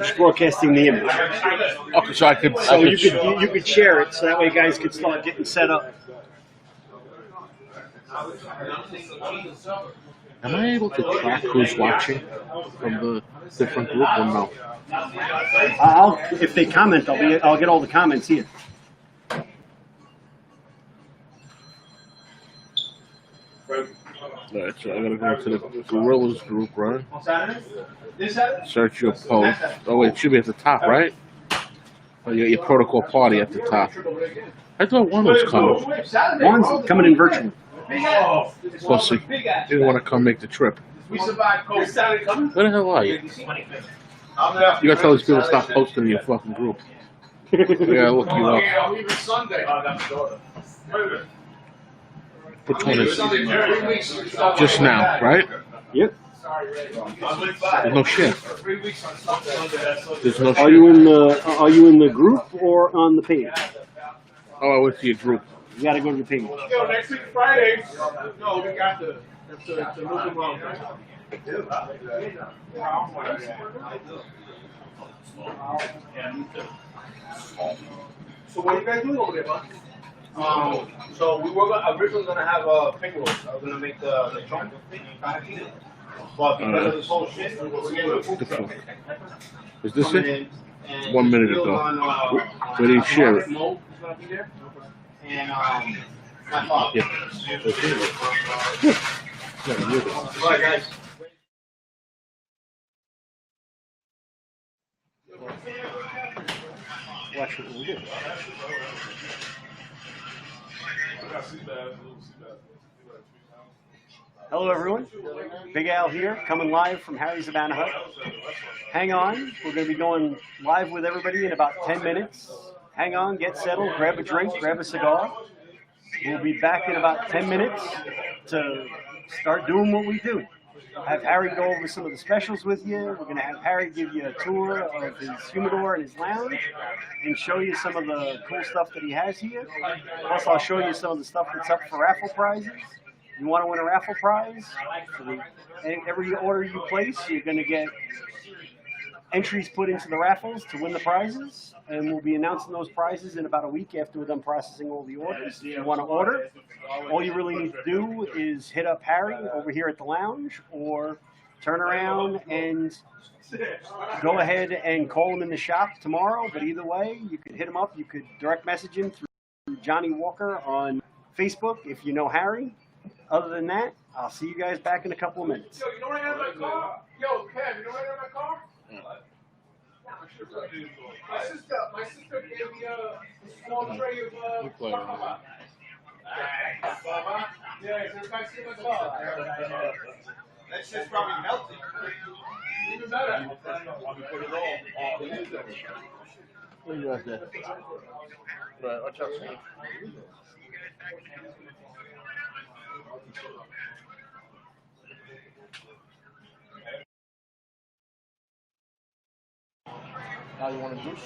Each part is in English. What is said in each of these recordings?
Just broadcasting the image. Okay, so So you could share it, so that way guys could start getting set up. Am I able to track who's watching from the different group or no? If they comment, I'll get all the comments here. Alright, so I gotta go to the Gorillas group, right? Search your post. Oh wait, it should be at the top, right? Oh, your protocol party at the top. I thought one was coming. One's coming in virtual. Pussy. Didn't want to come make the trip. Where the hell are you? You gotta tell these people to stop posting in your fucking group. I gotta look you up. Which one is it? Just now, right? Yep. There's no shit. There's no shit. Are you in the group or on the page? Oh, I went to your group. You gotta go to the page. Yo, next week Friday. No, we got the moving round. So what are you guys doing over there, bud? So we were originally gonna have pig rolls. I was gonna make the trunk, but because of this whole shit, we're getting food truck. Is this it? 1 minute ago. We didn't share it. And my father. Yeah. All right, guys. Watch what we'll do. Hello, everyone. Big Al here, coming live from Harry's Habana Hut. Hang on, we're going to be going live with everybody in about 10 minutes. Hang on, get settled, grab a drink, grab a cigar. We'll be back in about 10 minutes to start doing what we do. Have Harry go over some of the specials with you. We're going to have Harry give you a tour of his humidor and his lounge and show you some of the cool stuff that he has here. Plus, I'll show you some of the stuff that's up for raffle prizes. You want to win a raffle prize? Every order you place, you're going to get entries put into the raffles to win the prizes, and we'll be announcing those prizes in about a week after we're done processing all the orders. If you want to order, all you really need to do is hit up Harry over here at the lounge, or turn around and go ahead and call him in the shop tomorrow. But either way, you could hit him up. You could direct message him through Johnny Walker on Facebook if you know Harry. Other than that, I'll see you guys back in a couple of minutes. Yo, you know what I have in my car? Yo, Kev, you know what I have in my car? My sister gave me a small tray of Baba. Yeah, so if I see my car. That shit's probably melting. Even better. Put it all. What do you got there? Right, watch out, Steve. How you want to juice?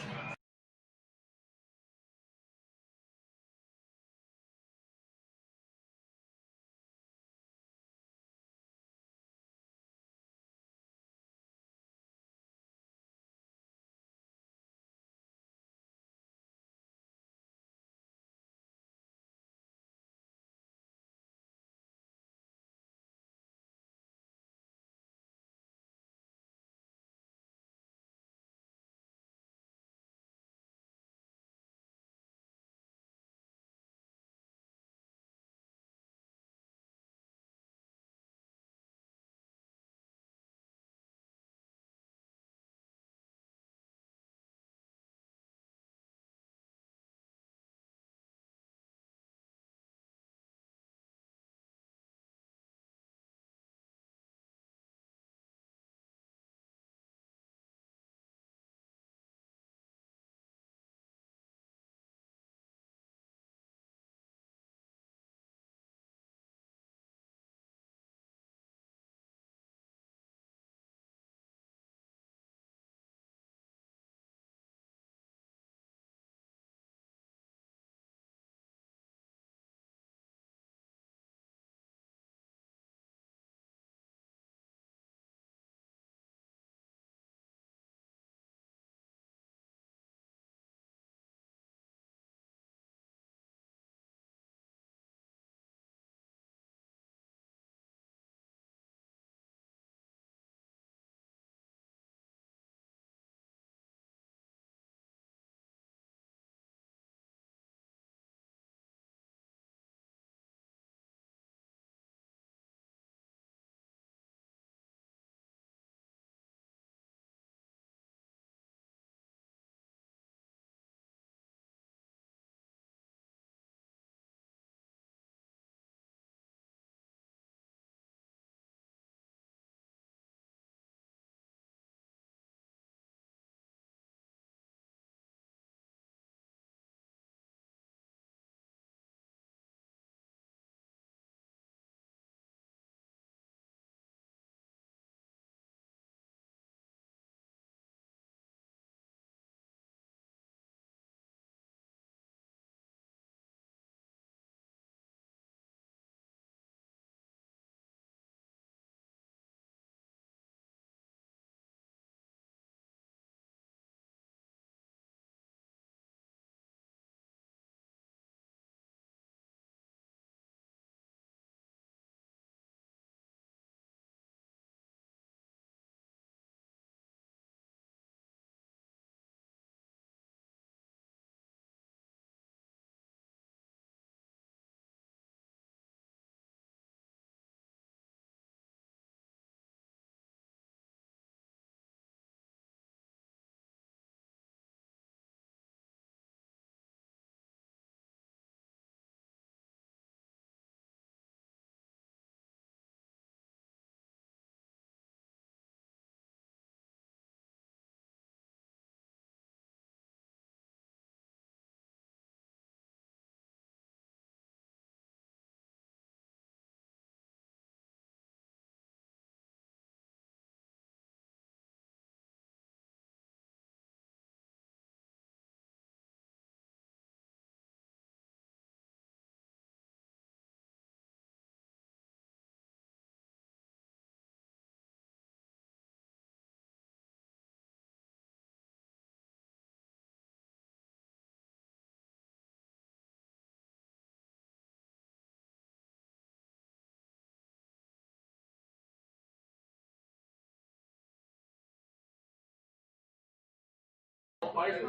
Okay.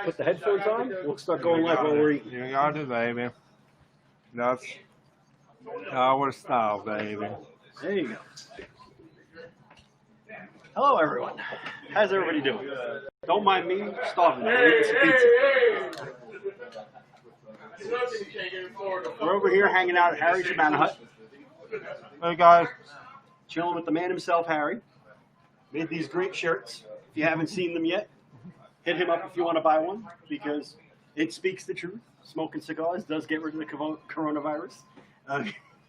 Put the headphones on. We'll start going live while we're eating. You got it, baby. That's our style, baby. There you go. Hello, everyone. How's everybody doing? Don't mind me starving. We're eating some pizza. We're over here hanging out at Harry's Habana Hut. Hey, guys. Chilling with the man himself, Harry. Made these great shirts. If you haven't seen them yet, hit him up if you want to buy one, because it speaks the truth. Smoking cigars does get rid of the coronavirus.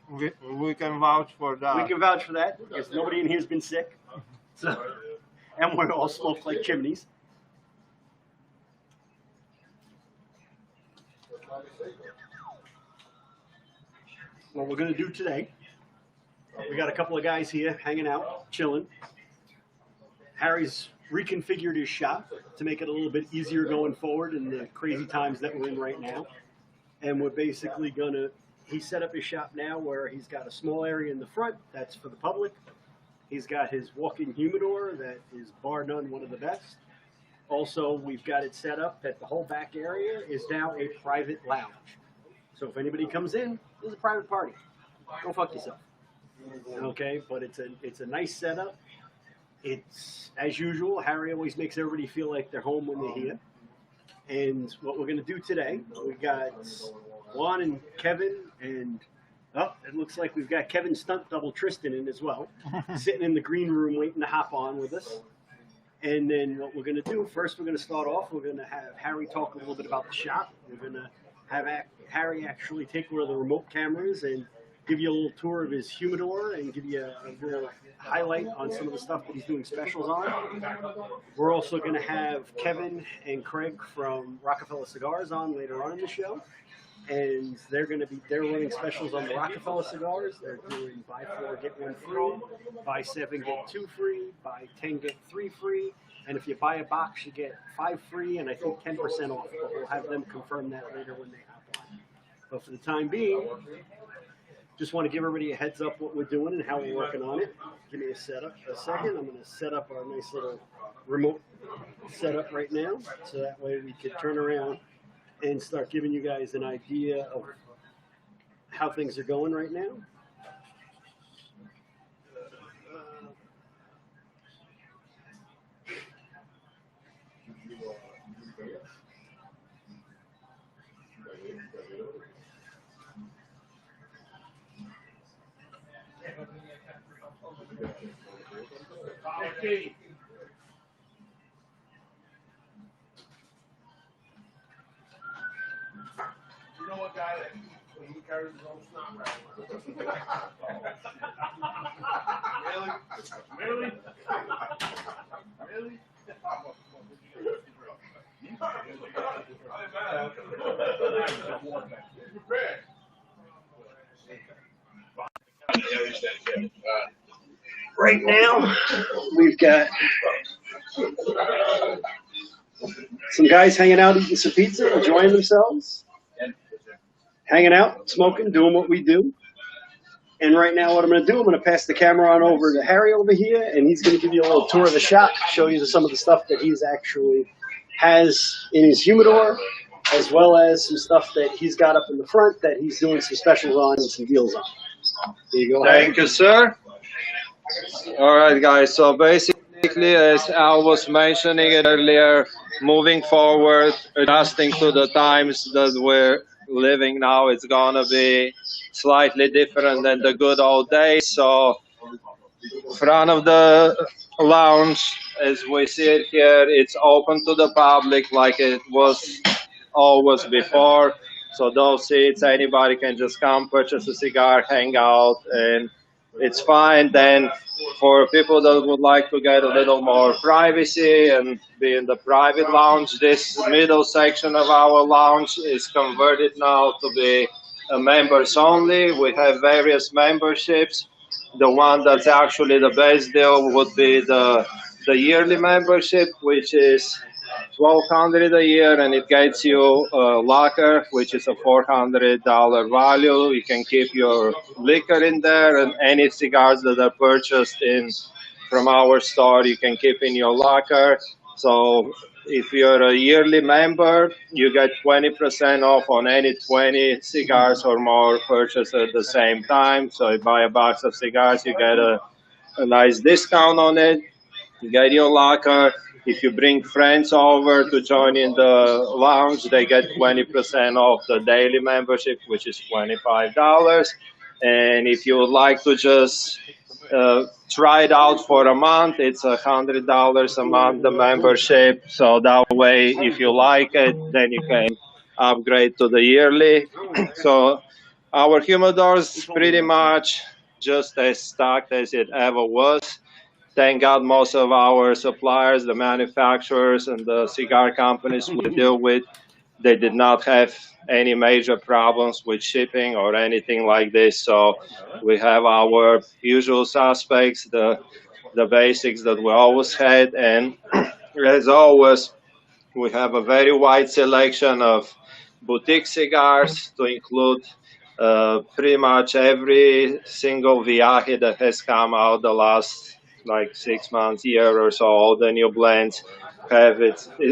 We can vouch for that. We can vouch for that, because nobody in here has been sick. So, and we all smoke like chimneys. What we're going to do today, we got a couple of guys here hanging out, chilling. Harry's reconfigured his shop to make it a little bit easier going forward in the crazy times that we're in right now. And we're basically going to, he set up his shop now where he's got a small area in the front that's for the public. He's got his walk-in humidor that is bar none one of the best. Also, we've got it set up that the whole back area is now a private lounge. So if anybody comes in, there's a private party. Go fuck yourself. Okay, but it's a nice setup. It's, as usual, Harry always makes everybody feel like they're home when they're here. And what we're going to do today, we got Juan and Kevin, and it looks like we've got Kevin's stunt double Tristan in as well, sitting in the green room waiting to hop on with us. And then what we're going to do, first we're going to start off, we're going to have Harry talk a little bit about the shop. We're going to have Harry actually take one of the remote cameras and give you a little tour of his humidor and give you a little highlight on some of the stuff that he's doing specials on. We're also going to have Kevin and Craig from Rockefeller Cigars on later on in the show. And they're running specials on the Rockefeller cigars. They're doing buy 4, get 1 free, buy 7, get 2 free, buy 10, get 3 free. And if you buy a box, you get 5 free and I think 10% off. But we'll have them confirm that later when they hop on. But for the time being, just want to give everybody a heads up what we're doing and how we're working on it. Give me a second. I'm going to set up our nice little remote setup right now. So that way we could turn around and start giving you guys an idea of how things are going right now. You know what guy that he carries his own snot right? Really? Really? Right now, we've got some guys hanging out, eating some pizza, enjoying themselves, hanging out, smoking, doing what we do. And right now what I'm going to do, I'm going to pass the camera on over to Harry over here, and he's going to give you a little tour of the shop, show you some of the stuff that he's actually has in his humidor, as well as some stuff that he's got up in the front that he's doing some specials on and some deals on. There you go, Harry. Thank you, sir. All right, guys. So basically, as Al was mentioning it earlier, moving forward, adjusting to the times that we're living now, it's going to be slightly different than the good old days. So front of the lounge, as we see it here, it's open to the public like it was always before. So those seats, anybody can just come, purchase a cigar, hang out, and it's fine. Then for people that would like to get a little more privacy and be in the private lounge, this middle section of our lounge is converted now to be a members only. We have various memberships. The one that's actually the best deal would be the yearly membership, which is $1,200 a year, and it gets you a locker, which is a $400 value. You can keep your liquor in there, and any cigars that are purchased from our store, you can keep in your locker. So if you're a yearly member, you get 20% off on any 20 cigars or more purchased at the same time. So you buy a box of cigars, you get a nice discount on it. You get your locker. If you bring friends over to join in the lounge, they get 20% off the daily membership, which is $25. And if you would like to just try it out for a month, it's $100 a month, the membership. So that way, if you like it, then you can upgrade to the yearly. So our humidor is pretty much just as stocked as it ever was. Thank God most of our suppliers, the manufacturers and the cigar companies we deal with, they did not have any major problems with shipping or anything like this. So we have our usual suspects, the basics that we always had. And as always, we have a very wide selection of boutique cigars to include pretty much every single Viaje that has come out the last like 6 months, year or so. All the new blends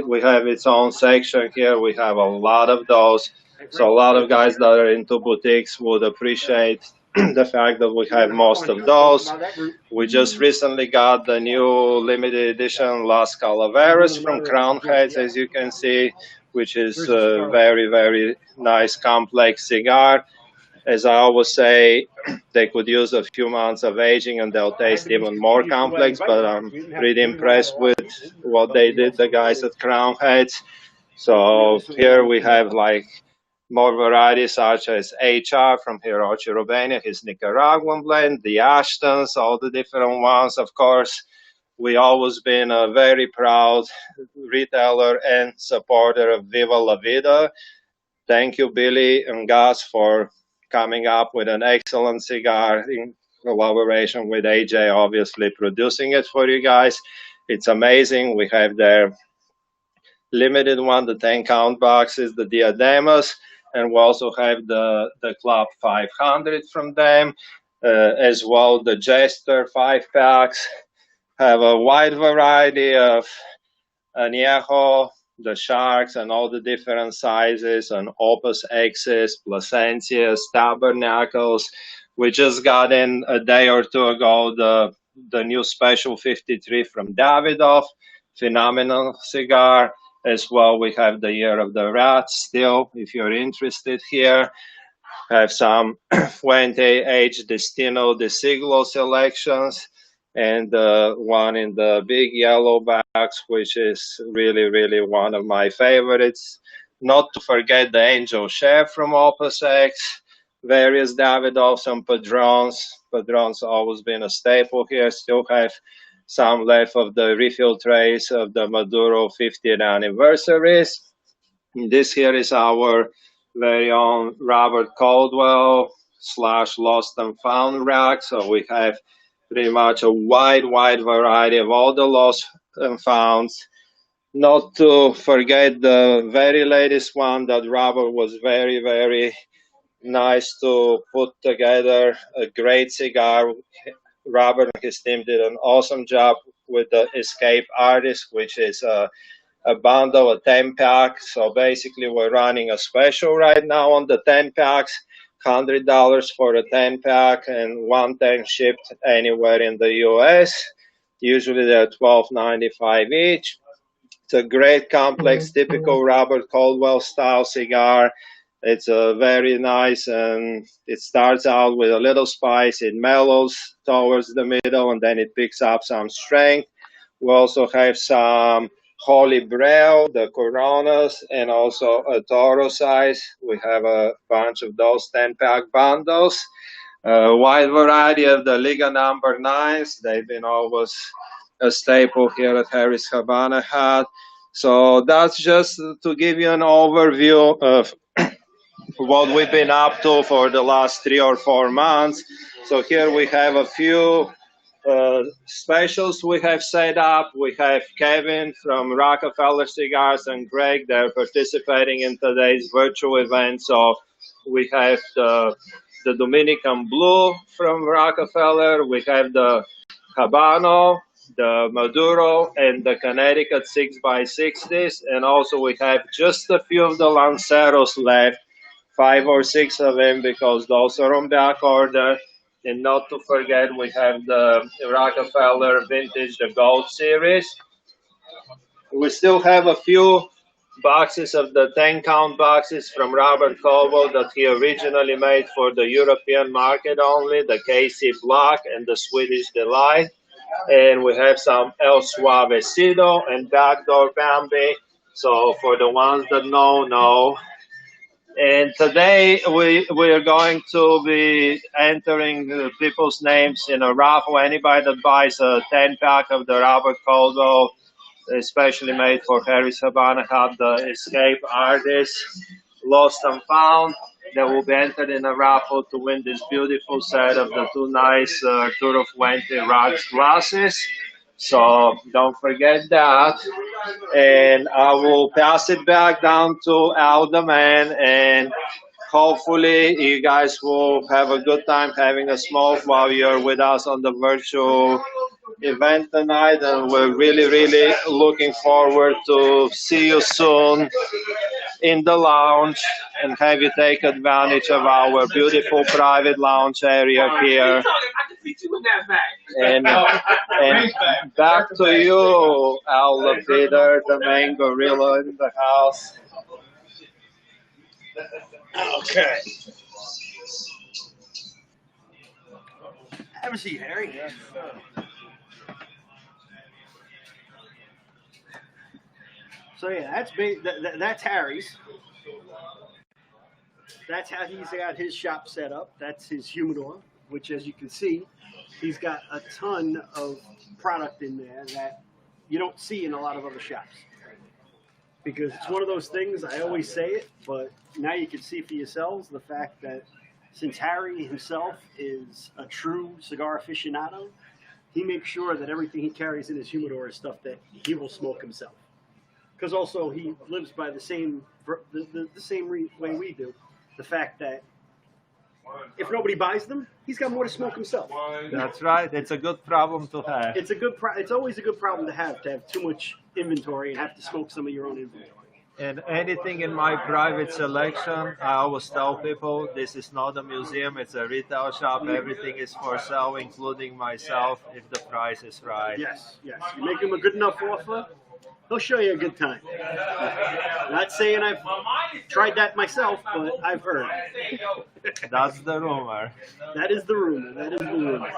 we have its own section here. We have a lot of those. So a lot of guys that are into boutiques would appreciate the fact that we have most of those. We just recently got the new limited edition Las Calaveras from Crown Heads, as you can see, which is a very, very nice complex cigar. As I always say, they could use a few months of aging and they'll taste even more complex, but I'm pretty impressed with what they did, the guys at Crown Heads. So here we have like more varieties such as HR from Hirochi Rubenia, his Nicaraguan blend, the Ashtons, all the different ones. Of course, we always been a very proud retailer and supporter of Viva La Vida. Thank you, Billy and Gus, for coming up with an excellent cigar in collaboration with AJ, obviously producing it for you guys. It's amazing. We have their limited one, the 10-count boxes, the Diademas, and we also have the Club 500 from them, as well the Jester 5-packs. Have a wide variety of Añejo, the Sharks, and all the different sizes, and Opus X's, Plasencias, Tabernacles. We just got in a day or two ago the new Special 53 from Davidoff, phenomenal cigar. As well, we have the Year of the Rat still, if you're interested here. Have some Fuente H Destino de Siglo selections, and one in the big yellow box, which is really, really one of my favorites. Not to forget the Angel Chef from Opus X, various Davidoffs and Padrones. Padrones always been a staple here. Still have some left of the refill trays of the Maduro 50th anniversaries. This here is our very own Robert Caldwell / Lost and Found rack. So we have pretty much a wide variety of all the lost and founds. Not to forget the very latest one that Robert was very, very nice to put together, a great cigar. Robert and his team did an awesome job with the Escape Artist, which is a bundle, a 10-pack. So basically we're running a special right now on the 10-packs, $100 for a 10-pack and 110 shipped anywhere in the US. Usually they're $12.95 each. It's a great complex, typical Robert Caldwell style cigar. It's a very nice, and it starts out with a little spice. It mellows towards the middle, and then it picks up some strength. We also have some Holy Grail, the Coronas, and also a Toro size. We have a bunch of those 10-pack bundles. A wide variety of the Liga number 9s. They've been always a staple here at Harris Habana Hat. So that's just to give you an overview of what we've been up to for the last 3 or 4 months. So here we have a few specials we have set up. We have Kevin from Rockefeller Cigars and Greg. They're participating in today's virtual event. So we have the Dominican Blue from Rockefeller. We have the Habano, the Maduro, and the Connecticut 6x60s. And also we have just a few of the Lanceros left, 5 or 6 of them, because those are on back order. And not to forget, we have the Rockefeller Vintage, the Gold Series. We still have a few boxes of the 10-count boxes from Robert Colville that he originally made for the European market only, the KC Block and the Swedish Delight. And we have some El Suavecito and Backdoor Bambi. So for the ones that know. And today we are going to be entering people's names in a raffle. Anybody that buys a 10-pack of the Robert Colville, especially made for Harry's Habana, have the Escape Artist Lost and Found. They will be entered in a raffle to win this beautiful set of the 2 nice Arturo Fuente Rocks glasses. So don't forget that. And I will pass it back down to Al the man, and hopefully you guys will have a good time having a smoke while you're with us on the virtual event tonight. And we're really looking forward to see you soon in the lounge and have you take advantage of our beautiful private lounge area here. And back to you, Al Peter, the main gorilla in the house. Okay. Have a seat, Harry. So yeah, that's Harry's. That's how he's got his shop set up. That's his humidor, which, as you can see, he's got a ton of product in there that you don't see in a lot of other shops. Because it's one of those things, I always say it, but now you can see for yourselves the fact that since Harry himself is a true cigar aficionado, he makes sure that everything he carries in his humidor is stuff that he will smoke himself. Because also he lives by the same way we do. The fact that if nobody buys them, he's got more to smoke himself. That's right. It's a good problem to have. It's always a good problem to have too much inventory and have to smoke some of your own inventory. And anything in my private selection, I always tell people this is not a museum, it's a retail shop. Everything is for sale, including myself, if the price is right. Yes. You make him a good enough offer, he'll show you a good time. Not saying I've tried that myself, but I've heard. That's the rumor. That is the rumor.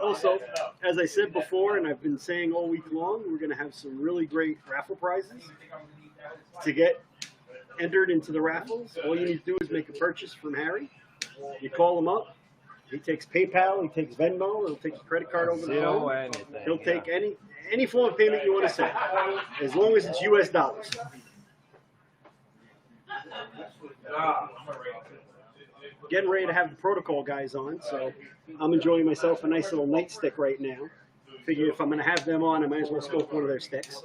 Also, as I said before, and I've been saying all week long, we're going to have some really great raffle prizes. To get entered into the raffles, all you need to do is make a purchase from Harry. You call him up. He takes PayPal. He takes Venmo. He'll take your credit card over the phone. He'll take any form of payment you want to send, as long as it's U.S. dollars. Getting ready to have the protocol guys on, so I'm enjoying myself a nice little nightstick right now. Figure if I'm going to have them on, I might as well smoke one of their sticks.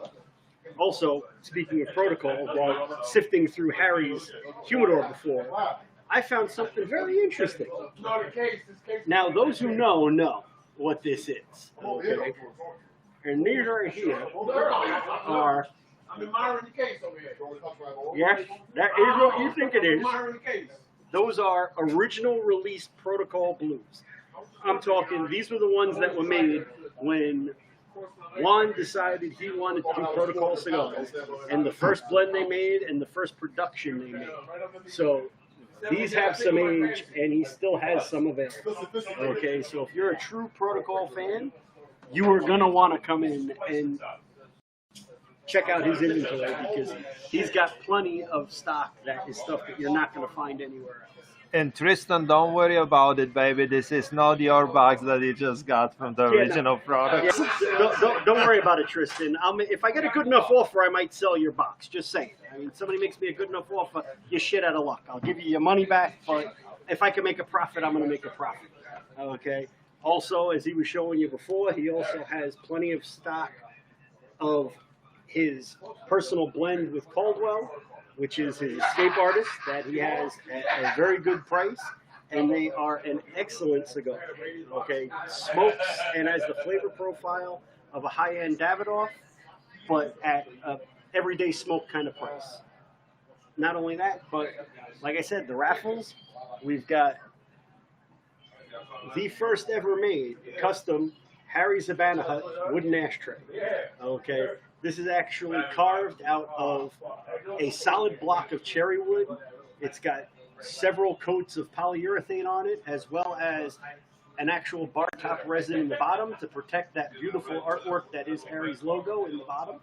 Also, speaking of protocol, while sifting through Harry's humidor before, I found something very interesting. Now, those who know what this is. Okay? And these right here are, yes, that is what you think it is. Those are original release protocol blues. I'm talking, these were the ones that were made when Juan decided he wanted to do protocol cigars, and the first blend they made and the first production they made. So these have some age, and he still has some of it. Okay, so if you're a true protocol fan, you are going to want to come in and check out his inventory, because he's got plenty of stock that is stuff that you're not going to find anywhere else. And Tristan, don't worry about it, baby. This is not your box that you just got from the original product. Yeah, don't worry about it, Tristan. If I get a good enough offer, I might sell your box. Just saying. I mean, somebody makes me a good enough offer, you're shit out of luck. I'll give you your money back, but if I can make a profit, I'm going to make a profit. Okay? Also, as he was showing you before, he also has plenty of stock of his personal blend with Caldwell, which is his escape artist that he has at a very good price, and they are an excellent cigar. Okay, smokes and has the flavor profile of a high-end Davidoff, but at a everyday smoke kind of price. Not only that, but like I said, the raffles, we've got the first ever made custom Harry's Habana Hut wooden ashtray. Okay, this is actually carved out of a solid block of cherry wood. It's got several coats of polyurethane on it, as well as an actual bar top resin in the bottom to protect that beautiful artwork that is Harry's logo in the bottom.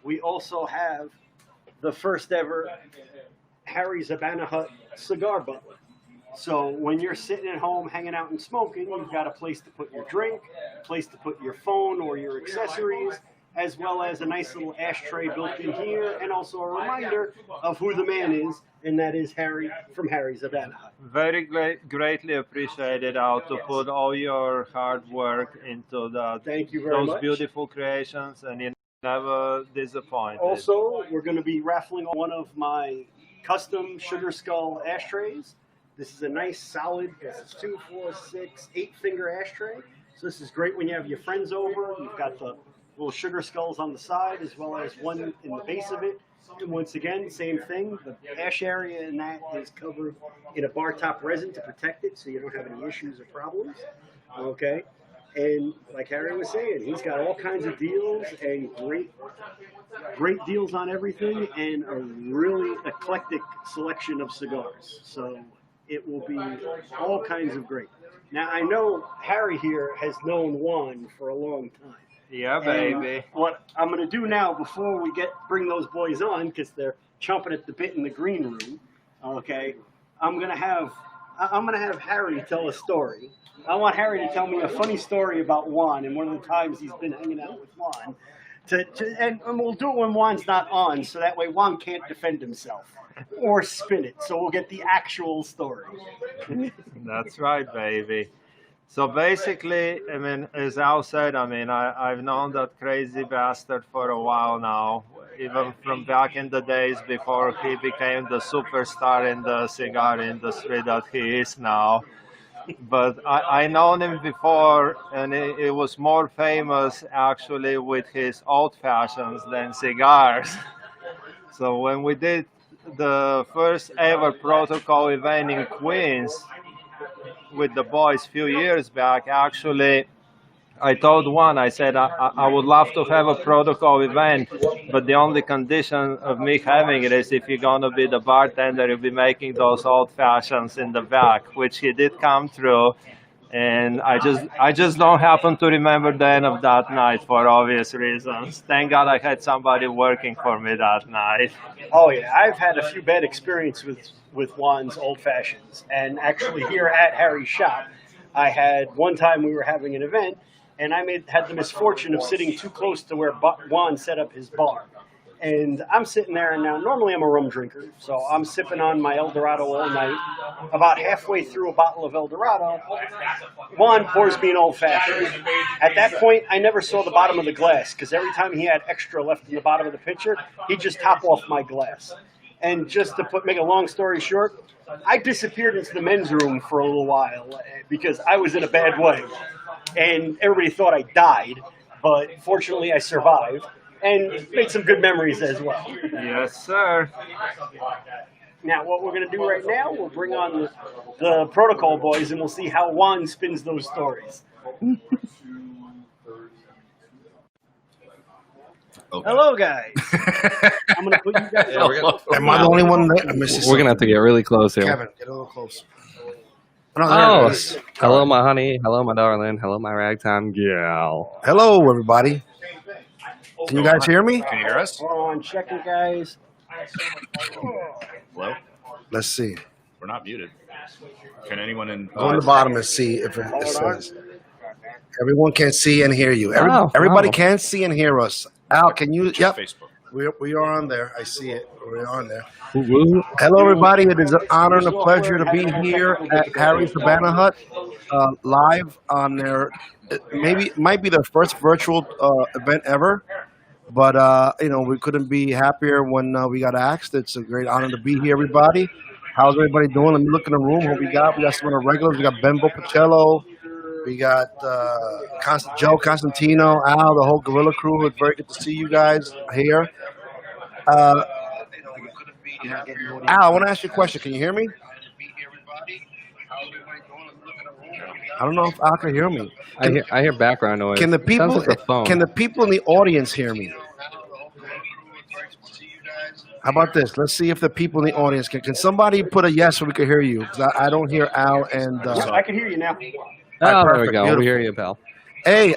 We also have the first ever Harry's Habana Hut cigar butler. So when you're sitting at home hanging out and smoking, you've got a place to put your drink, a place to put your phone or your accessories, as well as a nice little ashtray built in here, and also a reminder of who the man is, and that is Harry from Harry's Habana Hut. Very greatly appreciated how to put all your hard work into that. Thank you very those much. Beautiful creations, and you never disappoint. Also, we're going to be raffling one of my custom Sugar Skull ashtrays. This is a nice solid, this is 2, 4, 6, 8-finger ashtray. So this is great when you have your friends over. You've got the little sugar skulls on the side, as well as one in the base of it. And once again, same thing. The ash area in that is covered in a bar top resin to protect it, so you don't have any issues or problems. Okay. And like Harry was saying, he's got all kinds of deals and great deals on everything, and a really eclectic selection of cigars. So it will be all kinds of great. Now, I know Harry here has known Juan for a long time. Yeah, baby. And what I'm going to do now, before we bring those boys on, because they're chomping at the bit in the green room, okay, I'm going to have Harry tell a story. I want Harry to tell me a funny story about Juan and one of the times he's been hanging out with Juan. And we'll do it when Juan's not on, so that way Juan can't defend himself or spin it. So we'll get the actual story. That's right, baby. So basically, I mean, as Al said, I mean, I've known that crazy bastard for a while now, even from back in the days before he became the superstar in the cigar industry that he is now. But I known him before, and it was more famous actually with his old fashions than cigars. So when we did the first ever protocol event in Queens with the boys a few years back, actually, I told Juan, I said, I would love to have a protocol event, but the only condition of me having it is if you're going to be the bartender, you'll be making those old fashions in the back, which he did come through. And I just don't happen to remember the end of that night for obvious reasons. Thank God I had somebody working for me that night. Oh yeah, I've had a few bad experiences with Juan's old fashions. And actually here at Harry's shop, I had one time we were having an event, and I had the misfortune of sitting too close to where Juan set up his bar. And I'm sitting there, and now normally I'm a rum drinker, so I'm sipping on my El Dorado all night. About halfway through a bottle of El Dorado, Juan pours me an old-fashioned. At that point, I never saw the bottom of the glass, because every time he had extra left in the bottom of the pitcher, he'd just top off my glass. And just to make a long story short, I disappeared into the men's room for a little while, because I was in a bad way. And everybody thought I died, but fortunately I survived. And made some good memories as well. Yes, sir. Now, what we're going to do right now, we'll bring on the protocol boys, and we'll see how Juan spins those stories. Okay. Hello, guys. I'm going to put you guys on. Am I the only one that I missed? We're going to have to get really close here. Kevin, get a little closer. Oh, hello, my honey. Hello, my darling. Hello, my ragtime gal. Hello, everybody. Can you guys hear me? Can you hear us? Hold on, checking, guys. Hello? Let's see. We're not muted. Can anyone in... Go on the bottom and see if it says. Everyone can see and hear you. Everybody can see and hear us. Al, can you... Check Yep. Facebook. We are on there. I see it. We're on there. Woo-woo. Hello, everybody. It is an honor and a pleasure to be here at Harry's Habana Hut, live on their. It might be their first virtual event ever, but we couldn't be happier when we got asked. It's a great honor to be here, everybody. How's everybody doing? Let me look in the room. What we got? We got some of the regulars. We got Bembo Pacello. We got Joe Constantino, Al, the whole Gorilla crew. It's very good to see you guys here. Al, I want to ask you a question. Can you hear me? I don't know if Al can hear me. I hear background noise. Can the people? Sounds like a phone. Can the people in the audience hear me? How about this? Let's see if the people in the audience can. Can somebody put a yes so we can hear you? Because I don't hear Al and. I can hear you now. Oh, there perfect, we go. beautiful. We hear you, pal. Hey,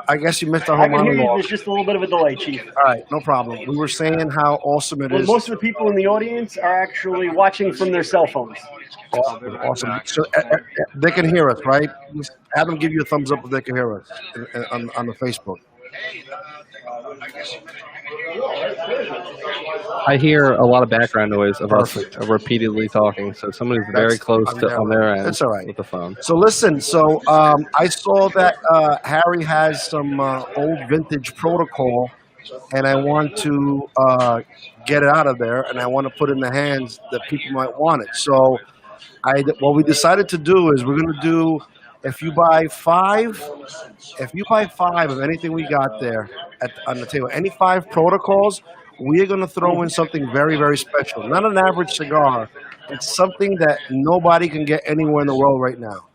I guess you missed our I whole can hear you. monologue. There's just a little bit of a delay, Chief. All right, no problem. We were saying how awesome it Well, is. most of the people in the audience are actually watching from their cell phones. Awesome. So they can hear us, right? Have them give you a thumbs up if they can hear us on the Facebook. I hear a lot of background noise of Perfect. us repeatedly talking, so somebody's very close on their end. That's all right. With the phone. So listen, I saw that Harry has some old vintage protocol, and I want to get it out of there, and I want to put it in the hands that people might want it. So what we decided to do is we're going to do, if you buy five of anything we got there on the table, any 5 protocols, we are going to throw in something very, very special. Not an average cigar. It's something that nobody can get anywhere in the world right now.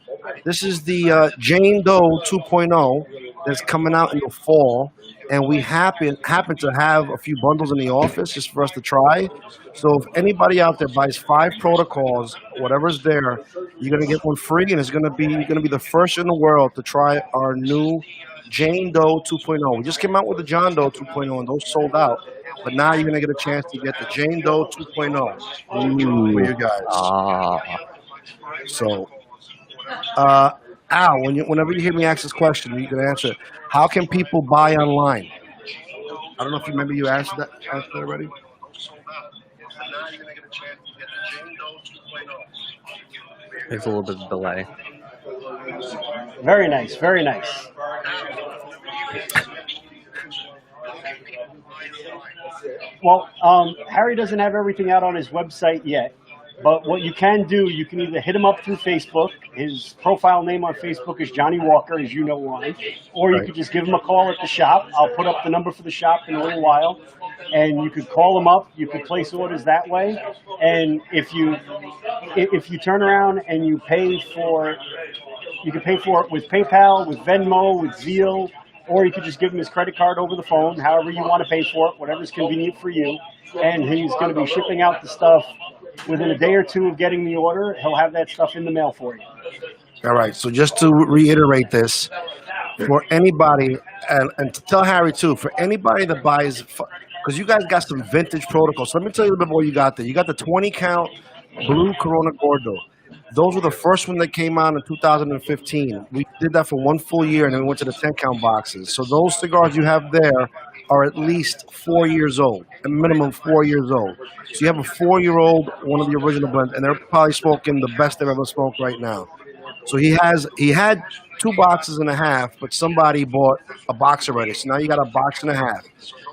This is the Jane Doe 2.0 that's coming out in the fall, and we happen to have a few bundles in the office just for us to try. So if anybody out there buys 5 protocols, whatever's there, you're going to get one free, and you're going to be the first in the world to try our new Jane Doe 2.0. We just came out with the John Doe 2.0, and those sold out. But now you're going to get a chance to get the Jane Doe 2.0 for you guys. So, Al, whenever you hear me ask this question, you can answer it. How can people buy online? I don't know if you remember you asked that already. There's a little bit of delay. Very nice, very nice. Well, Harry doesn't have everything out on his website yet, but what you can do, you can either hit him up through Facebook. His profile name on Facebook is Johnny Walker, as you know why, or you could just give him a call at the shop. I'll put up the number for the shop in a little while, and you could call him up. You could place orders that way, and if you turn around and you can pay for it with PayPal, with Venmo, with Zelle. Or you could just give him his credit card over the phone, however you want to pay for it, whatever's convenient for you. And he's going to be shipping out the stuff within a day or two of getting the order. He'll have that stuff in the mail for you. All right. So just to reiterate this, for anybody, and to tell Harry too, for anybody that buys, because you guys got some vintage protocols. So let me tell you a little bit more you got there. You got the 20-count Blue Corona Gordo. Those were the first one that came out in 2015. We did that for 1 full year, and then we went to the 10-count boxes. So those cigars you have there are at least 4 years old, a minimum 4 years old. So you have a 4-year-old, one of the original blends, and they're probably smoking the best they've ever smoked right now. So he had 2 boxes and a half, but somebody bought a box already. So now you got a box and a half.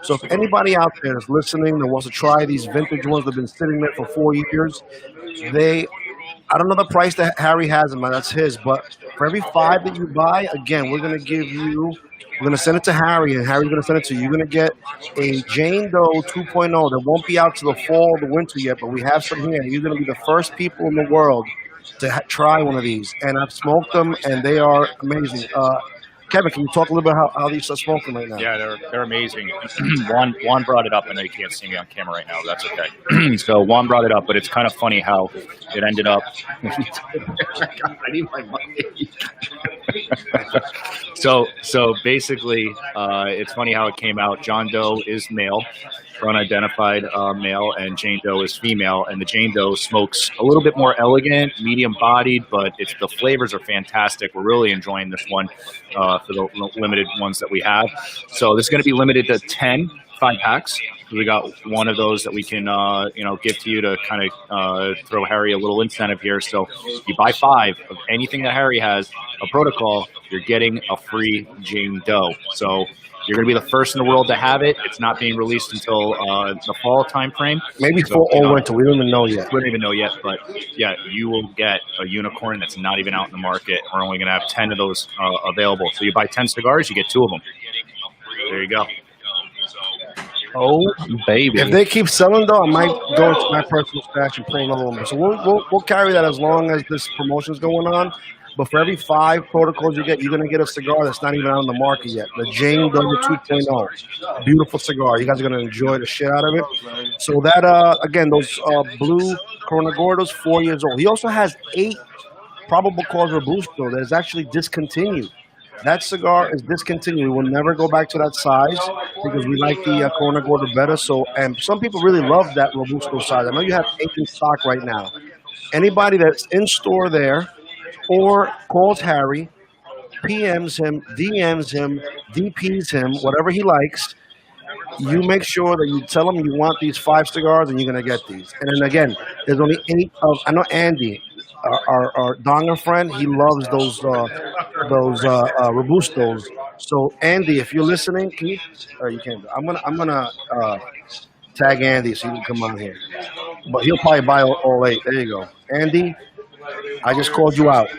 So if anybody out there is listening that wants to try these vintage ones that have been sitting there for 4 years, I don't know the price that Harry has them, that's his, but for every 5 that you buy, again, we're going to send it to Harry, and Harry's going to send it to you. You're going to get a Jane Doe 2.0 that won't be out to the fall or the winter yet, but we have some here. You're going to be the first people in the world to try one of these, and I've smoked them, and they are amazing. Kevin, can you talk a little bit how these are smoking right now? Yeah, they're amazing. Juan brought it up. I know you can't see me on camera right now. But that's okay. So Juan brought it up, but it's kind of funny how it ended up. I need my money. So basically, it's funny how it came out. John Doe is male, unidentified male, and Jane Doe is female. And the Jane Doe smokes a little bit more elegant, medium-bodied, but the flavors are fantastic. We're really enjoying this one for the limited ones that we have. So this is going to be limited to 10 5-packs. We got one of those that we can, give to you to kind of throw Harry a little incentive here. So if you buy 5 of anything that Harry has, a protocol, you're getting a free Jane Doe. So you're going to be the first in the world to have it. It's not being released until the fall time frame. Maybe So, fall or winter. We don't even know yet. We don't even know yet, but yeah, you will get a unicorn that's not even out in the market. We're only going to have 10 of those available. So you buy 10 cigars, you get 2 of them. There you go. Oh, baby. If they keep selling, though, I might go into my personal stash and pull another one. So we'll carry that as long as this promotion's going on. But for every 5 protocols you get, you're going to get a cigar that's not even out on the market yet. The Jane Doe 2.0. Beautiful cigar. You guys are going to enjoy the shit out of it. So that, again, those blue Corona Gordos, 4 years old. He also has 8 probable cause Robusto that is actually discontinued. That cigar is discontinued. We will never go back to that size because we like the Corona Gordo better. So, and some people really love that Robusto size. I know you have 8 in stock right now. Anybody that's in store there or calls Harry, PMs him, DMs him, DPs him, whatever he likes, you make sure that you tell him you want these 5 cigars and you're going to get these. And then again, there's only 8 of, I know Andy, our Donger friend, he loves those Robustos. So Andy, if you're listening, can you? You can't. I'm gonna tag Andy so you can come on here. But he'll probably buy all 8. There you go, Andy. I just called you out.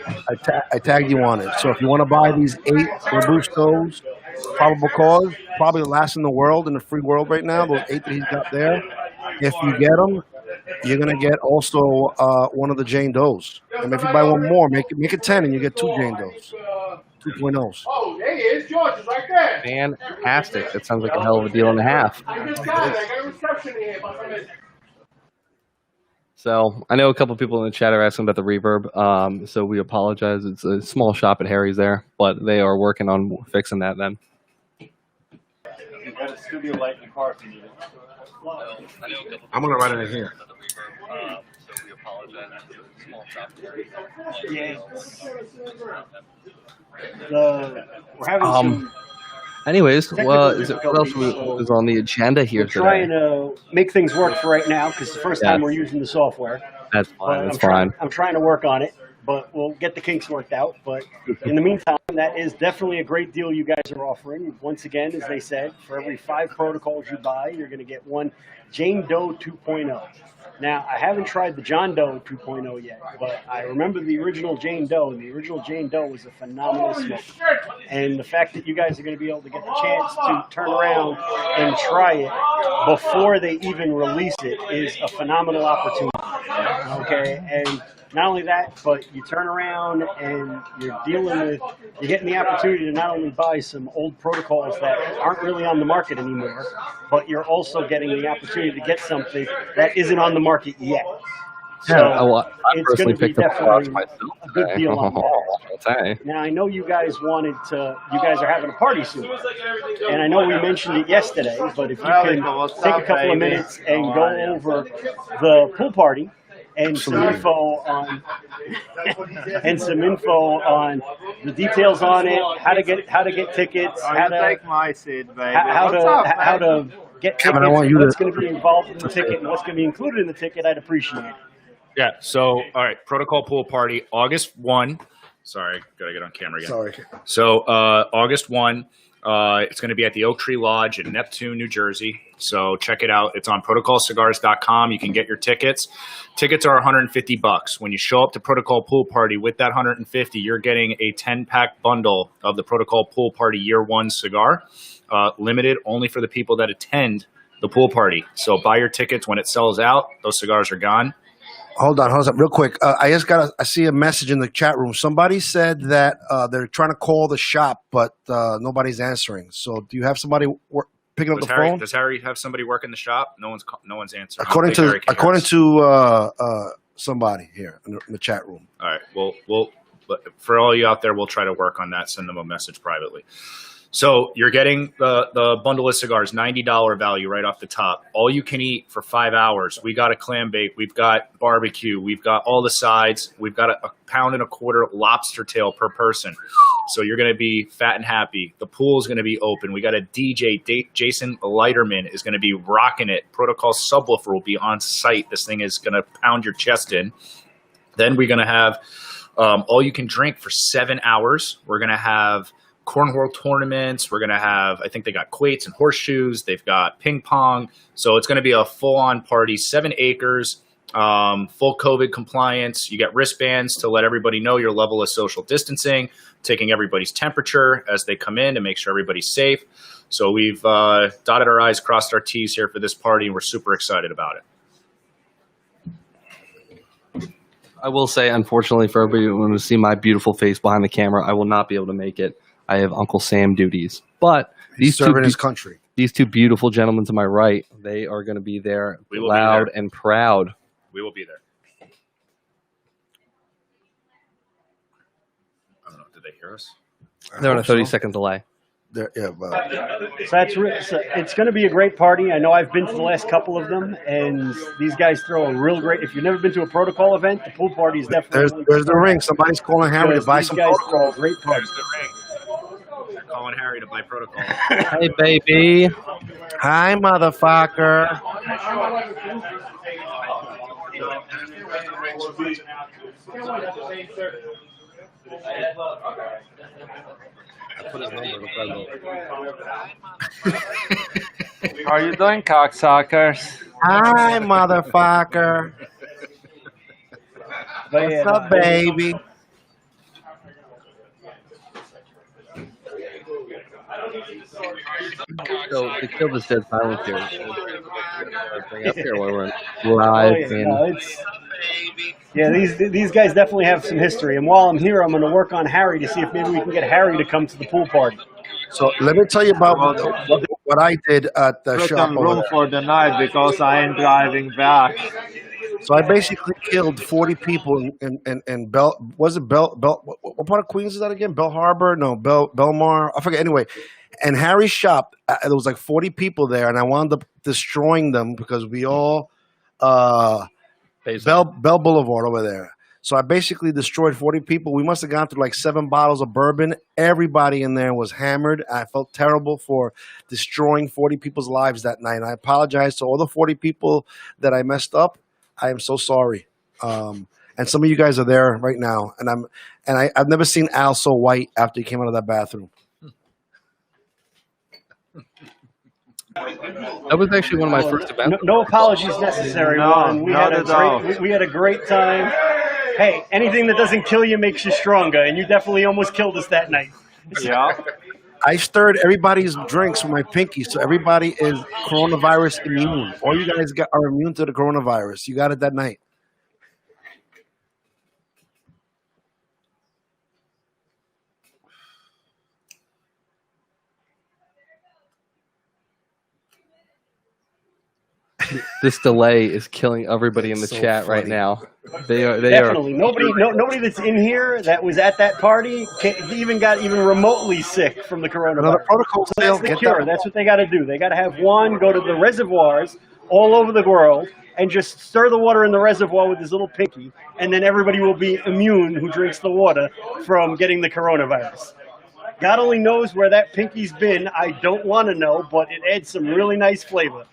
I tagged you on it. So if you want to buy these 8 Robustos, probable cause, probably the last in the world, in the free world right now, those 8 that he's got there. If you get them, you're gonna get also one of the Jane Does. And if you buy one more, make it 10, and you get 2 Jane Does, 2.0s. Oh, there he is. George is right there. Fantastic. That sounds like a hell of a deal and a half. I just got it. I got a reception here. So I know a couple people in the chat are asking about the reverb. So we apologize. It's a small shop at Harry's there, but they are working on fixing that then. You've got a studio light in the car if you need it. I'm gonna write it in here. So we apologize. It's a small shop at Harry's. Yeah. We're having some. Anyways, well, what else was on the agenda here today? We're trying to make things work for right now because it's the first time we're using the software. That's fine. That's fine. fine. I'm trying to work on it, but we'll get the kinks worked out. But in the meantime, that is definitely a great deal you guys are offering. Once again, as they said, for every 5 protocols you buy, you're going to get one Jane Doe 2.0. Now, I haven't tried the John Doe 2.0 yet, but I remember the original Jane Doe, and the original Jane Doe was a phenomenal smoke. And the fact that you guys are going to be able to get the chance to turn around and try it before they even release it is a phenomenal opportunity. Okay, and not only that, but you turn around and you're getting the opportunity to not only buy some old protocols that aren't really on the market anymore, but you're also getting the opportunity to get something that isn't on the market yet. So I it's going personally to be picked up definitely myself a good deal on that. Okay. Now, I know you guys are having a party soon. And I know we mentioned it yesterday, but if you can take a couple of minutes and go over the pool party and some info on the details on it, how to get tickets, how to get tickets, what's going to be involved in the ticket, and what's going to be included in the ticket, I'd appreciate it. Yeah. So, all right. Protocol Pool Party, August 1. Sorry, gotta get on camera again. Sorry. So, August 1. It's going to be at the Oak Tree Lodge in Neptune, New Jersey. So check it out. It's on protocolcigars.com. You can get your tickets. Tickets are $150. When you show up to Protocol Pool Party with that $150, you're getting a 10-pack bundle of the Protocol Pool Party Year 1 cigar. Limited only for the people that attend the pool party. So buy your tickets. When it sells out, those cigars are gone. Hold on, real quick. I see a message in the chat room. Somebody said that they're trying to call the shop, but nobody's answering. So, do you have somebody picking up the phone? Does Harry have somebody work in the shop? No one's answering. According to somebody here in the chat room. All right. We'll for all you out there, we'll try to work on that. Send them a message privately. So you're getting the bundle of cigars, $90 value right off the top. All you can eat for 5 hours. We got a clam bake. We've got barbecue. We've got all the sides. We've got a pound and a quarter lobster tail per person. So you're going to be fat and happy. The pool is going to be open. We got a DJ, Jason Leiterman is going to be rocking it. Protocol subwoofer will be on site. This thing is going to pound your chest in. Then we're going to have all you can drink for 7 hours. We're going to have cornhole tournaments. We're going to have, I think they got quates and horseshoes. They've got ping pong. So it's going to be a full-on party, 7 acres, full COVID compliance. You get wristbands to let everybody know your level of social distancing, taking everybody's temperature as they come in to make sure everybody's safe. So we've dotted our I's, crossed our T's here for this party, and we're super excited about it. I will say, unfortunately, for everybody who wants to see my beautiful face behind the camera, I will not be able to make it. I have Uncle Sam duties. But He's serving his country. These two beautiful gentlemen to my right, they are going to be there loud and proud. We will be there. I don't know. Did they hear us? They're on a 30-second delay. So it's going to be a great party. I know I've been to the last couple of them, and these guys throw a real great. If you've never been to a protocol event, the pool party is definitely. There's the ring. Somebody's calling Harry to buy some guys protocol. throw a great party. They're calling Harry to buy protocol. Hey, baby. Hi, motherfucker. How are you doing, cocksuckers? Hi, motherfucker. What's up, baby? So to kill this dead silence here, bring up here while we're live. These guys definitely have some history. And while I'm here, I'm going to work on Harry to see if maybe we can get Harry to come to the pool party. So let me tell you about what I did at the Put shop. some room for the night because I ain't driving back. So I basically killed 40 people in Bell. Was it Bell? What part of Queens is that again? Bell Harbor? No, Belmar. I forget. Anyway, and Harry's shop. There was like 40 people there, and I wound up destroying them because we all Bell Boulevard over there. So I basically destroyed 40 people. We must have gone through like 7 bottles of bourbon. Everybody in there was hammered. I felt terrible for destroying 40 people's lives that night. I apologize to all the 40 people that I messed up. I am so sorry. And some of you guys are there right now. And I've never seen Al so white after he came out of that bathroom. That was actually one of my first events. No apologies necessary, Ron. We had a great time. Hey, anything that doesn't kill you makes you stronger, and you definitely almost killed us that night. Yeah. I stirred everybody's drinks with my pinky, so everybody is coronavirus immune. All you guys are immune to the coronavirus. You got it that night. This delay is killing everybody in the chat right now. They Definitely. Nobody that's in here that was at that party got even remotely sick from the coronavirus. Another protocol. So that's the cure. That's what they got to do. They got to have one go to the reservoirs all over the world and just stir the water in the reservoir with his little pinky, and then everybody will be immune who drinks the water from getting the coronavirus. God only knows where that pinky's been. I don't want to know, but it adds some really nice flavor.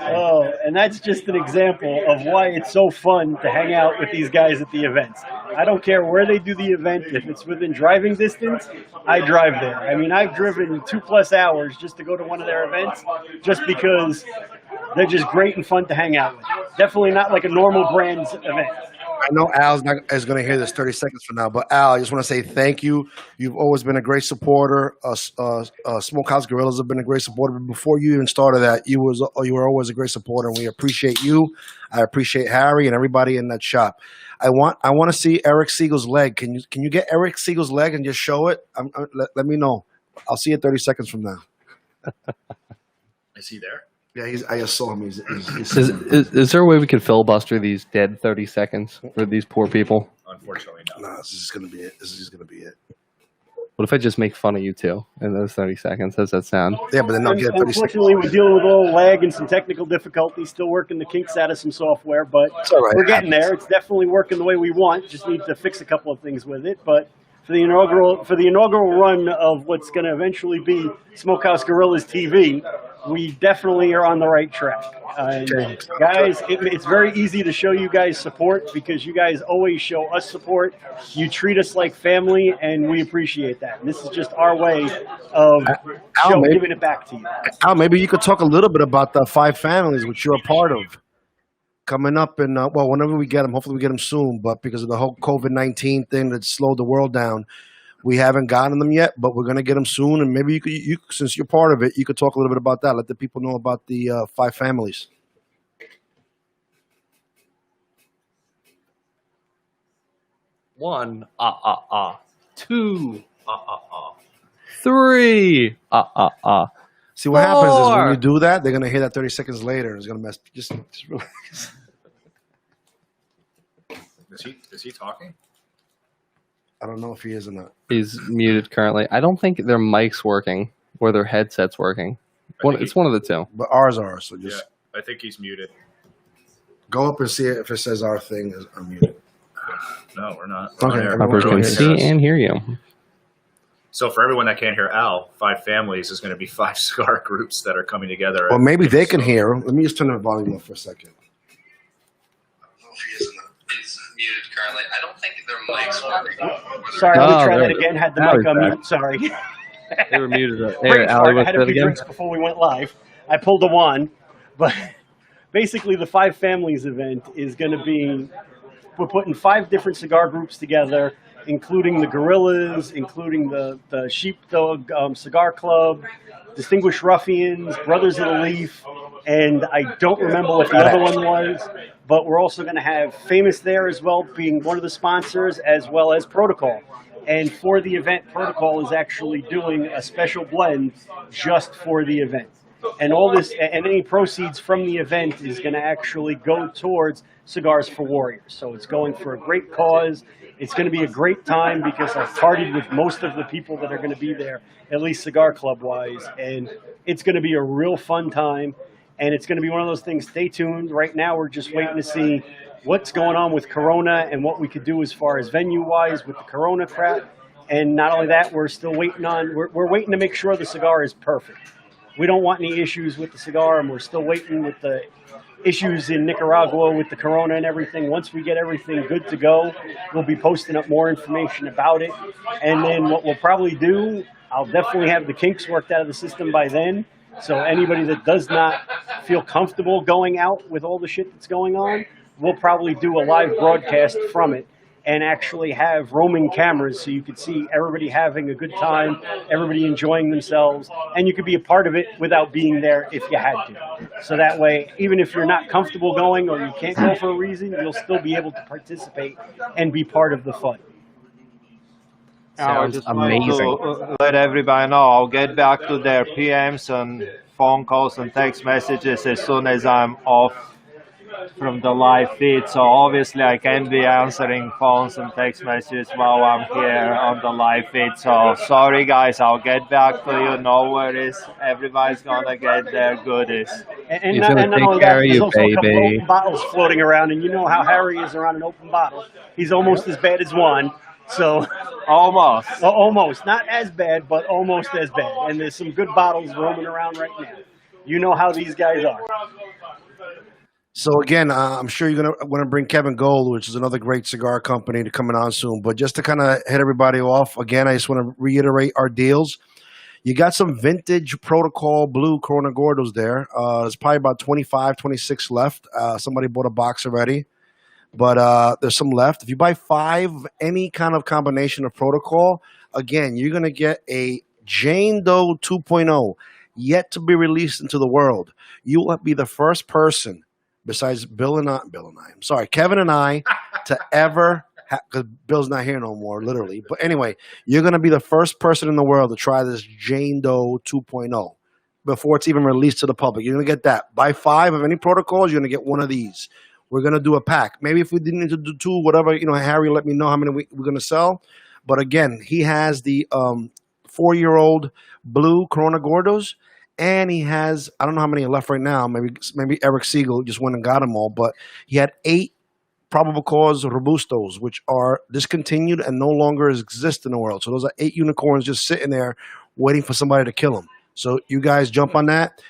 Oh, and that's just an example of why it's so fun to hang out with these guys at the events. I don't care where they do the event. If it's within driving distance, I drive there. I mean, I've driven 2+ hours just to go to one of their events just because they're just great and fun to hang out with. Definitely not like a normal brand's event. I know Al's is going to hear this 30 seconds from now, but Al, I just want to say thank you. You've always been a great supporter. Smokehouse Gorillas have been a great supporter. But before you even started that, you were always a great supporter, and we appreciate you. I appreciate Harry and everybody in that shop. I want to see Eric Siegel's leg. Can you get Eric Siegel's leg and just show it? Let me know. I'll see you 30 seconds from now. Is he there? Yeah, I just saw him. Is there a way we could filibuster these dead 30 seconds for these poor people? Unfortunately, no. Nah, this is gonna be it. What if I just make fun of you two in those 30 seconds? How's that sound? Yeah, but then they'll get 30 seconds. Unfortunately, we're dealing with a little lag and some technical difficulties. Still working the kinks out of some software, but It's all right. we're getting there. It's definitely working the way we want. Just need to fix a couple of things with it. But for the inaugural run of what's going to eventually be Smokehouse Gorillas TV, we definitely are on the right track. Guys, it's very easy to show you guys support because you guys always show us support. You treat us like family, and we appreciate that. And this is just our way of giving it back to you. Al, maybe you could talk a little bit about the 5 families which you're a part of coming up. And, well, whenever we get them, hopefully we get them soon. But because of the whole COVID-19 thing that slowed the world down, we haven't gotten them yet, but we're going to get them soon. And maybe you, since you're part of it, you could talk a little bit about that. Let the people know about the 5 families. One, two, three, See, what happens is when you do that, they're going to hear that 30 seconds later. It's going to mess. Just relax. Is he talking? I don't know if he is or not. He's muted currently. I don't think their mic's working or their headset's working. It's one of the two. But ours are, so just I think he's muted. go up and see it if it says our thing is unmuted. No, we're not. Okay, Poppers can see and hear you. So for everyone that can't hear Al, 5 families is going to be 5 cigar groups that are coming together. Well, maybe they can hear. Let me just turn the volume up for a second. He's muted currently. I don't think their mic's working. Sorry, let me try that again. Had the mic on mute. Sorry. They were muted. Great Ali, start. I what's had that a few again? drinks before we went live. I pulled a one, but basically the 5 families event is going to be, we're putting 5 different cigar groups together, including the Gorillas, including the Sheepdog Cigar Club, Distinguished Ruffians, Brothers of the Leaf, and I don't remember what the other one was, but we're also going to have Famous there as well, being one of the sponsors, as well as Protocol. And for the event, Protocol is actually doing a special blend just for the event. And all this, and any proceeds from the event is going to actually go towards Cigars for Warriors. So it's going for a great cause. It's going to be a great time because I've partied with most of the people that are going to be there, at least Cigar Club-wise. And it's going to be a real fun time. And it's going to be one of those things, stay tuned. Right now, we're just waiting to see what's going on with Corona and what we could do as far as venue-wise with the Corona crap. And not only that, we're still waiting on, we're waiting to make sure the cigar is perfect. We don't want any issues with the cigar, and we're still waiting with the issues in Nicaragua with the Corona and everything. Once we get everything good to go, we'll be posting up more information about it. And then what we'll probably do, I'll definitely have the kinks worked out of the system by then. So anybody that does not feel comfortable going out with all the shit that's going on, we'll probably do a live broadcast from it and actually have roaming cameras so you could see everybody having a good time, everybody enjoying themselves, and you could be a part of it without being there if you had to. So that way, even if you're not comfortable going or you can't go for a reason, you'll still be able to participate and be part of the fun. Sounds amazing. To let everybody know, I'll get back to their PMs and phone calls and text messages as soon as I'm off from the live feed. So obviously I can't be answering phones and text messages while I'm here on the live feed. So sorry guys, I'll get back to you. No worries. Everybody's gonna get their goodies. And not only that, there's also a couple open bottles floating around, and you know how Harry is around an open bottle. He's almost as bad as one. So almost not as bad, but almost as bad. And there's some good bottles roaming around right now. You know how these guys are. So again, I'm sure you're gonna want to bring Kevin Gold, which is another great cigar company, to coming on soon. But just to kind of hit everybody off again, I just want to reiterate our deals. You got some vintage Protocol Blue Corona Gordos there. There's probably about 25, 26 left. Somebody bought a box already, but there's some left. If you buy 5, any kind of combination of Protocol, again, you're gonna get a Jane Doe 2.0, yet to be released into the world. You will be the first person, besides Kevin and I, to ever, because Bill's not here no more, literally. But anyway, you're going to be the first person in the world to try this Jane Doe 2.0 before it's even released to the public. You're going to get that. Buy 5 of any protocols, you're going to get one of these. We're going to do a pack. Maybe if we didn't need to do 2, whatever, Harry let me know how many we're going to sell. But again, he has the 4-year-old blue Corona Gordos, and he has, I don't know how many are left right now. Maybe Eric Siegel just went and got them all, but he had 8 probable cause robustos, which are discontinued and no longer exist in the world. So those are 8 unicorns just sitting there waiting for somebody to kill them. So you guys jump on that.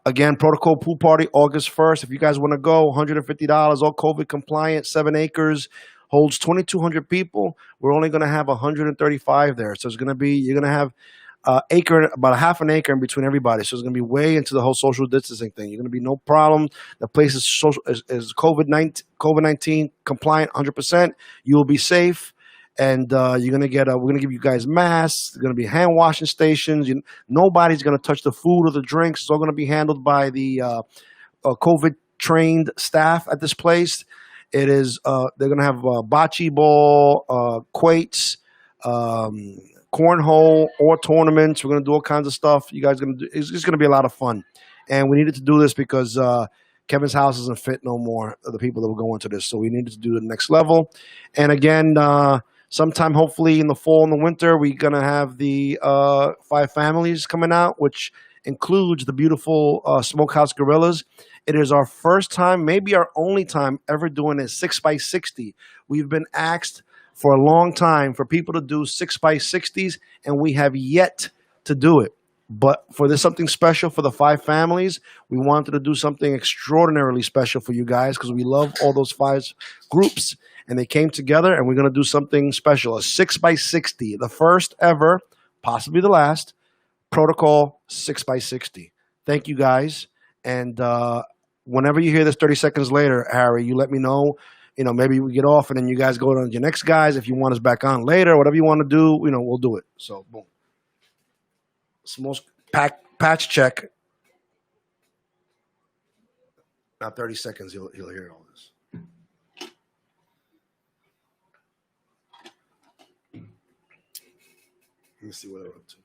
Again, protocol pool party August 1st. If you guys want to go, $150, all COVID compliant, 7 acres, holds 2,200 people. We're only going to have 135 there. So it's going to be, you're going to have acre, about a half an acre in between everybody. So it's going to be way into the whole social distancing thing. You're going to be no problem. The place is COVID-19 compliant 100%. You will be safe. And you're going to get, we're going to give you guys masks. There's going to be hand washing stations. Nobody's going to touch the food or the drinks. It's all going to be handled by the COVID trained staff at this place. It is, they're going to have bocce ball, quates, cornhole, or tournaments. We're going to do all kinds of stuff. You guys are going to do, it's just going to be a lot of fun. And we needed to do this because Kevin's house doesn't fit no more of the people that will go into this. So we needed to do the next level. And again, sometime hopefully in the fall and the winter, we're going to have the 5 families coming out, which includes the beautiful Smokehouse Gorillas. It is our first time, maybe our only time ever doing a 6x60. We've been asked for a long time for people to do 6x60s, and we have yet to do it. But for this something special for the 5 families, we wanted to do something extraordinarily special for you guys because we love all those 5 groups, and they came together, and we're going to do something special, a 6x60, the first ever, possibly the last, protocol 6x60. Thank you guys, and whenever you hear this 30 seconds later, Harry, you let me know. Maybe we get off and then you guys go to your next guys. If you want us back on later, whatever you want to do, we'll do it. So, boom. Small patch check. Now 30 seconds, he'll hear all this. Let me see what they're up to.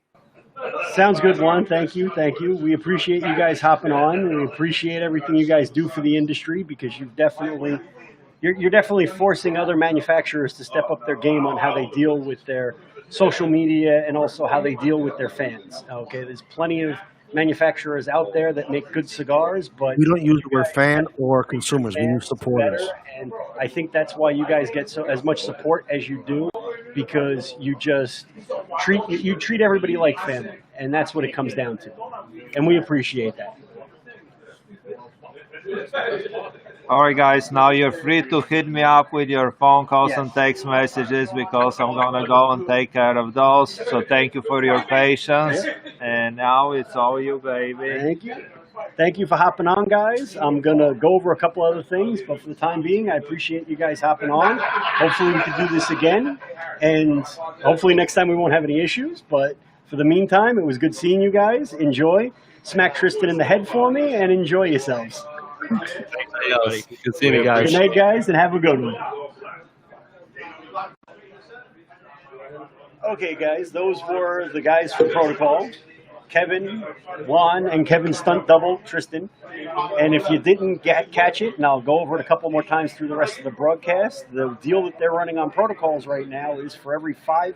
Sounds good, Juan. Thank you. We appreciate you guys hopping on. We appreciate everything you guys do for the industry because you're definitely forcing other manufacturers to step up their game on how they deal with their social media and also how they deal with their fans. Okay, there's plenty of manufacturers out there that make good cigars, but we don't use the word fan or consumers. We use supporters. And I think that's why you guys get as much support as you do, because you just treat everybody like family, and that's what it comes down to. And we appreciate that. All right, guys, now you're free to hit me up with your phone calls and text messages because I'm going to go and take care of those. So thank you for your patience. And now it's all you, baby. Thank you. Thank you for hopping on, guys. I'm going to go over a couple other things, but for the time being, I appreciate you guys hopping on. Hopefully we can do this again, and hopefully next time we won't have any issues. But for the meantime, it was good seeing you guys. Enjoy. Smack Tristan in the head for me, and enjoy yourselves. Thanks, good seeing you guys. Good night, guys, and have a good one. Okay, guys, those were the guys from Protocol. Kevin, Juan, and Kevin's stunt double, Tristan. And if you didn't catch it, and I'll go over it a couple more times through the rest of the broadcast, the deal that they're running on Protocols right now is for every 5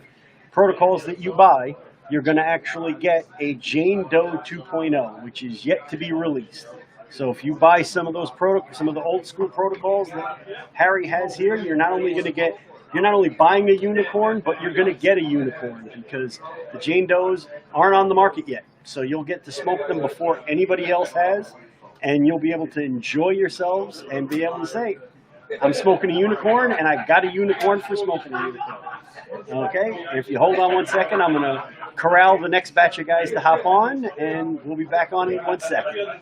Protocols that you buy, you're going to actually get a Jane Doe 2.0, which is yet to be released. So if you buy some of those some of the old school Protocols that Harry has here, you're not only buying a unicorn, but you're going to get a unicorn because the Jane Does aren't on the market yet. So you'll get to smoke them before anybody else has, and you'll be able to enjoy yourselves and be able to say, I'm smoking a unicorn, and I got a unicorn for smoking a unicorn. Okay? If you hold on 1 second, I'm going to corral the next batch of guys to hop on, and we'll be back on in 1 second.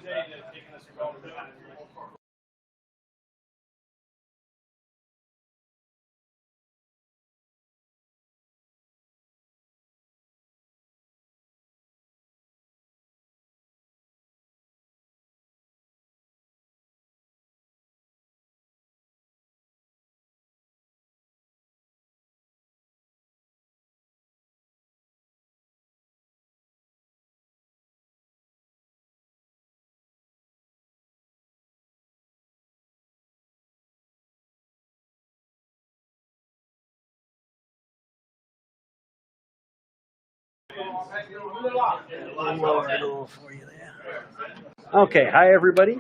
Okay, hi everybody.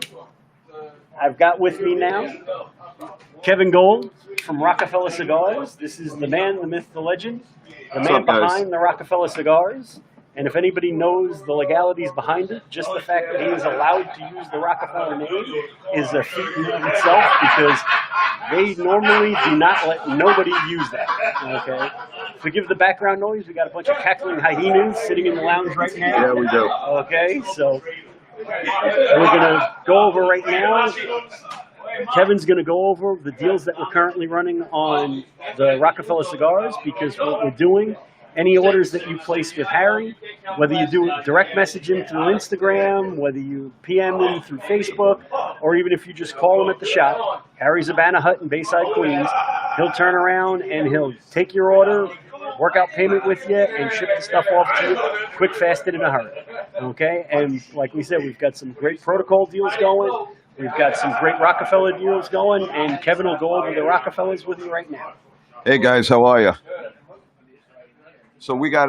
I've got with me now Kevin Gold from Rockefeller Cigars. This is the man, the myth, the legend, the man behind the Rockefeller Cigars. And if anybody knows the legalities behind it, just the fact that he is allowed to use the Rockefeller name is a feat in itself, because they normally do not let nobody use that. Okay. Forgive the background noise. We got a bunch of cackling hyenas sitting in the lounge right now. Yeah, we do. Okay, so we're gonna go over right now. Kevin's going to go over the deals that we're currently running on the Rockefeller Cigars, because what we're doing, any orders that you place with Harry, whether you do direct message him through Instagram, whether you PM him through Facebook, or even if you just call him at the shop, Harry's Habana Hut in Bayside, Queens, he'll turn around and he'll take your order, work out payment with you, and ship the stuff off to you quick, fast, and in a hurry. Okay? And like we said, we've got some great protocol deals going. We've got some great Rockefeller deals going, and Kevin will go over the Rockefellers with you right now. Hey guys, how are you? So we got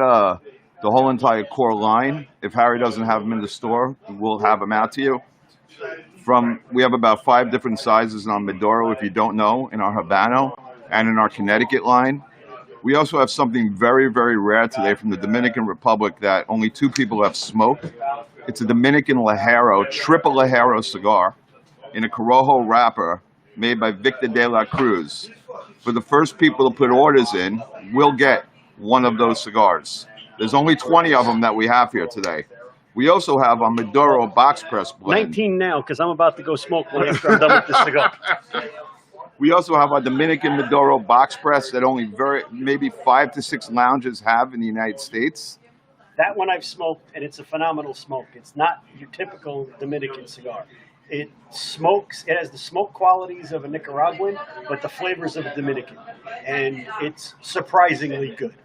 the whole entire core line. If Harry doesn't have them in the store, we'll have them out to you. We have about 5 different sizes on Maduro, if you don't know, in our Habano and in our Connecticut line. We also have something very, very rare today from the Dominican Republic that only 2 people have smoked. It's a Dominican Lajero, triple Lajero cigar in a Corojo wrapper made by Victor de la Cruz. For the first people to put orders in, we'll get one of those cigars. There's only 20 of them that we have here today. We also have a Maduro box press blend. 19 now, because I'm about to go smoke one after I'm done with this cigar. We also have a Dominican Maduro box press that only maybe 5 to 6 lounges have in the United States. That one I've smoked, and it's a phenomenal smoke. It's not your typical Dominican cigar. It smokes, it has the smoke qualities of a Nicaraguan, but the flavors of a Dominican. And it's surprisingly good.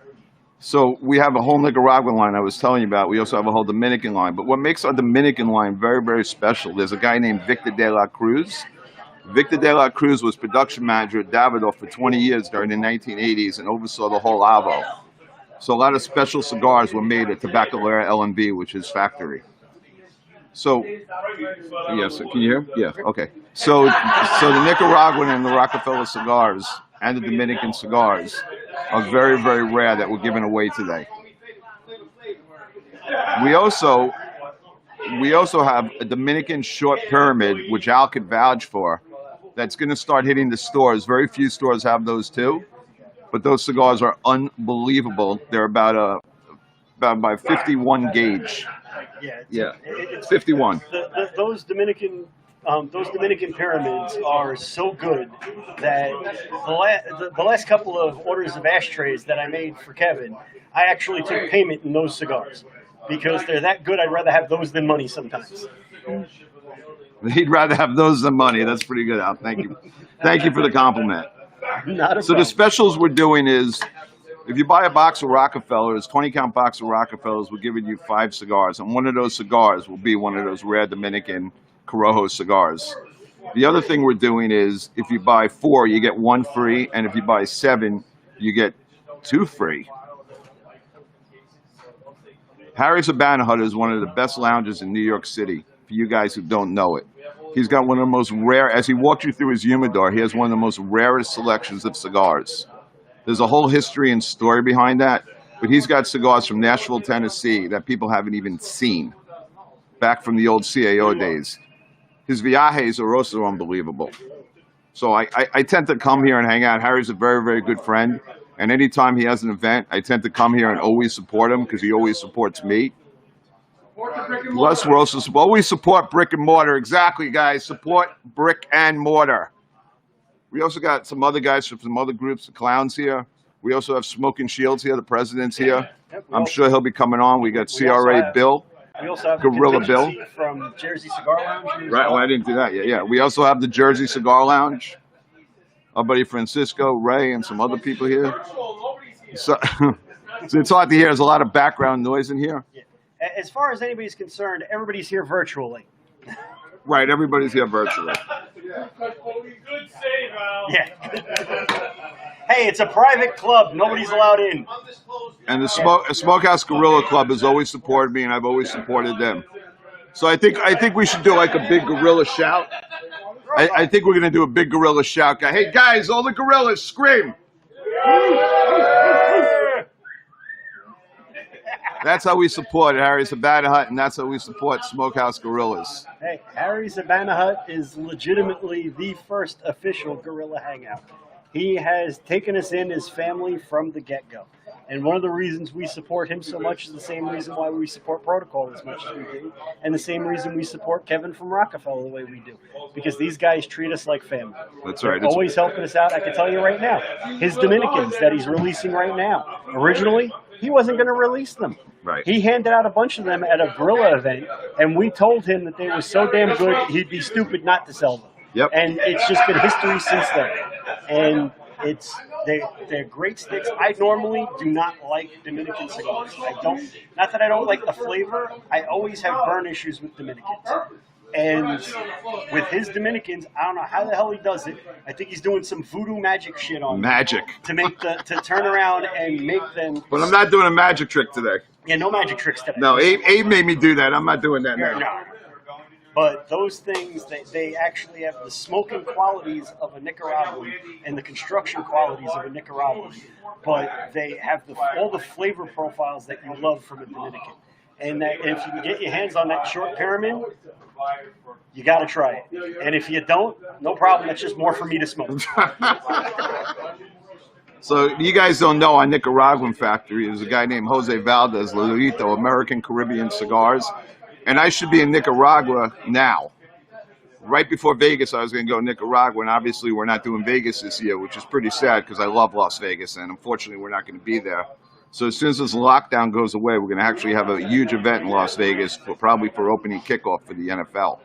So we have a whole Nicaraguan line I was telling you about. We also have a whole Dominican line. But what makes our Dominican line very, very special, there's a guy named Victor de la Cruz. Victor de la Cruz was production manager at Davidoff for 20 years during the 1980s and oversaw the whole Avo. So a lot of special cigars were made at Tabacalera L&B, which is factory. So, yes, can you hear? Yeah, okay. So the Nicaraguan and the Rockefeller cigars and the Dominican cigars are very, very rare that we're giving away today. We also have a Dominican short pyramid, which Al could vouch for, that's going to start hitting the stores. Very few stores have those too, but those cigars are unbelievable. They're about 51 gauge. Yeah, it's 51. Those Dominican pyramids are so good that the last couple of orders of ashtrays that I made for Kevin, I actually took payment in those cigars because they're that good. I'd rather have those than money sometimes. He'd rather have those than money. That's pretty good, Al. Thank you. Thank you for the compliment. So the specials we're doing is, if you buy a box of Rockefellers, 20-count box of Rockefellers, we're giving you 5 cigars, and one of those cigars will be one of those rare Dominican Corojo cigars. The other thing we're doing is, if you buy 4, you get 1 free, and if you buy 7, you get 2 free. Harry's Habana Hut is one of the best lounges in New York City, for you guys who don't know it. He's got one of the most rare, as he walked you through his humidor, he has one of the most rarest selections of cigars. There's a whole history and story behind that, but he's got cigars from Nashville, Tennessee that people haven't even seen, back from the old CAO days. His viajes are also unbelievable. So I tend to come here and hang out. Harry's a very, very good friend, and anytime he has an event, I tend to come here and always support him because he always supports me. Plus, we're also always support brick and mortar. Exactly, guys. Support brick and mortar. We also got some other guys from some other groups, the Clowns here. We also have Smoking Shields here. The president's here. I'm sure he'll be coming on. We got CRA Bill. We also have Gorilla Bill from Jersey Cigar Lounge. Right. Well, I didn't do that yet. Yeah. We also have the Jersey Cigar Lounge. Our buddy Francisco, Ray, and some other people here. So it's hard to hear. There's a lot of background noise in here. Yeah. As far as anybody's concerned, everybody's here virtually. Right, everybody's here virtually. Yeah. Hey, it's a private club. Nobody's allowed in. And the Smokehouse Gorilla Club has always supported me, and I've always supported them. So I think we should do like a big gorilla shout. I think we're gonna do a big gorilla shout. Hey guys, all the gorillas, scream! That's how we support Harry's Habana Hut, and that's how we support Smokehouse Gorillas. Hey, Harry's Habana Hut is legitimately the first official gorilla hangout. He has taken us in as family from the get-go. And one of the reasons we support him so much is the same reason why we support Protocol as much as we do, and the same reason we support Kevin from Rockefeller the way we do. Because these guys treat us like family. That's right. They're always helping us out. I can tell you right now, his Dominicans that he's releasing right now, originally, he wasn't going to release them. Right. He handed out a bunch of them at a gorilla event, and we told him that they were so damn good, he'd be stupid not to sell them. Yep. And it's just been history since then. And they're great sticks. I normally do not like Dominican cigars. Not that I don't like the flavor. I always have burn issues with Dominicans. And with his Dominicans, I don't know how the hell he does it. I think he's doing some voodoo magic shit on Magic. them to turn around and make them. But I'm not doing a magic trick today. Yeah, no magic tricks today. No, Abe made me do that. I'm not doing that now. No. But those things, they actually have the smoking qualities of a Nicaraguan and the construction qualities of a Nicaraguan. But they have all the flavor profiles that you love from a Dominican. And that if you can get your hands on that short pyramid, you got to try it. And if you don't, no problem. That's just more for me to smoke. So you guys don't know, our Nicaraguan factory is a guy named Jose Valdez, Lolito, American Caribbean Cigars. And I should be in Nicaragua now. Right before Vegas, I was going to go to Nicaragua, and obviously we're not doing Vegas this year, which is pretty sad because I love Las Vegas, and unfortunately we're not going to be there. So as soon as this lockdown goes away, we're going to actually have a huge event in Las Vegas, probably for opening kickoff for the NFL,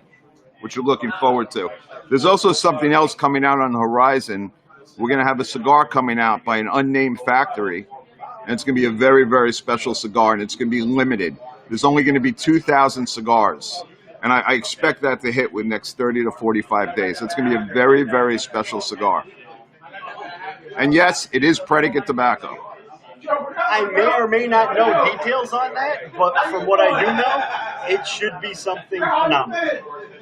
which we're looking forward to. There's also something else coming out on the horizon. We're going to have a cigar coming out by an unnamed factory, and it's going to be a very, very special cigar, and it's going to be limited. There's only going to be 2,000 cigars, and I expect that to hit within the next 30 to 45 days. It's going to be a very, very special cigar. And yes, it is predicate tobacco. I may or may not know details on that, but from what I do know, it should be something phenomenal.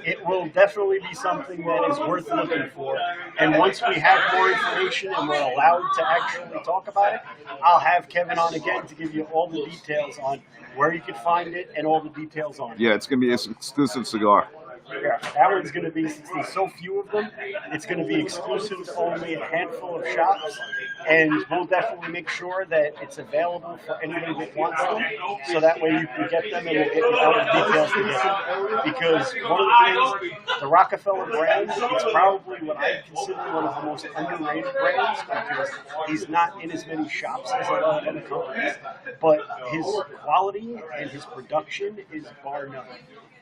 It will definitely be something that is worth looking for. And once we have more information and we're allowed to actually talk about it, I'll have Kevin on again to give you all the details on where you can find it and all the details on it. Yeah, it's going to be an exclusive cigar. Yeah, that one's going to be, since there's so few of them, it's going to be exclusive to only a handful of shops, and we'll definitely make sure that it's available for anybody that wants them, so that way you can get them and we'll get you all the details to get them. Because one of the things, the Rockefeller brand, it's probably what I consider one of the most underrated brands, because he's not in as many shops as a lot of other companies, but his quality and his production is bar none.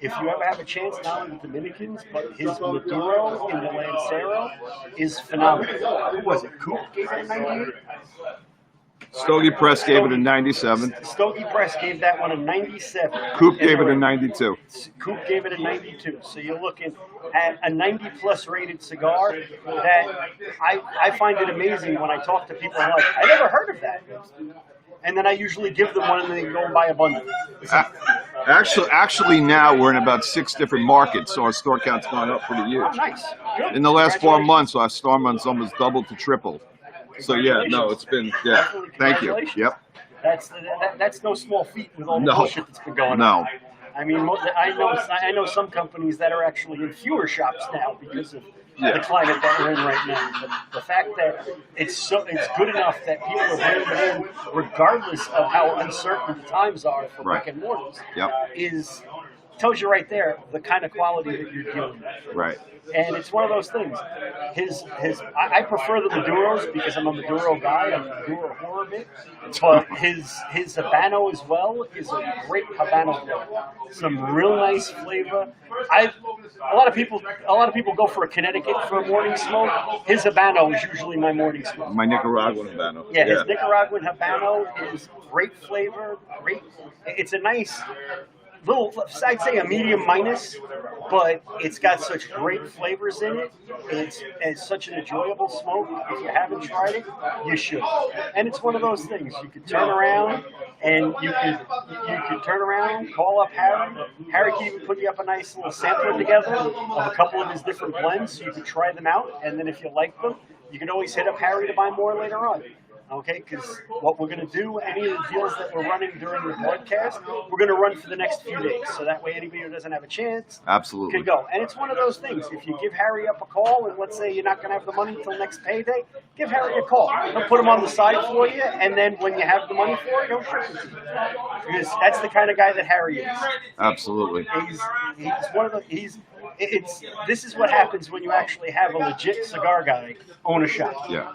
If you ever have a chance, not only the Dominicans, but his Maduro in the Lancero is phenomenal. Who was it? Coop gave it a 98? Stogie Press gave it a 97. Stogie Press gave that one a 97. Coop gave it a 92. Coop gave it a 92. So you're looking at a 90-plus rated cigar that I find it amazing when I talk to people. I'm like, I never heard of that. And then I usually give them one and they go and buy a bundle. Actually, now we're in about 6 different markets, so our store count's gone up pretty huge. Oh, nice. Good. In the last 4 months, our store months almost doubled to tripled. So yeah, no, it's been Thank you. Yep. That's no small feat with all the bullshit that's been going on. No. I mean, I know some companies that are actually in fewer shops now because of the climate that we're in right now. But the fact that it's good enough that people are bringing it in, regardless of how uncertain the times are for brick and mortars, tells you right there the kind of quality that you're dealing with. Right. And it's one of those things. I prefer the Maduros because I'm a Maduro guy. I'm a Maduro horror bit. But his Habano as well is a great Habano flavor. Some real nice flavor. A lot of people go for a Connecticut for a morning smoke. His Habano is usually my morning smoke. My Nicaraguan Habano. Yeah, his Nicaraguan Habano is great flavor. Great. It's a nice. I'd say a medium minus, but it's got such great flavors in it. It's such an enjoyable smoke. If you haven't tried it, you should. And it's one of those things you could turn around and you could turn around, call up Harry. Harry can even put you up a nice little sampler together of a couple of his different blends, so you can try them out. And then if you like them, you can always hit up Harry to buy more later on. Okay, because what we're going to do, any of the deals that we're running during the broadcast, we're going to run for the next few days. So that way anybody who doesn't have a chance Absolutely. can go. And it's one of those things. If you give Harry up a call, and let's say you're not going to have the money until next payday, give Harry a call. He'll put him on the side for you, and then when you have the money for it, he'll ship it to you. Because that's the kind of guy that Harry is. Absolutely. He's one of the, this is what happens when you actually have a legit cigar guy own a shop. Yeah.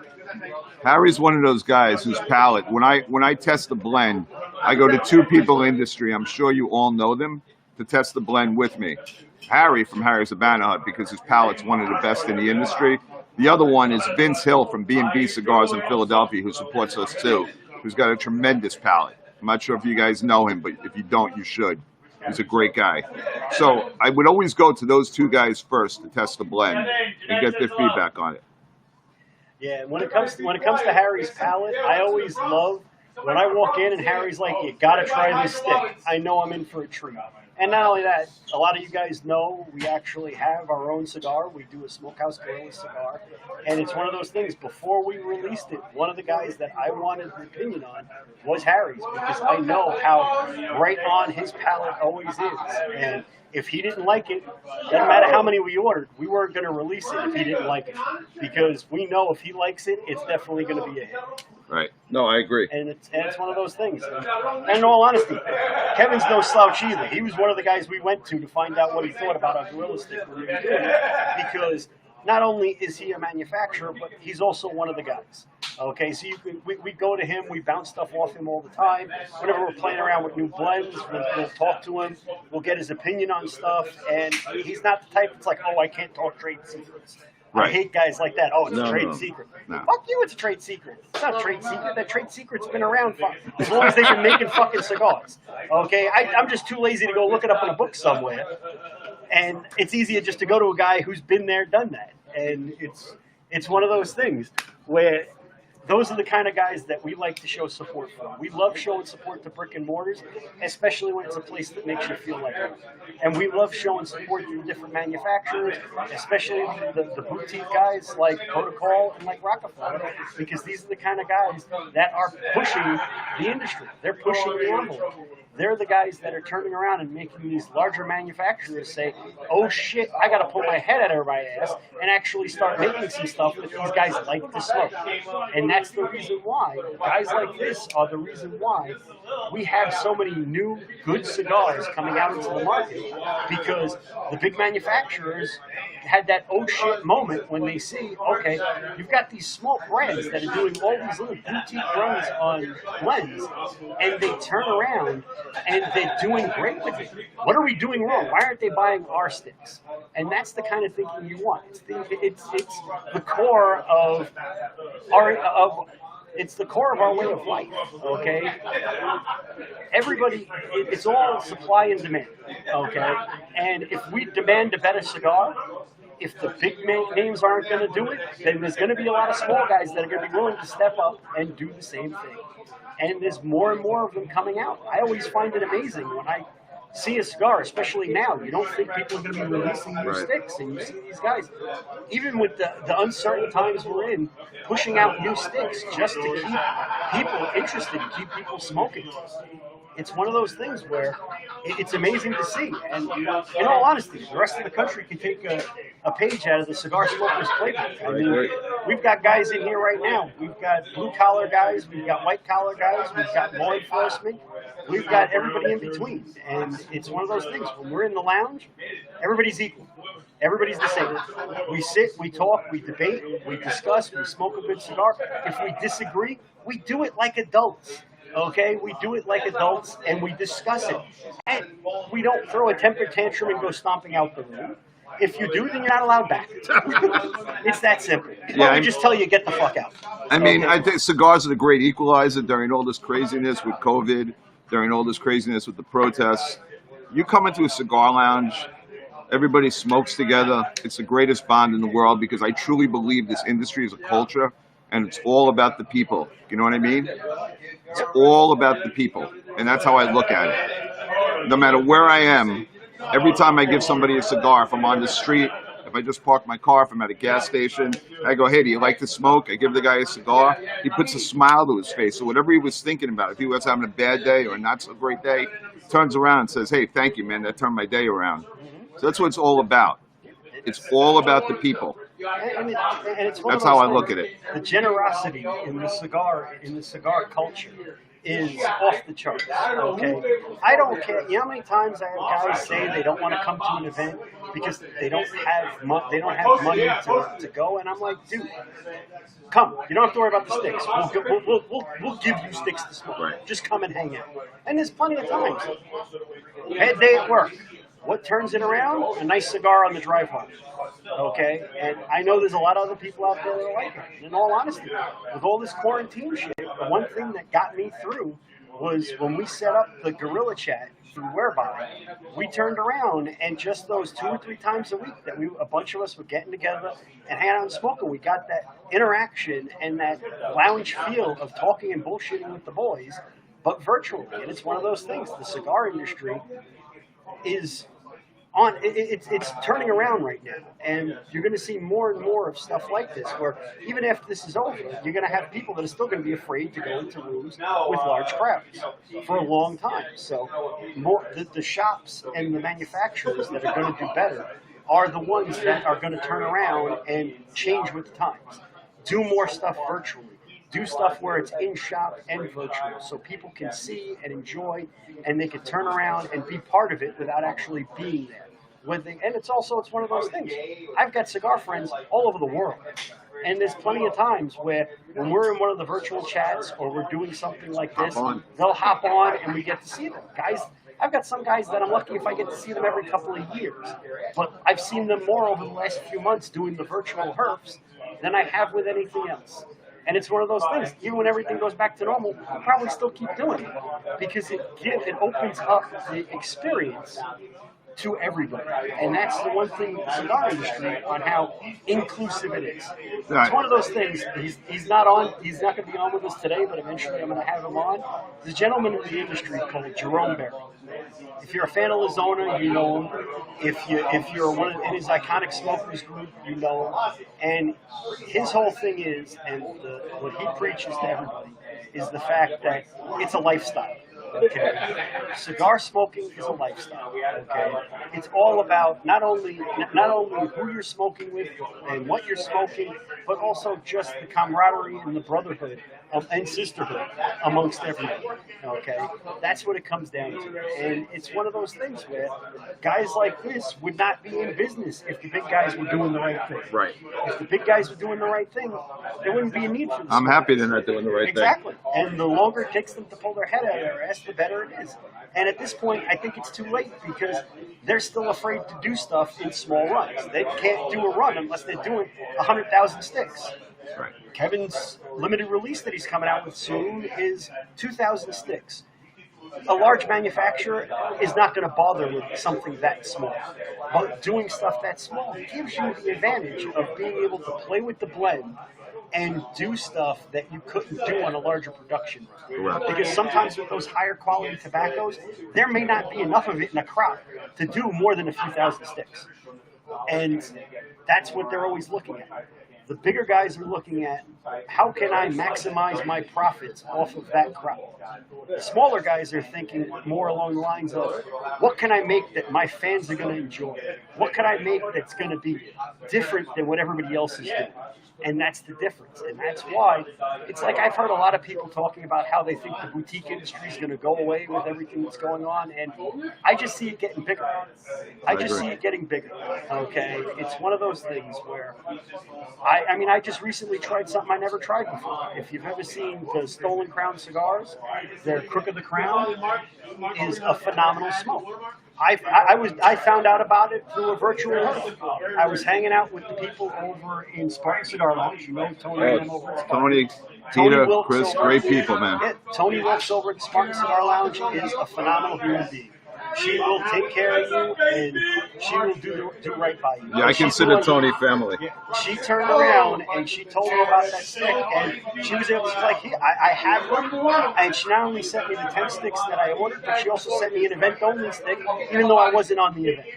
Harry's one of those guys whose palate, when I test the blend, I go to two people in the industry, I'm sure you all know them, to test the blend with me. Harry from Harry's Habana Hut, because his palate's one of the best in the industry. The other one is Vince Hill from B&B Cigars in Philadelphia, who supports us too, who's got a tremendous palate. I'm not sure if you guys know him, but if you don't, you should. He's a great guy. So I would always go to those two guys first to test the blend and get their feedback on it. Yeah, when it comes to Harry's palate, I always love when I walk in and Harry's like, "You gotta try this stick." I know I'm in for a treat. And not only that, a lot of you guys know we actually have our own cigar. We do a Smokehouse Gorilla cigar, and it's one of those things. Before we released it, one of the guys that I wanted an opinion on was Harry's, because I know how right on his palate always is. And if he didn't like it, doesn't matter how many we ordered, we weren't going to release it if he didn't like it, because we know if he likes it, it's definitely going to be a hit. Right. No, I agree. And it's one of those things. And in all honesty, Kevin's no slouch either. He was one of the guys we went to find out what he thought about our Gorilla Stick when we were doing it, because not only is he a manufacturer, but he's also one of the guys. Okay, so we go to him, we bounce stuff off him all the time. Whenever we're playing around with new blends, we'll talk to him, we'll get his opinion on stuff, and he's not the type that's like, "Oh, I can't talk trade secrets." Right. I hate guys like that. "Oh, it's a trade secret." No. Fuck you, it's a trade secret. It's not a trade secret. That trade secret's been around for as long as they've been making fucking cigars. Okay, I'm just too lazy to go look it up in a book somewhere. And it's easier just to go to a guy who's been there, done that. And it's one of those things where those are the kind of guys that we like to show support for. We love showing support to brick and mortars, especially when it's a place that makes you feel like home. And we love showing support to different manufacturers, especially the boutique guys like Protocol and like Rockefeller, because these are the kind of guys that are pushing the industry. They're pushing the envelope. They're the guys that are turning around and making these larger manufacturers say, "Oh shit, I got to pull my head out of my ass and actually start making some stuff that these guys like to smoke." And that's the reason why guys like this are the reason why we have so many new good cigars coming out into the market, because the big manufacturers had that "oh shit" moment when they see, okay, you've got these small brands that are doing all these little boutique runs on blends, and they turn around and they're doing great with it. What are we doing wrong? Why aren't they buying our sticks? And that's the kind of thinking you want. It's the core of it's the core of our way of life, okay? Everybody, it's all supply and demand, okay? And if we demand a better cigar, if the big names aren't going to do it, then there's going to be a lot of small guys that are going to be willing to step up and do the same thing. And there's more and more of them coming out. I always find it amazing when I see a cigar, especially now. You don't think people are going to be releasing new sticks, and you see these guys, even with the uncertain times we're in, pushing out new sticks just to keep people interested, keep people smoking. It's one of those things where it's amazing to see. And in all honesty, the rest of the country can take a page out of the cigar smoker's playbook. I mean, we've got guys in here right now. We've got blue-collar guys. We've got white-collar guys. We've got law enforcement. We've got everybody in between. And it's one of those things. When we're in the lounge, everybody's equal. Everybody's the same. We sit, we talk, we debate, we discuss, we smoke a good cigar. If we disagree, we do it like adults. Okay, we do it like adults, and we discuss it. And we don't throw a temper tantrum and go stomping out the room. If you do, then you're not allowed back. It's that simple. Yeah, we just tell you, get the fuck out. I mean, I think cigars are the great equalizer during all this craziness with COVID, during all this craziness with the protests. You come into a cigar lounge, everybody smokes together. It's the greatest bond in the world because I truly believe this industry is a culture and it's all about the people. You know what I mean? It's all about the people. And that's how I look at it. No matter where I am, every time I give somebody a cigar, if I'm on the street, if I just park my car, if I'm at a gas station, I go, hey, do you like to smoke? I give the guy a cigar. He puts a smile to his face. So whatever he was thinking about, if he was having a bad day or a not so great day, turns around and says, hey, thank you, man. That turned my day around. So that's what it's all about. It's all about the people. And it's one That's of those how I things, look at it. The generosity in the cigar culture is off the charts. Okay, I don't care. You know how many times I have guys say they don't want to come to an event because they don't have money to go, and I'm like, dude, come. You don't have to worry about the sticks. We'll give you sticks to smoke. Right. Just come and hang out. And there's plenty of times. Bad day at work. What turns it around? A nice cigar on the drive home. Okay? And I know there's a lot of other people out there that are like it. In all honesty, with all this quarantine shit, the one thing that got me through was when we set up the Gorilla Chat through Whereby, we turned around and just those 2 or 3 times a week that a bunch of us were getting together and hanging out and smoking, we got that interaction and that lounge feel of talking and bullshitting with the boys, but virtually. And it's one of those things. The cigar industry is it's turning around right now, and you're going to see more and more of stuff like this, where even after this is over, you're going to have people that are still going to be afraid to go into rooms with large crowds for a long time. So the shops and the manufacturers that are going to do better are the ones that are going to turn around and change with the times. Do more stuff virtually. Do stuff where it's in shop and virtual, so people can see and enjoy, and they can turn around and be part of it without actually being there. And it's one of those things. I've got cigar friends all over the world, and there's plenty of times where when we're in one of the virtual chats or we're doing something like this, they'll hop on and we get to see them. Guys, I've got some guys that I'm lucky if I get to see them every couple of years, but I've seen them more over the last few months doing the virtual herfs than I have with anything else. And it's one of those things, even when everything goes back to normal, I'll probably still keep doing it because it opens up the experience to everybody. And that's the one thing with the cigar industry on how inclusive it is. It's one of those things. He's not going to be on with us today, but eventually I'm going to have him on. There's a gentleman in the industry called Jerome Barry. If you're a fan of Lazona, you know him. If you're in his iconic smokers group, you know him. And his whole thing is, and what he preaches to everybody, is the fact that it's a lifestyle. Okay, cigar smoking is a lifestyle. Okay, it's all about not only who you're smoking with and what you're smoking, but also just the camaraderie and the brotherhood and sisterhood amongst everybody. Okay, that's what it comes down to. And it's one of those things where guys like this would not be in business if the big guys were doing the right thing. Right. If the big guys were doing the right thing, there wouldn't be a need for this. I'm happy they're not doing the right Exactly. And the longer it takes them to pull their head out of their ass, the better it is. And at this point, I think it's too late because they're still afraid to do stuff in small runs. They can't do a run unless they're doing 100,000 sticks. Right. Kevin's limited release that he's coming out with soon is 2,000 sticks. A large manufacturer is not going to bother with something that small. But doing stuff that small gives you the advantage of being able to play with the blend and do stuff that you couldn't do on a larger production run. Right. Because sometimes with those higher quality tobaccos, there may not be enough of it in a crop to do more than a few thousand sticks. And that's what they're always looking at. The bigger guys are looking at, how can I maximize my profits off of that crop? The smaller guys are thinking more along the lines of, what can I make that my fans are going to enjoy? What can I make that's going to be different than what everybody else is doing? And that's the difference. And that's why it's like I've heard a lot of people talking about how they think the boutique industry is going to go away with everything that's going on. And I just see it getting bigger. I just see it getting bigger. Okay. It's one of those things where I just recently tried something I never tried before. If you've ever seen the Stolen Crown cigars, their Crook of the Crown is a phenomenal smoke. I found out about it through a virtual hurdle. I was hanging out with the people over in Spartan Cigar Lounge. You know Tony and them over at Spartan. Peter, Chris, great people, man. Tony Wilkes over at Spartan Cigar Lounge is a phenomenal human being. She will take care of you, and she will do right by you. Yeah, I consider Tony family. Yeah, she turned around and she told me about that stick, and she was able. She's like, "Here, I have one," and she not only sent me the 10 sticks that I ordered, but she also sent me an event-only stick, even though I wasn't on the event.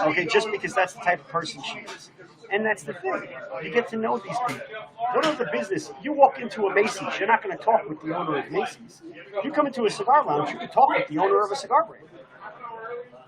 Okay, just because that's the type of person she is. And that's the thing. You get to know these people. What are the business? You walk into a Macy's, you're not going to talk with the owner of Macy's. You come into a cigar lounge, you can talk with the owner of a cigar brand.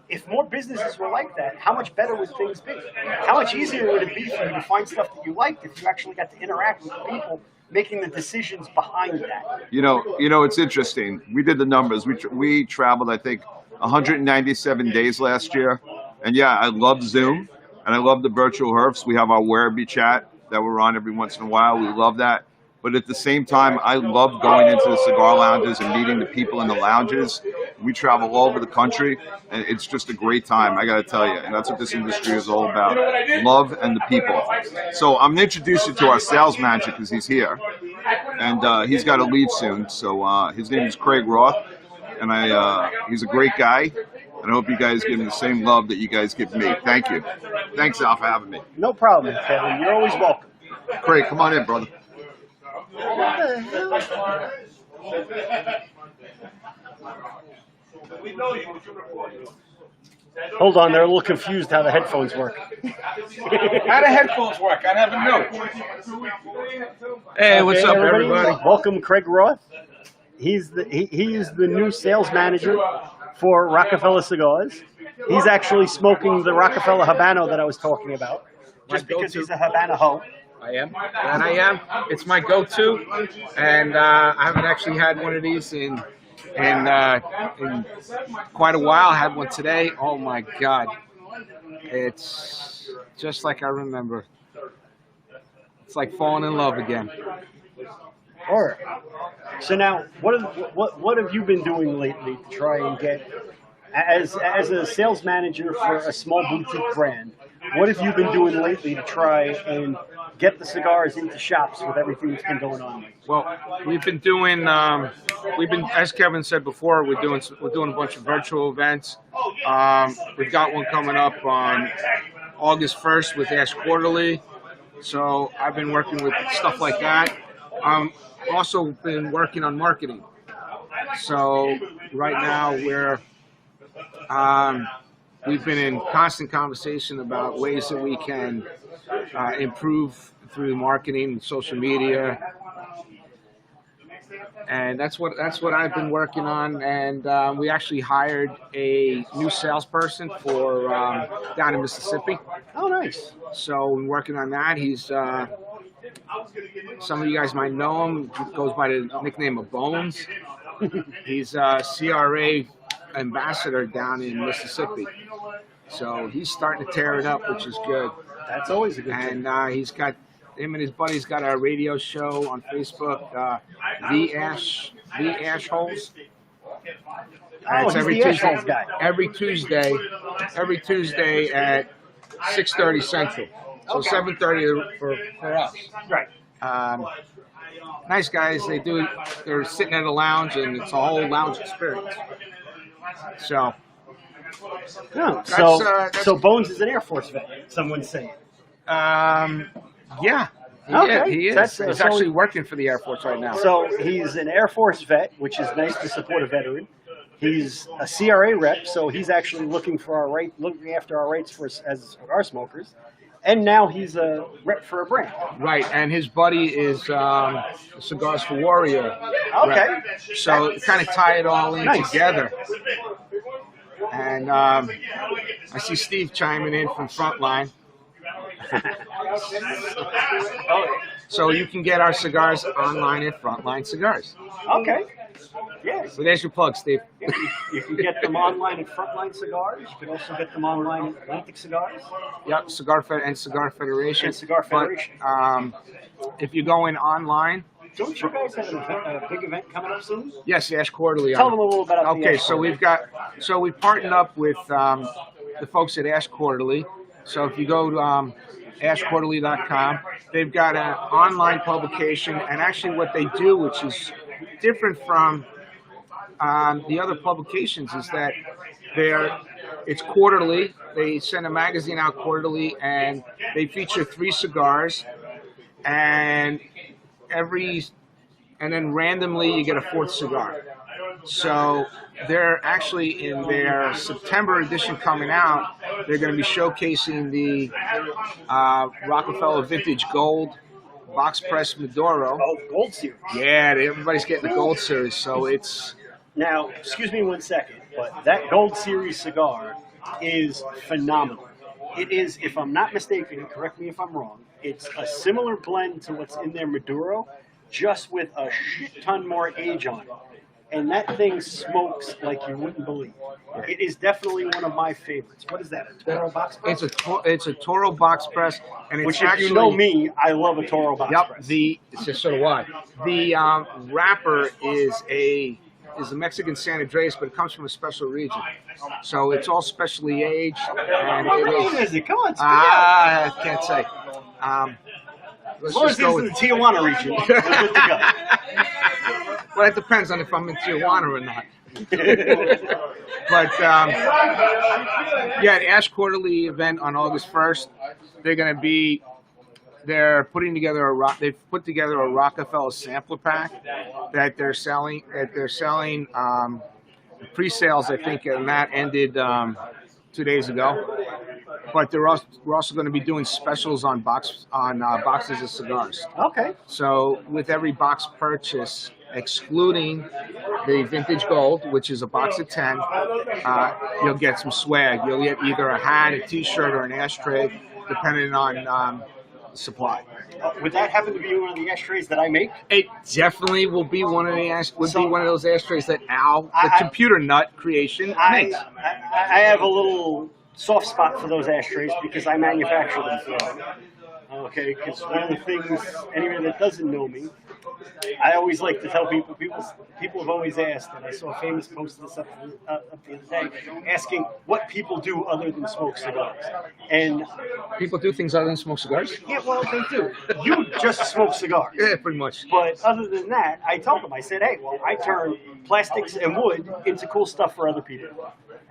If more businesses were like that, how much better would things be? How much easier would it be for you to find stuff that you liked if you actually got to interact with the people making the decisions behind that? You know, it's interesting. We did the numbers. We traveled, I think, 197 days last year. And yeah, I love Zoom. And I love the virtual herfs. We have our Werribee chat that we're on every once in a while. We love that. But at the same time, I love going into the cigar lounges and meeting the people in the lounges. We travel all over the country, and it's just a great time, I got to tell you. And that's what this industry is all about, love and the people. So I'm going to introduce you to our sales manager because he's here. And he's got to leave soon. So his name is Craig Roth, and he's a great guy. And I hope you guys give him the same love that you guys give me. Thank you. Thanks, Al, for having me. No problem, Kevin. You're always welcome. Craig, come on in, brother. What the hell? Hold on, they're a little confused how the headphones work. How the headphones work? I never knew. Hey, what's up, everybody? Welcome, Craig Roth. He is the new sales manager for Rockefeller Cigars. He's actually smoking the Rockefeller Habano that I was talking about, just because he's a Habana hoe. I am, and I am. It's my go-to, and I haven't actually had one of these in quite a while. I had one today. Oh my God, it's just like I remember. It's like falling in love again. All right. So now, what have you been doing lately to try and get, as a sales manager for a small boutique brand? What have you been doing lately to try and get the cigars into shops with everything that's been going on? Well, we've been, as Kevin said before, we're doing a bunch of virtual events. We've got one coming up on August 1st with Ash Quarterly. So I've been working with stuff like that. Also been working on marketing. So right now we've been in constant conversation about ways that we can improve through marketing, social media, and that's what I've been working on. And we actually hired a new salesperson for down in Mississippi. Oh, nice. So we're working on that. He's some of you guys might know him. He goes by the nickname of Bones. He's a CRA ambassador down in Mississippi. So he's starting to tear it up, which is good. That's always a good thing. And he's got him and his buddies got a radio show on Facebook, the Ash Holes. Oh, he's the Ash Holes guy. Every Tuesday at 6:30 Central. So 7:30 for us. Right. Nice guys. They're sitting at a lounge, and it's a whole lounge experience. So. No, so Bones is an Air Force vet. Someone's saying. Yeah. He is. He's actually working for the Air Force right now. So he's an Air Force vet, which is nice to support a veteran. He's a CRA rep, so he's actually looking after our rights as cigar smokers. And now he's a rep for a brand. Right, and his buddy is Cigars for Warrior. Okay. Rep. So kind of tie it all in together. And I see Steve chiming in from Frontline. So you can get our cigars online at Frontline Cigars. Okay. Yes. So there's your plug, Steve. You can get them online at Frontline Cigars. You can also get them online at Atlantic Cigars. Yep, Cigar Federation. And Cigar Federation. But, if you go in online. Don't you guys have a big event coming up soon? Yes, Ash Quarterly. Tell them a little bit about Okay, so we partnered up with the folks at Ash Quarterly. So if you go to ashquarterly.com, they've got an online publication, and actually what they do, which is different from the other publications, is that It's quarterly. They send a magazine out quarterly, and they feature 3 cigars, and then randomly you get a 4th cigar. So they're actually in their September edition coming out. They're going to be showcasing the Rockefeller Vintage Gold Box Press Maduro. Oh, Gold Series. Yeah, everybody's getting the Gold Series, so it's... Now, excuse me 1 second, but that Gold Series cigar is phenomenal. It is, if I'm not mistaken, correct me if I'm wrong, it's a similar blend to what's in their Maduro, just with a shit ton more age on it. And that thing smokes like you wouldn't believe. It is definitely one of my favorites. What is that, a Toro box press? It's a Toro box press, and it's Which, actually... if you know me, I love a Toro box press. So do I. The wrapper is a Mexican San Andreas, but it comes from a special region. So it's all specially aged. And what region is it? Come on, speak I can't say. As long as it's in the Tijuana region, we're good to go. Well, it depends on if I'm in Tijuana or not. But yeah, the Ash Quarterly event on August 1st. They're putting together they've put together a Rockefeller sampler pack that they're selling. Pre-sales, I think, and that ended 2 days ago. But we're also going to be doing specials on boxes of cigars. Okay. So with every box purchase, excluding the Vintage Gold, which is a box of 10, you'll get some swag. You'll get either a hat, a T-shirt, or an ashtray, depending on supply. Would that happen to be one of the ashtrays that I make? It definitely will be one of those ashtrays that Al, the computer nut creation, makes. I have a little soft spot for those ashtrays because I manufacture them for them. Okay, because one of the things, anyone that doesn't know me, I always like to tell people have always asked, and I saw a famous post this up the other day, asking what people do other than smoke cigars. And people do things other than smoke cigars? Yeah, well, they do. You just smoke cigars. Yeah, pretty much. But other than that, I told them, I said, hey, well, I turn plastics and wood into cool stuff for other people.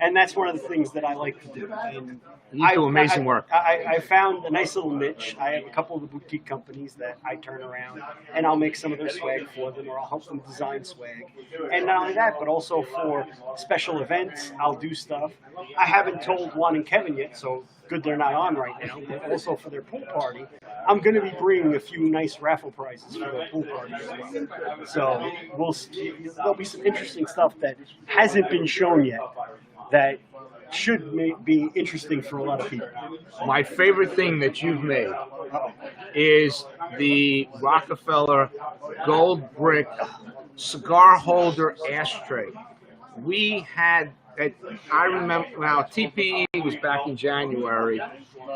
And that's one of the things that I like to do. And you do amazing work. I found a nice little niche. I have a couple of the boutique companies that I turn around, and I'll make some of their swag for them, or I'll help them design swag. And not only that, but also for special events, I'll do stuff. I haven't told Juan and Kevin yet, so good they're not on right now, but also for their pool party, I'm going to be bringing a few nice raffle prizes for their pool party as well. So there'll be some interesting stuff that hasn't been shown yet that should be interesting for a lot of people. My favorite thing that you've made is the Rockefeller gold brick cigar holder ashtray. We had, I remember, now TPE was back in January,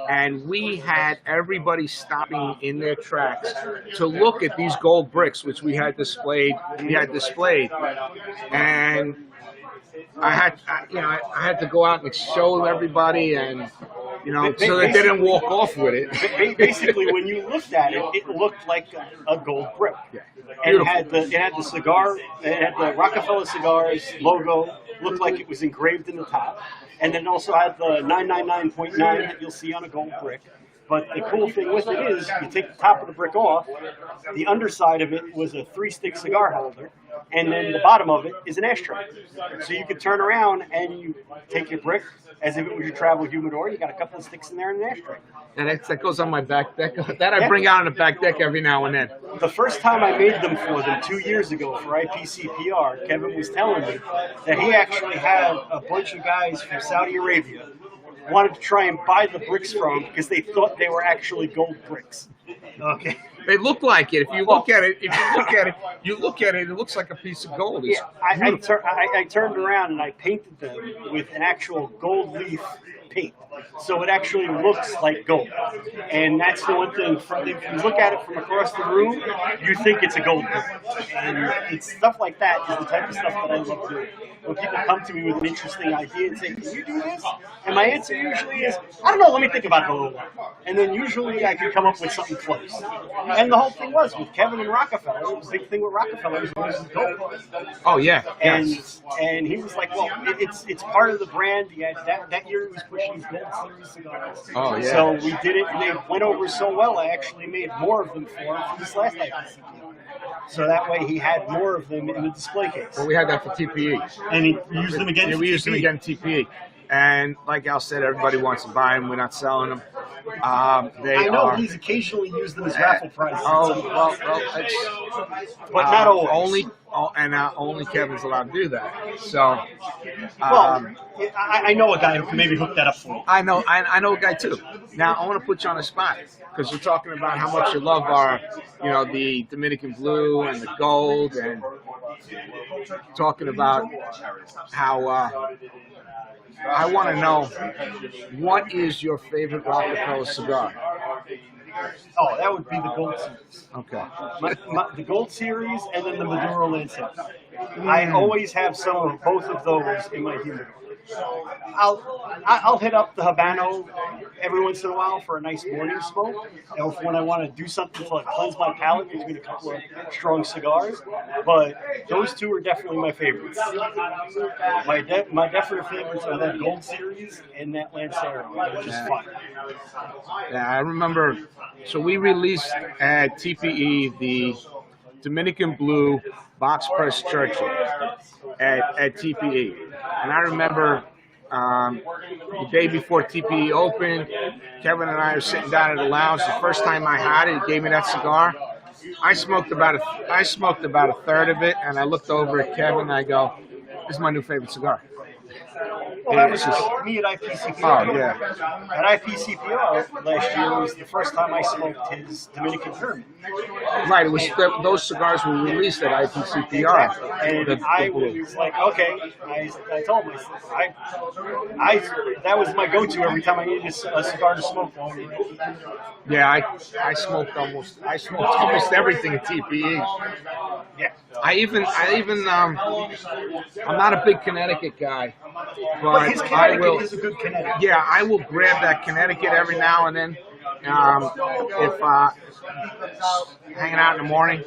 and we had everybody stopping in their tracks to look at these gold bricks, which we had displayed, and I had to go out and show everybody, and so they didn't walk off with it. Basically, when you looked at it, it looked like a gold brick. Yeah. And it had the cigar, it had the Rockefeller Cigars logo, looked like it was engraved in the top, and then also had the 999.9 that you'll see on a gold brick. But the cool thing with it is, you take the top of the brick off, the underside of it was a 3-stick cigar holder, and then the bottom of it is an ashtray. So you could turn around and you take your brick as if it was your travel humidor, you got a couple of sticks in there and an ashtray. And that goes on my back deck. That I bring out on the back deck every now and then. The first time I made them for them 2 years ago for IPCPR, Kevin was telling me that he actually had a bunch of guys from Saudi Arabia wanted to try and buy the bricks from him because they thought they were actually gold bricks. Okay. They look like it. If you look at it, it looks like a piece of gold. It's I turned around and I painted them with an actual gold leaf paint. So it actually looks like gold. And that's the one thing, if you look at it from across the room, you think it's a gold brick. And it's stuff like that is the type of stuff that I love doing. when people come to me with an interesting idea and say, "Can you do this?" And my answer usually is, "I don't know. Let me think about it a little while." And then usually I can come up with something close. And the whole thing was with Kevin and Rockefeller. The big thing with Rockefeller was the gold. Oh yeah, And yes. and he was like, "Well, it's part of the brand." Yeah, that year he was pushing these Gold Series cigars. Oh, yeah. So we did it, and they went over so well. I actually made more of them for him for this last IPCP. So that way he had more of them in the display case. Well, we had that for TPE. And he used them again. Yeah, we used them again in TPE. And like Al said, everybody wants to buy them. We're not selling them. I know he's occasionally used them as raffle prizes. Oh well, but not always. Only Kevin's allowed to do that. So, I know a guy who can maybe hook that up for you. I know a guy too. Now I want to put you on the spot because you're talking about how much you love our, the Dominican blue and the gold, and talking about how I want to know, what is your favorite Rockefeller cigar? Oh, that would be the Gold Series. Okay. The Gold Series and then the Maduro Lancet. I always have some of both of those in my humidor. I'll hit up the Habano every once in a while for a nice morning smoke, or when I want to do something to cleanse my palate between a couple of strong cigars. But those two are definitely my favorites. My definite favorites are that Gold Series and that Lancero. They're just fun. Yeah, I remember. So we released at TPE the Dominican Blue Box Press Churchill at TPE. And I remember the day before TPE opened, Kevin and I were sitting down at the lounge. The first time I had it, he gave me that cigar. I smoked about a third of it, and I looked over at Kevin and I go, "This is my new favorite cigar." Well, that was just me at IPCPR. Oh, yeah. At IPCPR last year was the first time I smoked his Dominican Pyramid. Right, it was those cigars were released at IPCPR. Exactly. And I was like, okay, I told myself, that was my go-to every time I needed a cigar to smoke. Yeah, I smoked almost everything at TPE. Yeah. I even I'm not a big Connecticut guy, but his I will. Is a good Connecticut. Yeah, I will grab that Connecticut every now and then. If hanging out in the morning.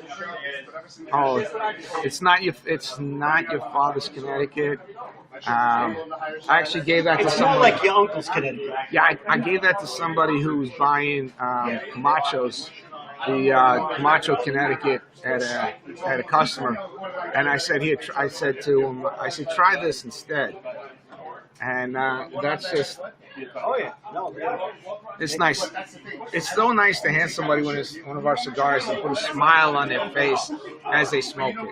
Oh, it's not your father's Connecticut. I actually gave that to somebody. It's more like your uncle's Connecticut. Yeah, I gave that to somebody who was buying Camachos, the Camacho Connecticut at a customer, and I said to him, try this instead, and that's just. Oh yeah, no. It's nice. It's so nice to hand somebody one of our cigars and put a smile on their face as they smoke it.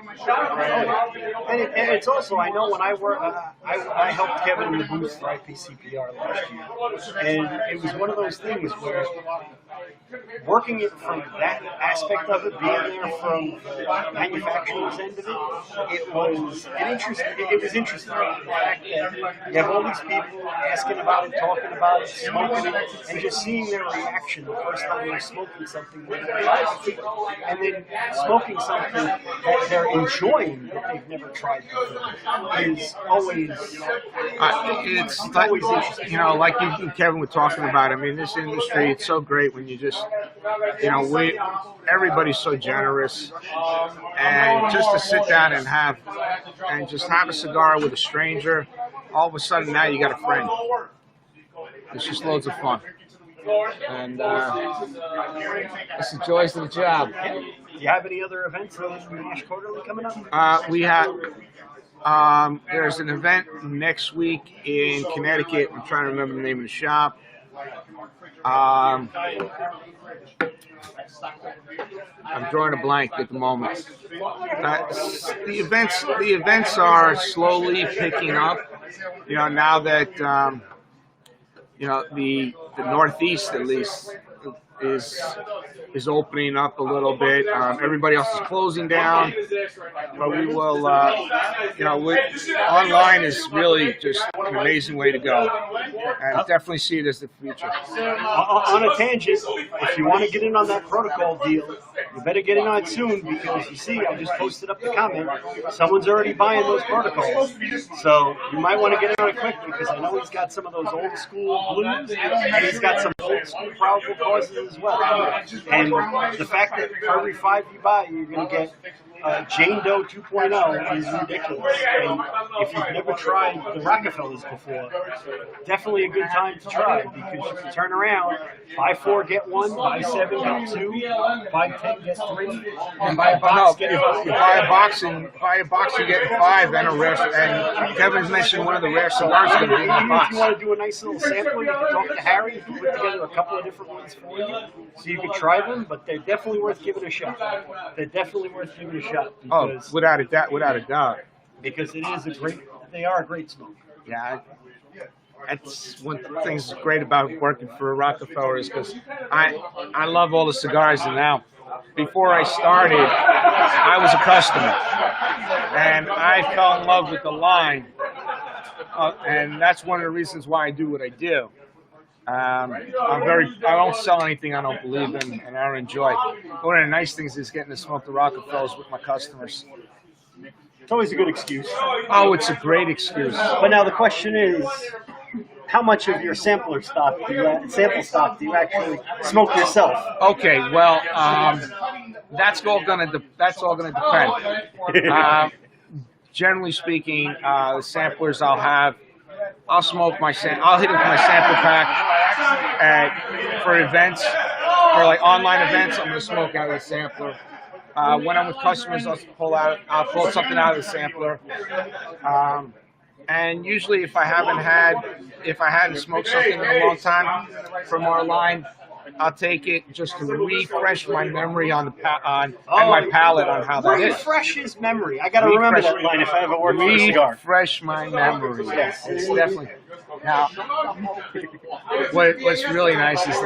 And it's also, I know when I work, I helped Kevin in the booth for IPCPR last year, and it was one of those things where working it from that aspect of it, being there from the manufacturer's end of it, it was interesting. The fact that you have all these people asking about it, talking about it, smoking it, and just seeing their reaction the first time they're smoking something, and then smoking something that they're enjoying that they've never tried before is always always interesting. Like you and Kevin were talking about. I mean, this industry, it's so great when you just, everybody's so generous, and just to sit down and just have a cigar with a stranger, all of a sudden now you got a friend. It's just loads of fun, and it's the joys of the job. Do you have any other events other than Nash Quarterly coming up? We have. There's an event next week in Connecticut. I'm trying to remember the name of the shop. I'm drawing a blank at the moment. The events are slowly picking up. Now that the Northeast at least is opening up a little bit. Everybody else is closing down, but we will. Online is really just an amazing way to go, and definitely see it as the future. On a tangent, if you want to get in on that protocol deal, You better get in on it soon because you see, I just posted up the comment. Someone's already buying those protocols. So you might want to get in on it quick because I know he's got some of those old school blues and he's got some old school probable causes as well. And the fact that for every 5 you buy, you're going to get Jane Doe 2.0 is ridiculous. And if you've never tried the Rockefellers before, definitely a good time to try because you can turn around, buy 4 get 1, buy 7 get 2, buy 10 get 3, and buy a box get 5. You buy a box, you get 5 and a rare. And Kevin's mentioned one of the rare cigars going to be in the Even if box. you want to do a nice little sampler, you can talk to Harry. He can put together a couple of different ones for you, so you can try them. But they're definitely worth giving a shot. They're definitely worth giving a shot. Because, Without a doubt. Because it is they are a great smoke. Yeah, that's one of the things that's great about working for Rockefeller is because I love all the cigars, and now before I started, I was a customer, and I fell in love with the line, and that's one of the reasons why I do what I do. I don't sell anything I don't believe in and I don't enjoy. One of the nice things is getting to smoke the Rockefellers with my customers. It's always a good excuse. Oh, it's a great excuse. But now the question is, how much of your sample stock do you actually smoke yourself? Okay, well, that's all gonna depend. Generally speaking, the samplers I'll smoke I'll hit it with my sample pack for events, for like online events. I'm gonna smoke out of the sampler. When I'm with customers, I'll pull something out of the sampler. And usually, if I hadn't smoked something in a long time from our line, I'll take it just to refresh my memory on my palate on how that is. Refresh his memory. I got to remember that line if I ever work for a cigar. Refresh my memory. Yes, it's definitely. Now, what's really nice is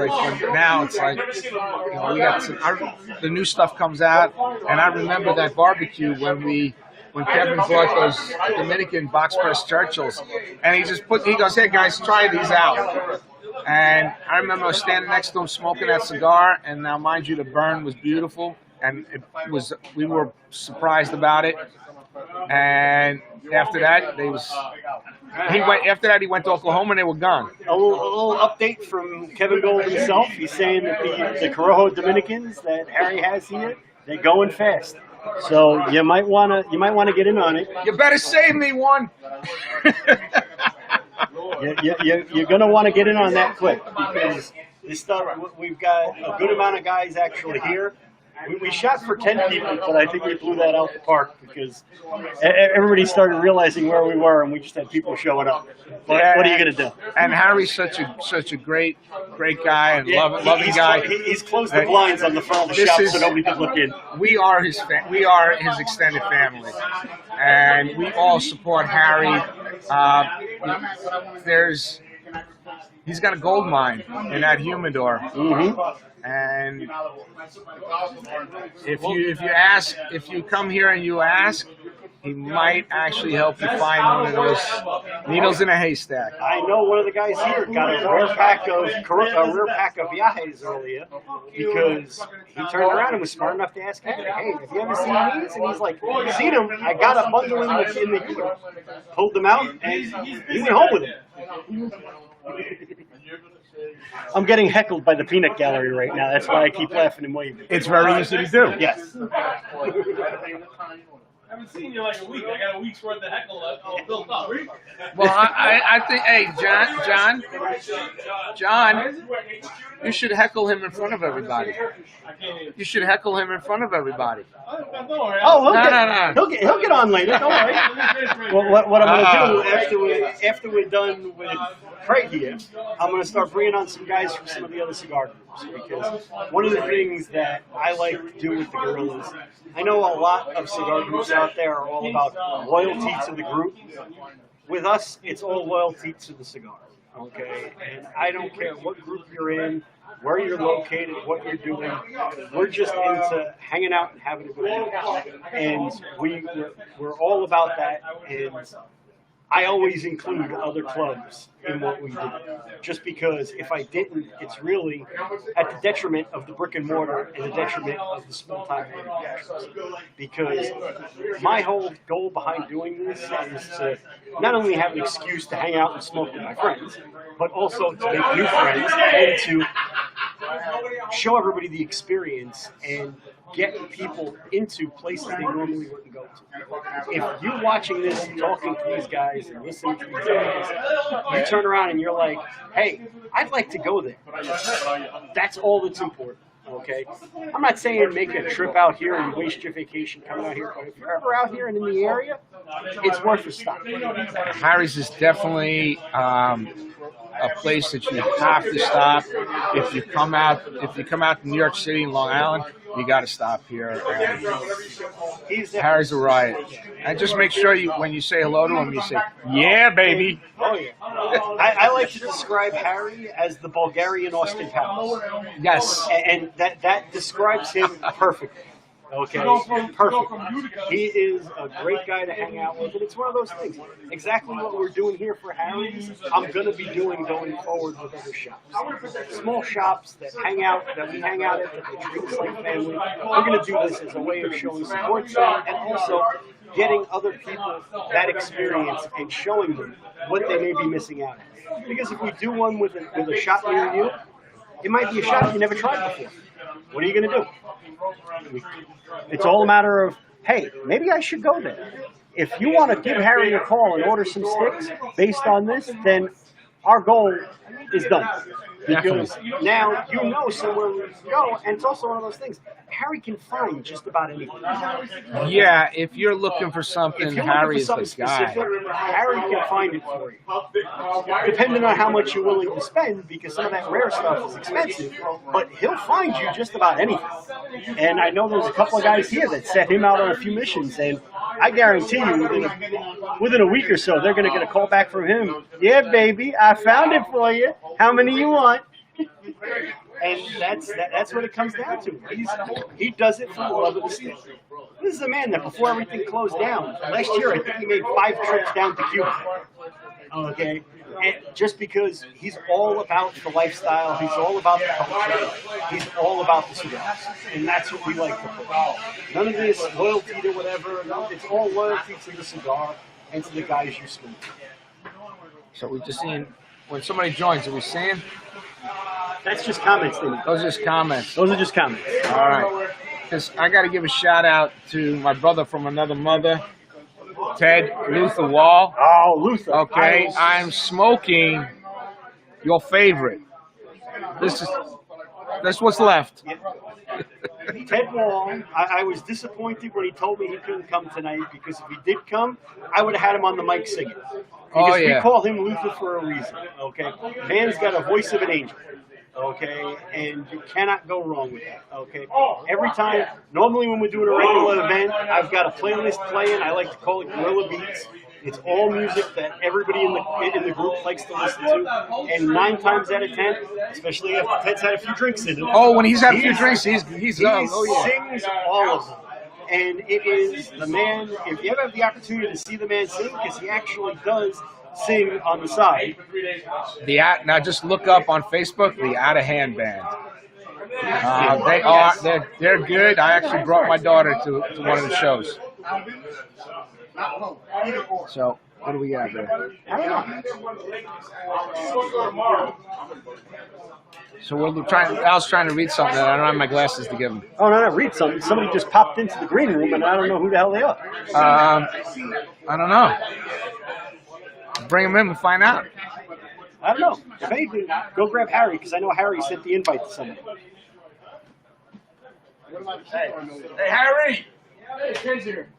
now it's like we got the new stuff comes out, and I remember that barbecue when Kevin bought those Dominican box press Churchills, and he goes, "Hey guys, try these out." And I remember I was standing next to him smoking that cigar, and now mind you, the burn was beautiful, and we were surprised about it. And after that, he went to Oklahoma, and they were gone. A little update from Kevin Gold himself. He's saying that the Corojo Dominicans that Harry has here, they're going fast. So you might wanna get in on it. You better save me one. You're gonna want to get in on that quick because this stuff. We've got a good amount of guys actually here. We shot for 10 people, but I think we blew that out the park because everybody started realizing where we were, and we just had people showing up. But what are you gonna do? And Harry's such a great guy and loving guy. He's closed the blinds on the front of the shop so nobody could look in. We are his extended family, and we all support Harry. He's got a gold mine in that humidor. Mm-hmm. And if you come here and you ask, he might actually help you find one of those needles in a haystack. I know one of the guys here got a rare pack of Viajes earlier because he turned around and was smart enough to ask Harry, "Hey, have you ever seen these?" And he's like, "Seen them. I got a bundle in the heater." Pulled them out and he went home with them. I'm getting heckled by the peanut gallery right now. That's why I keep laughing and waving. It's very easy to do. Yes. I haven't seen you in like a week. I got a week's worth of heckle built up. Well, I think, hey, John, you should heckle him in front of everybody. You should heckle him in front of everybody. Oh, he'll get on later. Don't worry. Well, what I'm going to do after we're done with Craig here, I'm going to start bringing on some guys from some of the other cigar groups because one of the things that I like to do with the Guerrillas, I know a lot of cigar groups out there are all about loyalty to the group. With us, it's all loyalty to the cigar. Okay, and I don't care what group you're in, where you're located, what you're doing. We're just into hanging out and having a good time, and we're all about that. And I always include other clubs in what we do, just because if I didn't, it's really at the detriment of the brick and mortar and the detriment of the small-time manufacturers. Because my whole goal behind doing this is to not only have an excuse to hang out and smoke with my friends, but also to make new friends and to show everybody the experience and get people into places they normally wouldn't go to. If you're watching this, talking to these guys and listening to these guys, you turn around and you're like, hey, I'd like to go there. That's all that's important. Okay, I'm not saying make a trip out here and waste your vacation coming out here, but if you're ever out here and in the area, it's worth a stop. Harry's is definitely a place that you have to stop. If you come out to New York City and Long Island, you got to stop here. Harry's a riot. And just make sure when you say hello to him, you say, "Yeah, baby." Oh yeah. I like to describe Harry as the Bulgarian Austin Powers. Yes. And that describes him perfectly. Okay, perfect. He is a great guy to hang out with, and it's one of those things. Exactly what we're doing here for Harry's, I'm going to be doing going forward with other shops. Small shops that we hang out at, that they treat us like family. We're going to do this as a way of showing support to them, and also getting other people that experience and showing them what they may be missing out on. Because if we do one with a shop near you, it might be a shop you never tried before. What are you going to do? It's all a matter of, hey, maybe I should go there. If you want to give Harry a call and order some sticks based on this, then our goal is done. Because now you know somewhere we can go, and it's also one of those things. Harry can find just about anything. Yeah, if you're looking for something, Harry is the guy. Harry can find it for you. Depending on how much you're willing to spend, because some of that rare stuff is expensive, but he'll find you just about anything. And I know there's a couple of guys here that set him out on a few missions, and I guarantee you within a week or so, they're going to get a call back from him. Yeah, baby, I found it for you. How many you want? And that's what it comes down to. He does it for the love of the stick. This is a man that before everything closed down, last year I think he made 5 trips down to Cuba. Okay? And just because he's all about the lifestyle, he's all about the culture, he's all about the cigars. And that's what we like to put. None of this loyalty to whatever. No, it's all loyalty to the cigar and to the guys you smoke. So we're just seeing, when somebody joins, are we saying? That's just comments. Those are just comments. Those are just comments. All right. Because I got to give a shout out to my brother from another mother, Ted Luther Wall. Oh, Luther. Okay, I'm smoking your favorite. This is what's left. Ted Wall, I was disappointed when he told me he couldn't come tonight, because if he did come, I would have had him on the mic singing. Because we call him Luther for a reason, okay? Man's got a voice of an angel, okay? And you cannot go wrong with that, okay? Every time, normally when we're doing a regular event, I've got a playlist playing. I like to call it Gorilla Beats. It's all music that everybody in the group likes to listen to. And 9 times out of 10, especially after Ted's had a few drinks in him. Oh, when he's had a few drinks, he sings all of them. And it is the man, if you ever have the opportunity to see the man sing, because he actually does sing on the side. Now just look up on Facebook, the Out of Hand Band. They're good. I actually brought my daughter to one of the shows. So, what do we got there? So Al's trying to read something, and I don't have my glasses to give him. Oh, no, read something. Somebody just popped into the green room, and I don't know who the hell they are. I don't know. Bring them in and find out. I don't know. If anything, go grab Harry, because I know Harry sent the invite to somebody. Hey, Harry! Hey, kids here.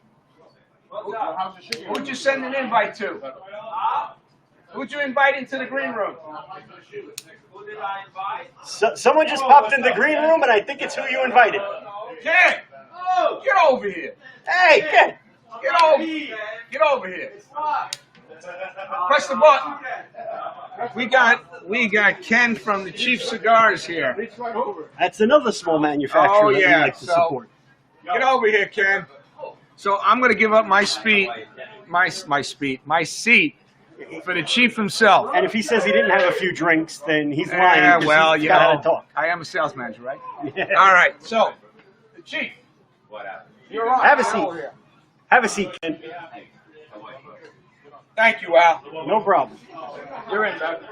Who'd you send an invite to? Who'd you invite into the green room? Someone just popped in the green room, and I think it's who you invited. Ken! Get over here! Hey, Ken! Get over here! Press the button. We got Ken from the Chief Cigars here. That's another small manufacturer that we like to support. Get over here, Ken. So I'm going to give up my seat For the chief himself. And if he says he didn't have a few drinks, then he's lying. Yeah, 'cause well, he's you got how know, to talk. I am a sales manager, right? Yeah. All right, so, the chief. You're on. Have a seat. Have a seat, Ken. Thank you, Al. No problem. You're in, Doug.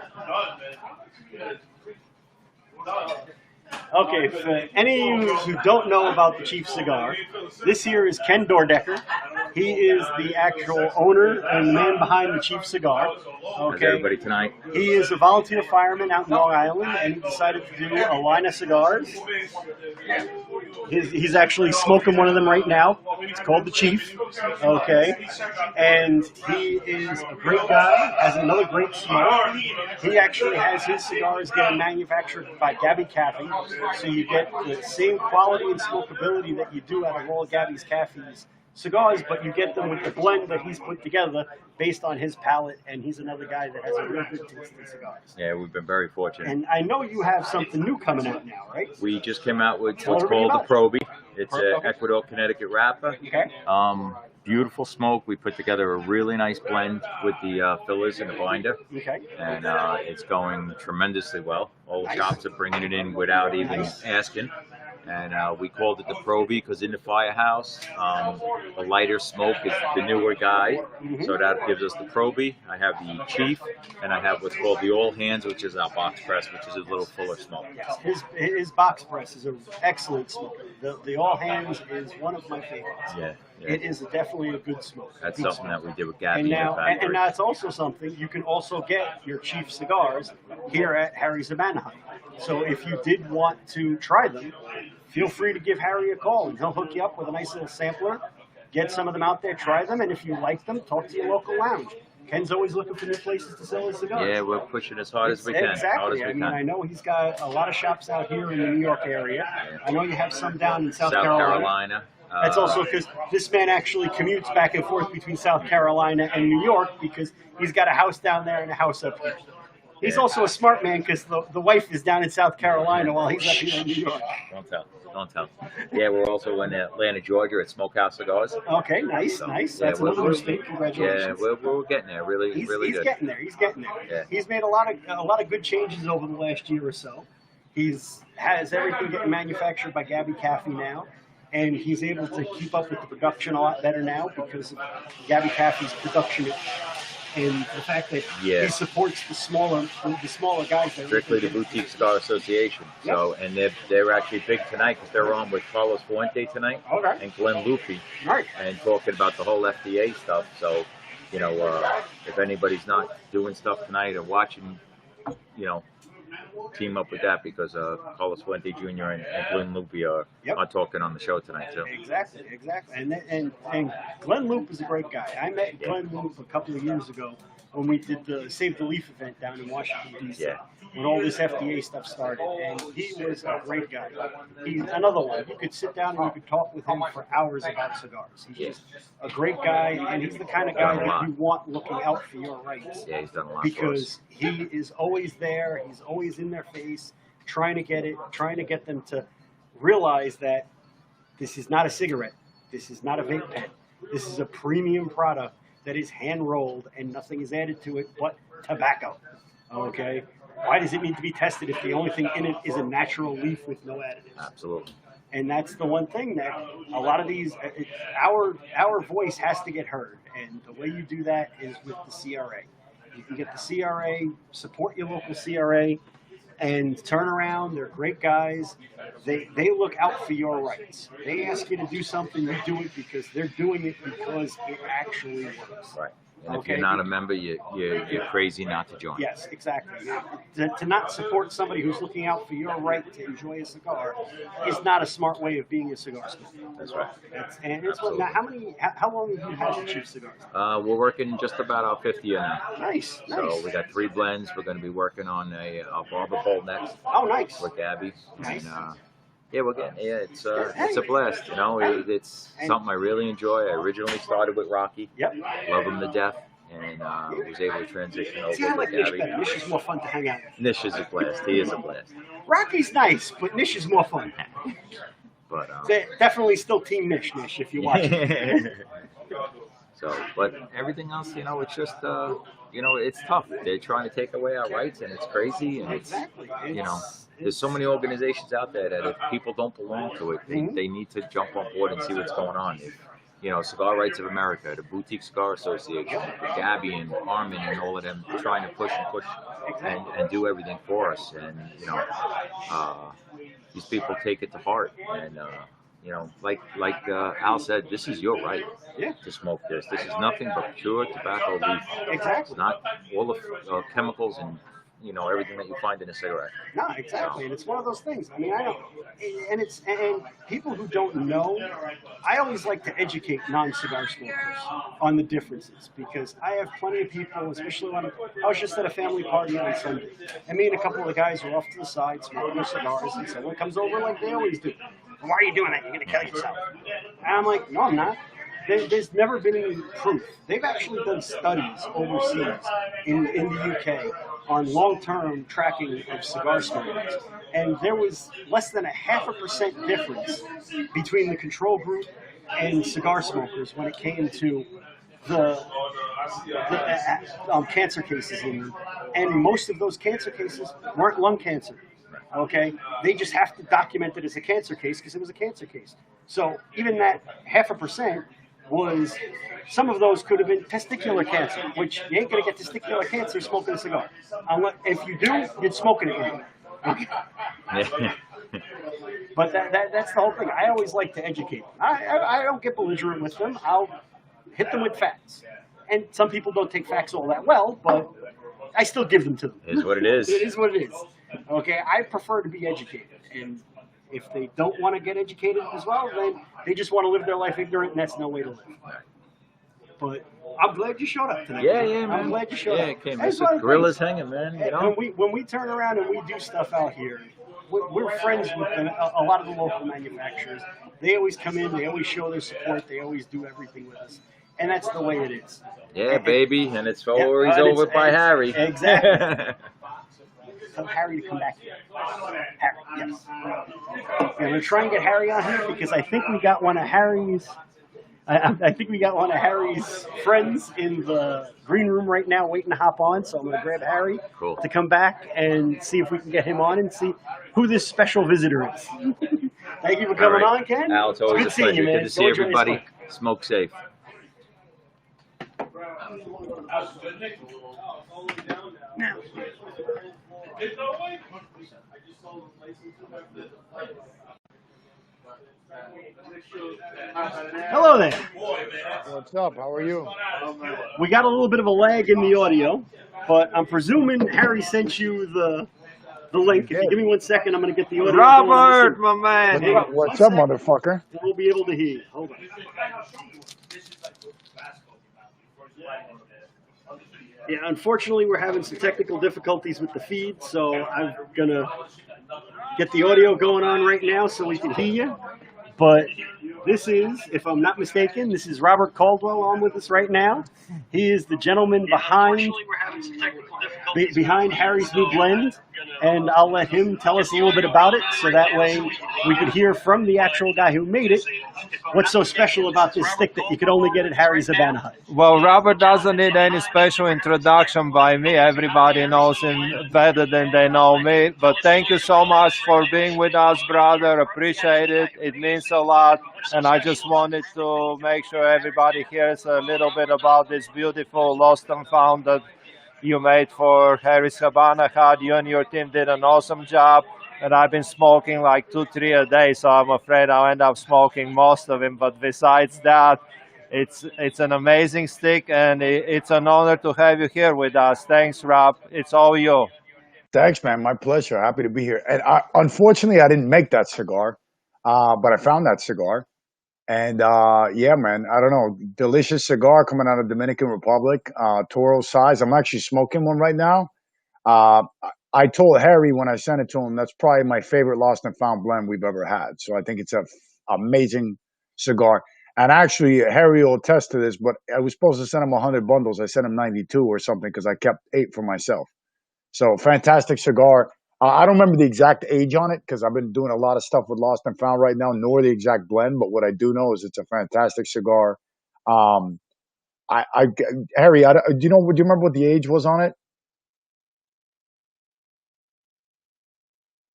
Okay, for any of you who don't know about the Chief Cigar, this here is Ken Dordecker. He is the actual owner and the man behind the Chief Cigar. Okay. Everybody tonight. He is a volunteer fireman out in Long Island, and he decided to do a line of cigars. He's actually smoking one of them right now. It's called the Chief. Okay. And he is a great guy, has another great smoke. He actually has his cigars getting manufactured by Gabby Caffey, so you get the same quality and smokability that you do out of all Gabby's Caffey's cigars, but you get them with the blend that he's put together based on his palate, and he's another guy that has a real good taste in cigars. Yeah, we've been very fortunate. And I know you have something new coming out now, right? We just came out with Tell what's everybody called the about Proby. It's an Okay. Ecuador, Connecticut wrapper. Okay. Beautiful smoke. We put together a really nice blend with the fillers and the binder. Okay. And it's going tremendously well. All the Nice. shops are bringing it in without even asking. And we called it the Proby because in the firehouse, the lighter smoke is the newer guy. Mhm. So that gives us the Proby. I have the Chief, and I have what's called the All Hands, which is our box press, which is a little fuller smoke. Yes, his box press is an excellent smoke. The All Hands is one of my favorites. Yeah. It is definitely a good smoke. That's Good something smoke. that we did with Gabby And in the now, factory. and that's also something you can also get your Chief cigars here at Harry's Habana Hut. So if you did want to try them, feel free to give Harry a call and he'll hook you up with a nice little sampler. Get some of them out there, try them, and if you like them, talk to your local lounge. Ken's always looking for new places to sell his cigars. Yeah, we're pushing as hard as we can. Hard as Exactly. we I mean, can. I know he's got a lot of shops out here in the New York area. I know you have some down in South Carolina. That's also because this man actually commutes back and forth between South Carolina and New York because he's got a house down there and a house up here. He's also a smart man because the wife is down in South Carolina while he's up here in New York. Don't tell. Don't tell. Yeah, we're also in Atlanta, Georgia at Smokehouse Cigars. Okay, nice, nice. That's another new state. Congratulations. Yeah, we're getting there. Really, He's good. getting there. He's getting there. Yeah. He's made a lot of good changes over the last year or so. Has everything getting manufactured by Gabby Caffey now, and he's able to keep up with the production a lot better now because of Gabby Caffey's production and the fact that Yeah. he supports the smaller guys. That Strictly the Boutique Cigar Association. So, and they're actually big tonight because they're on with Carlos Fuente tonight Okay. and Glenn Lupi, Right. and talking about the whole FDA stuff. So, you know, if anybody's not doing stuff tonight or watching, you know, team up with that because Carlos Fuente Jr. and Glenn Lupi are talking on the show tonight too. Exactly. And Glenn Loop is a great guy. I met Glenn Loop a couple of years ago when we did the Save the Leaf event down in Washington, D.C. Yeah. When all this FDA stuff started, and he was a great guy. He's another one. You could sit down and you could talk with him for hours about cigars. He's just a great guy, and he's the kind of guy that you want looking out for your rights. Yeah, he's done a lot Because he is always there. He's always in their face, trying to get them to realize that this is not a cigarette. This is not a vape pen. This is a premium product that is hand rolled and nothing is added to it but tobacco. Okay? Why does it need to be tested if the only thing in it is a natural leaf with no additives? Absolutely. And that's the one thing that a lot of these, our voice has to get heard. And the way you do that is with the CRA. You can get the CRA, support your local CRA, and turn around. They're great guys. They look out for your rights. They ask you to do something, you do it because they're doing it because it actually works. Right. And if you're not a member, you're crazy not to join. Yes, exactly. To not support somebody who's looking out for your right to enjoy a cigar is not a smart way of being a cigar smoker. That's right. Now, how long have you had the Chief cigars? We're working just about our 5th year now. Nice. So we got 3 blends. We're going to be working on a barber pole next. Oh, nice. With Gabby. Nice. And, yeah, we're getting. Yeah, it's a blast. You know, it's something I really enjoy. I originally started with Rocky. Yep. Love him to death, and was able to transition over See, I like to Nish Gabby. better. Nish is more fun to hang out with. Nish is a blast. He is a blast. Rocky's nice, but Nish is more fun. But Definitely still Team Nish, if you watch it. So, but everything else, it's just, it's tough. They're trying to take away our rights, and it's crazy, and Exactly. there's so many organizations out there that if people don't belong to it, they need to jump on board and see what's going on. If, Cigar Rights of America, the Boutique Cigar Association, Gabby and Armin and all of them trying to push and do everything for us. And, these people take it to heart. And, like Al said, this is your right to smoke this. This is nothing but pure tobacco leaf. Exactly. It's not all the chemicals and everything that you find in a cigarette. No, exactly, and it's one of those things. I mean, I don't, and people who don't know, I always like to educate non-cigar smokers on the differences, because I have plenty of people, especially when I was just at a family party on Sunday, and me and a couple of the guys were off to the side smoking their cigars, and someone comes over like they always do. Why are you doing that? You're going to kill yourself. And I'm like, no, I'm not. There's never been any proof. They've actually done studies overseas in the UK on long-term tracking of cigar smokers, and there was less than 0.5% difference between the control group and cigar smokers when it came to the cancer cases in them. And most of those cancer cases weren't lung cancer. Okay, they just have to document it as a cancer case because it was a cancer case. So even that 0.5% was, some of those could have been testicular cancer, which you ain't gonna get testicular cancer smoking a cigar. If you do, you're smoking it anyway. Okay. But that's the whole thing. I always like to educate them. I don't get belligerent with them. I'll hit them with facts. And some people don't take facts all that well, but I still give them to them. It is what it is. It is what it is. Okay, I prefer to be educated, and if they don't want to get educated as well, then they just want to live their life ignorant, and that's no way to live. But I'm glad you showed up tonight. Yeah, man. I'm glad you showed up. Yeah, the gorilla's hanging, man. When we turn around and we do stuff out here, we're friends with a lot of the local manufacturers. They always come in, they always show their support, they always do everything with us, and that's the way it is. Yeah, baby, and it's always over by Harry. Exactly. Tell Harry to come back here. Harry, yes. Yeah, we're going to try and get Harry on here because I think we got one of Harry's. I think we got one of Harry's friends in the green room right now waiting to hop on. So I'm going to grab Harry to come back and see if we can get him on and see who this special visitor is. Thank you for coming on, Ken. Al, it's always a pleasure. Good to see everybody. Smoke safe. Now. Hello there. What's up? How are you? We got a little bit of a lag in the audio, but I'm presuming Harry sent you the link. If you give me 1 second, I'm going to get the audio. Robert, my man. What's up, motherfucker? We'll be able to hear you. Hold on. Yeah, unfortunately, we're having some technical difficulties with the feed, so I'm going to get the audio going on right now so we can hear you. But this is, if I'm not mistaken, this is Robert Caldwell on with us right now. He is the gentleman behind Harry's New Blend, and I'll let him tell us a little bit about it so that way we could hear from the actual guy who made it what's so special about this stick that you could only get at Harry's Habana Hut. Well, Robert doesn't need any special introduction by me. Everybody knows him better than they know me. But thank you so much for being with us, brother. Appreciate it. It means a lot. And I just wanted to make sure everybody hears a little bit about this beautiful Lost and Found that you made for Harry's Habana Hut. You and your team did an awesome job. And I've been smoking like 2-3 a day, so I'm afraid I'll end up smoking most of them. But besides that, it's an amazing stick, and it's an honor to have you here with us. Thanks, Rob. It's all you. Thanks, man. My pleasure. Happy to be here. And unfortunately, I didn't make that cigar, but I found that cigar. And yeah, man, I don't know. Delicious cigar coming out of Dominican Republic, Toro size. I'm actually smoking one right now. I told Harry when I sent it to him, that's probably my favorite Lost and Found blend we've ever had. So I think it's an amazing cigar. And actually, Harry will attest to this, but I was supposed to send him 100 bundles. I sent him 92 or something because I kept 8 for myself. So fantastic cigar. I don't remember the exact age on it because I've been doing a lot of stuff with Lost and Found right now, nor the exact blend. But what I do know is it's a fantastic cigar. Harry, do you know? Do you remember what the age was on it?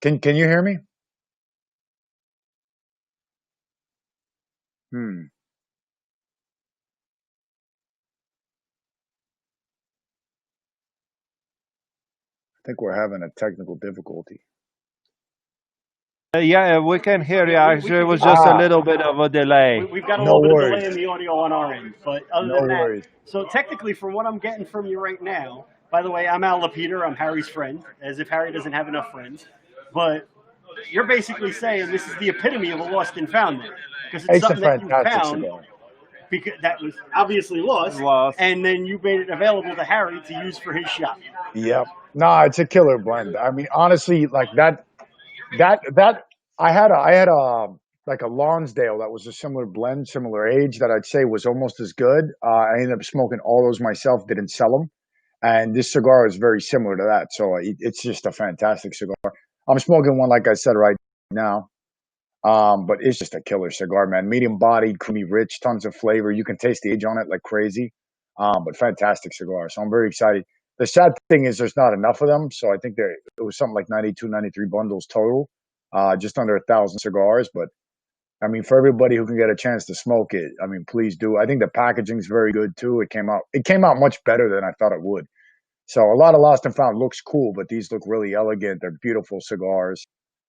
Can you hear me? Hmm. I think we're having a technical difficulty. Yeah, we can hear you. Actually, it was just a Ah, little bit of a delay. We've got a no little bit of worries. delay in the audio on our end, but other No than that, worries. so technically, from what I'm getting from you right now, by the way, I'm Al Lapeter. I'm Harry's friend, as if Harry doesn't have enough friends. But you're basically saying this is the epitome of a lost and found there, because it's It's a something that you fantastic found cigar. because that was obviously lost, Lost. and then you made it available to Harry to use for his shop. Yep. Nah, it's a killer blend. I mean, honestly, like that I had a like a Lonsdale that was a similar blend, similar age that I'd say was almost as good. I ended up smoking all those myself, didn't sell them, and this cigar is very similar to that. So it's just a fantastic cigar. I'm smoking one like I said right now, but it's just a killer cigar, man. Medium bodied, creamy, rich, tons of flavor. You can taste the age on it like crazy, but fantastic cigar. So I'm very excited. The sad thing is there's not enough of them, so I think it was something like 92, 93 bundles total, just under 1,000 cigars. But I mean, for everybody who can get a chance to smoke it, I mean, please do. I think the packaging's very good too. It came out much better than I thought it would. So a lot of Lost and Found looks cool, but these look really elegant. They're beautiful cigars.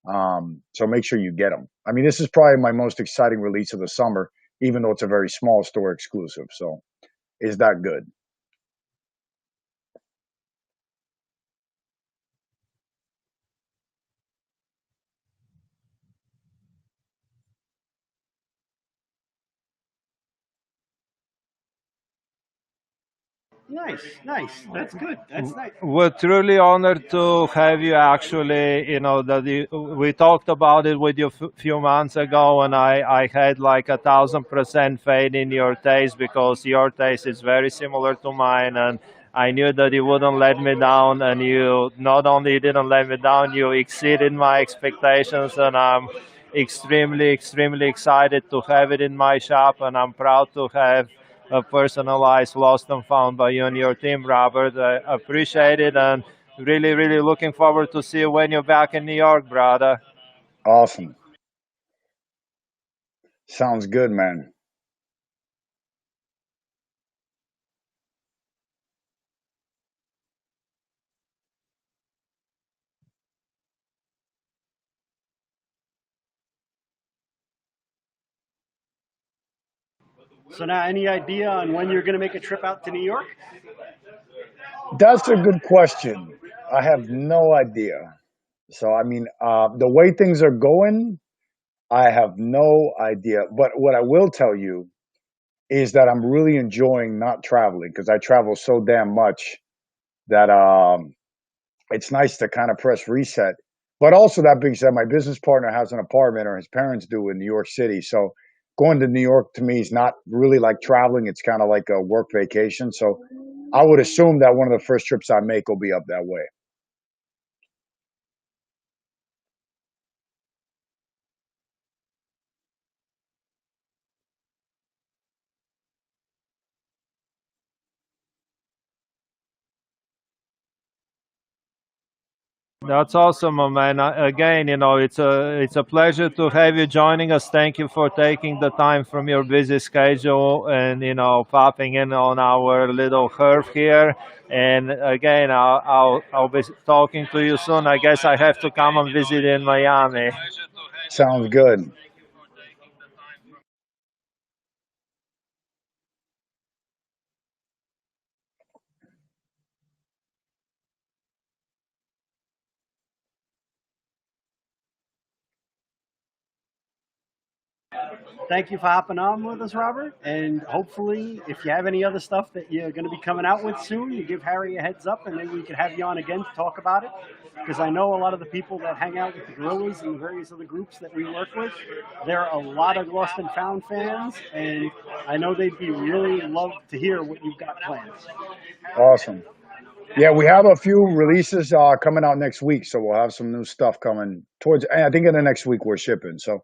So make sure you get them. I mean, this is probably my most exciting release of the summer, even though it's a very small store exclusive. So is that good? Nice, nice. That's good. That's nice. We're truly honored to have you. Actually, we talked about it with you few months ago, and I had like 1,000% faith in your taste because your taste is very similar to mine, and I knew that you wouldn't let me down. And you not only didn't let me down, you exceeded my expectations, and I'm extremely excited to have it in my shop, and I'm proud to have personalized lost and found by you and your team, Robert. I appreciate it and really looking forward to see you when you're back in New York, brother. Awesome. Sounds good, man. So now, any idea on when you're going to make a trip out to New York? That's a good question. I have no idea. So, I mean, the way things are going, I have no idea. But what I will tell you is that I'm really enjoying not traveling because I travel so damn much that it's nice to kind of press reset. But also, that being said, my business partner has an apartment, or his parents do, in New York City. So going to New York to me is not really like traveling. It's kind of like a work vacation. So I would assume that one of the first trips I make will be up that way. That's awesome, my man. Again, it's a pleasure to have you joining us. Thank you for taking the time from your busy schedule and popping in on our little curve here. And again, I'll be talking to you soon. I guess I have to come and visit in Miami. Sounds good. Thank you for hopping on with us, Robert. And hopefully, if you have any other stuff that you're going to be coming out with soon, you give Harry a heads up, and maybe we could have you on again to talk about it. Because I know a lot of the people that hang out with the Gorillas and the various other groups that we work with, there are a lot of Lost and Found fans, and I know they'd be really love to hear what you've got planned. Awesome. Yeah, we have a few releases coming out next week, so we'll have some new stuff coming towards. I think in the next week we're shipping, so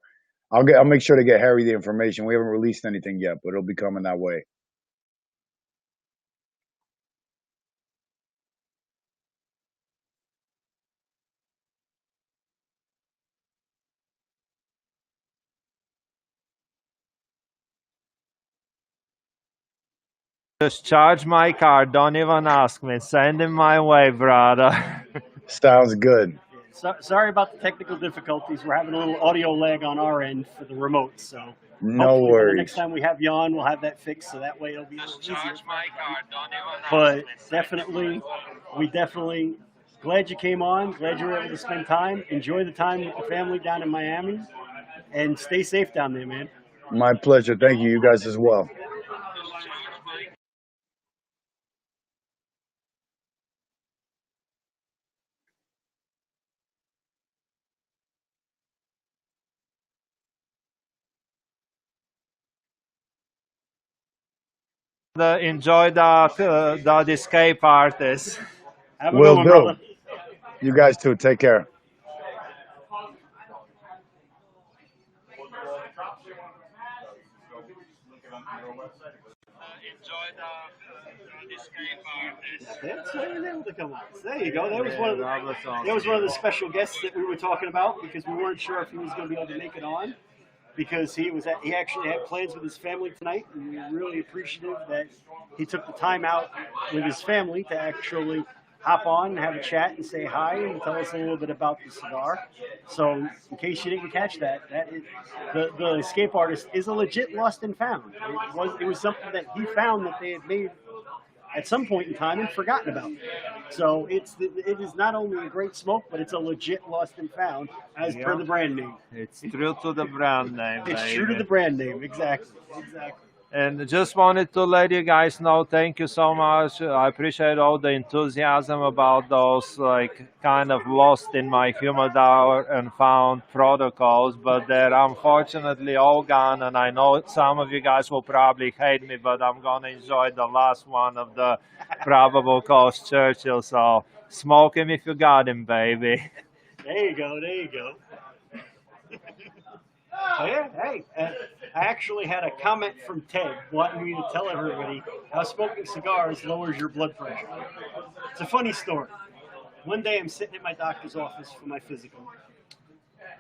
I'll make sure to get Harry the information. We haven't released anything yet, but it'll be coming that way. Just charge my card. Don't even ask me. Send him my way, brother. Sounds good. Sorry about the technical difficulties. We're having a little audio lag on our end for the remote, so No hopefully by the next worries. time we have you on, we'll have that fixed, so that way it'll be a little easier. But definitely, we definitely glad you came on. Glad you were able to spend time. Enjoy the time with the family down in Miami, and stay safe down there, man. My pleasure. Thank you. You guys as well. Enjoy the escape artist. Have a good Will one, do. brother. You guys too. Take care. So you were able to come on. So there you go. That was one of the special guests that we were talking about because we weren't sure if he was going to be able to make it on because he actually had plans with his family tonight, and we were really appreciative that he took the time out with his family to actually hop on and have a chat and say hi and tell us a little bit about the cigar. So in case you didn't catch that, the escape artist is a legit lost and found. It was something that he found that they had made at some point in time and forgotten about. So it is not only a great smoke, but it's a legit lost and found as per the brand name. It's true to the brand name. It's true to the brand name, exactly. And just wanted to let you guys know, thank you so much. I appreciate all the enthusiasm about those like kind of lost in my humidor and found protocols, but they're unfortunately all gone. And I know some of you guys will probably hate me, but I'm gonna enjoy the last one of the probable cause Churchill. So smoke him if you got him, baby. There you go. There you go. Oh, yeah, hey, I actually had a comment from Ted wanting me to tell everybody how smoking cigars lowers your blood pressure. It's a funny story. One day I'm sitting in my doctor's office for my physical.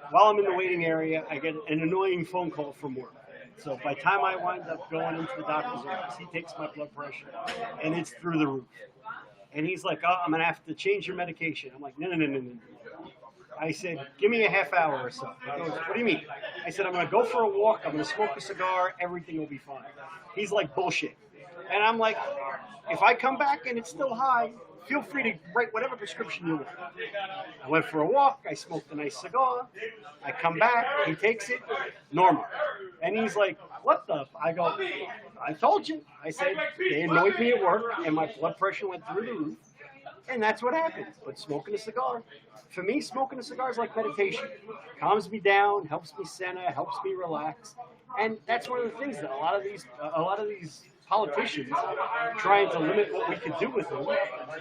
While I'm in the waiting area, I get an annoying phone call from work. So by the time I wind up going into the doctor's office, he takes my blood pressure, and it's through the roof. And he's like, "Oh, I'm going to have to change your medication." I'm like, no. I said, "Give me a half hour or so." He goes, "What do you mean?" I said, "I'm going to go for a walk. I'm going to smoke a cigar. Everything will be fine." He's like, "Bullshit." And I'm like, "If I come back and it's still high, feel free to write whatever prescription you want." I went for a walk. I smoked a nice cigar. I come back. He takes it. Normal. And he's like, "What the?" I go, "I told you." I said, "They annoyed me at work and my blood pressure went through the roof. And that's what happens." But smoking a cigar, for me, smoking a cigar is like meditation. Calms me down, helps me center, helps me relax. And that's one of the things that a lot of these politicians trying to limit what we can do with them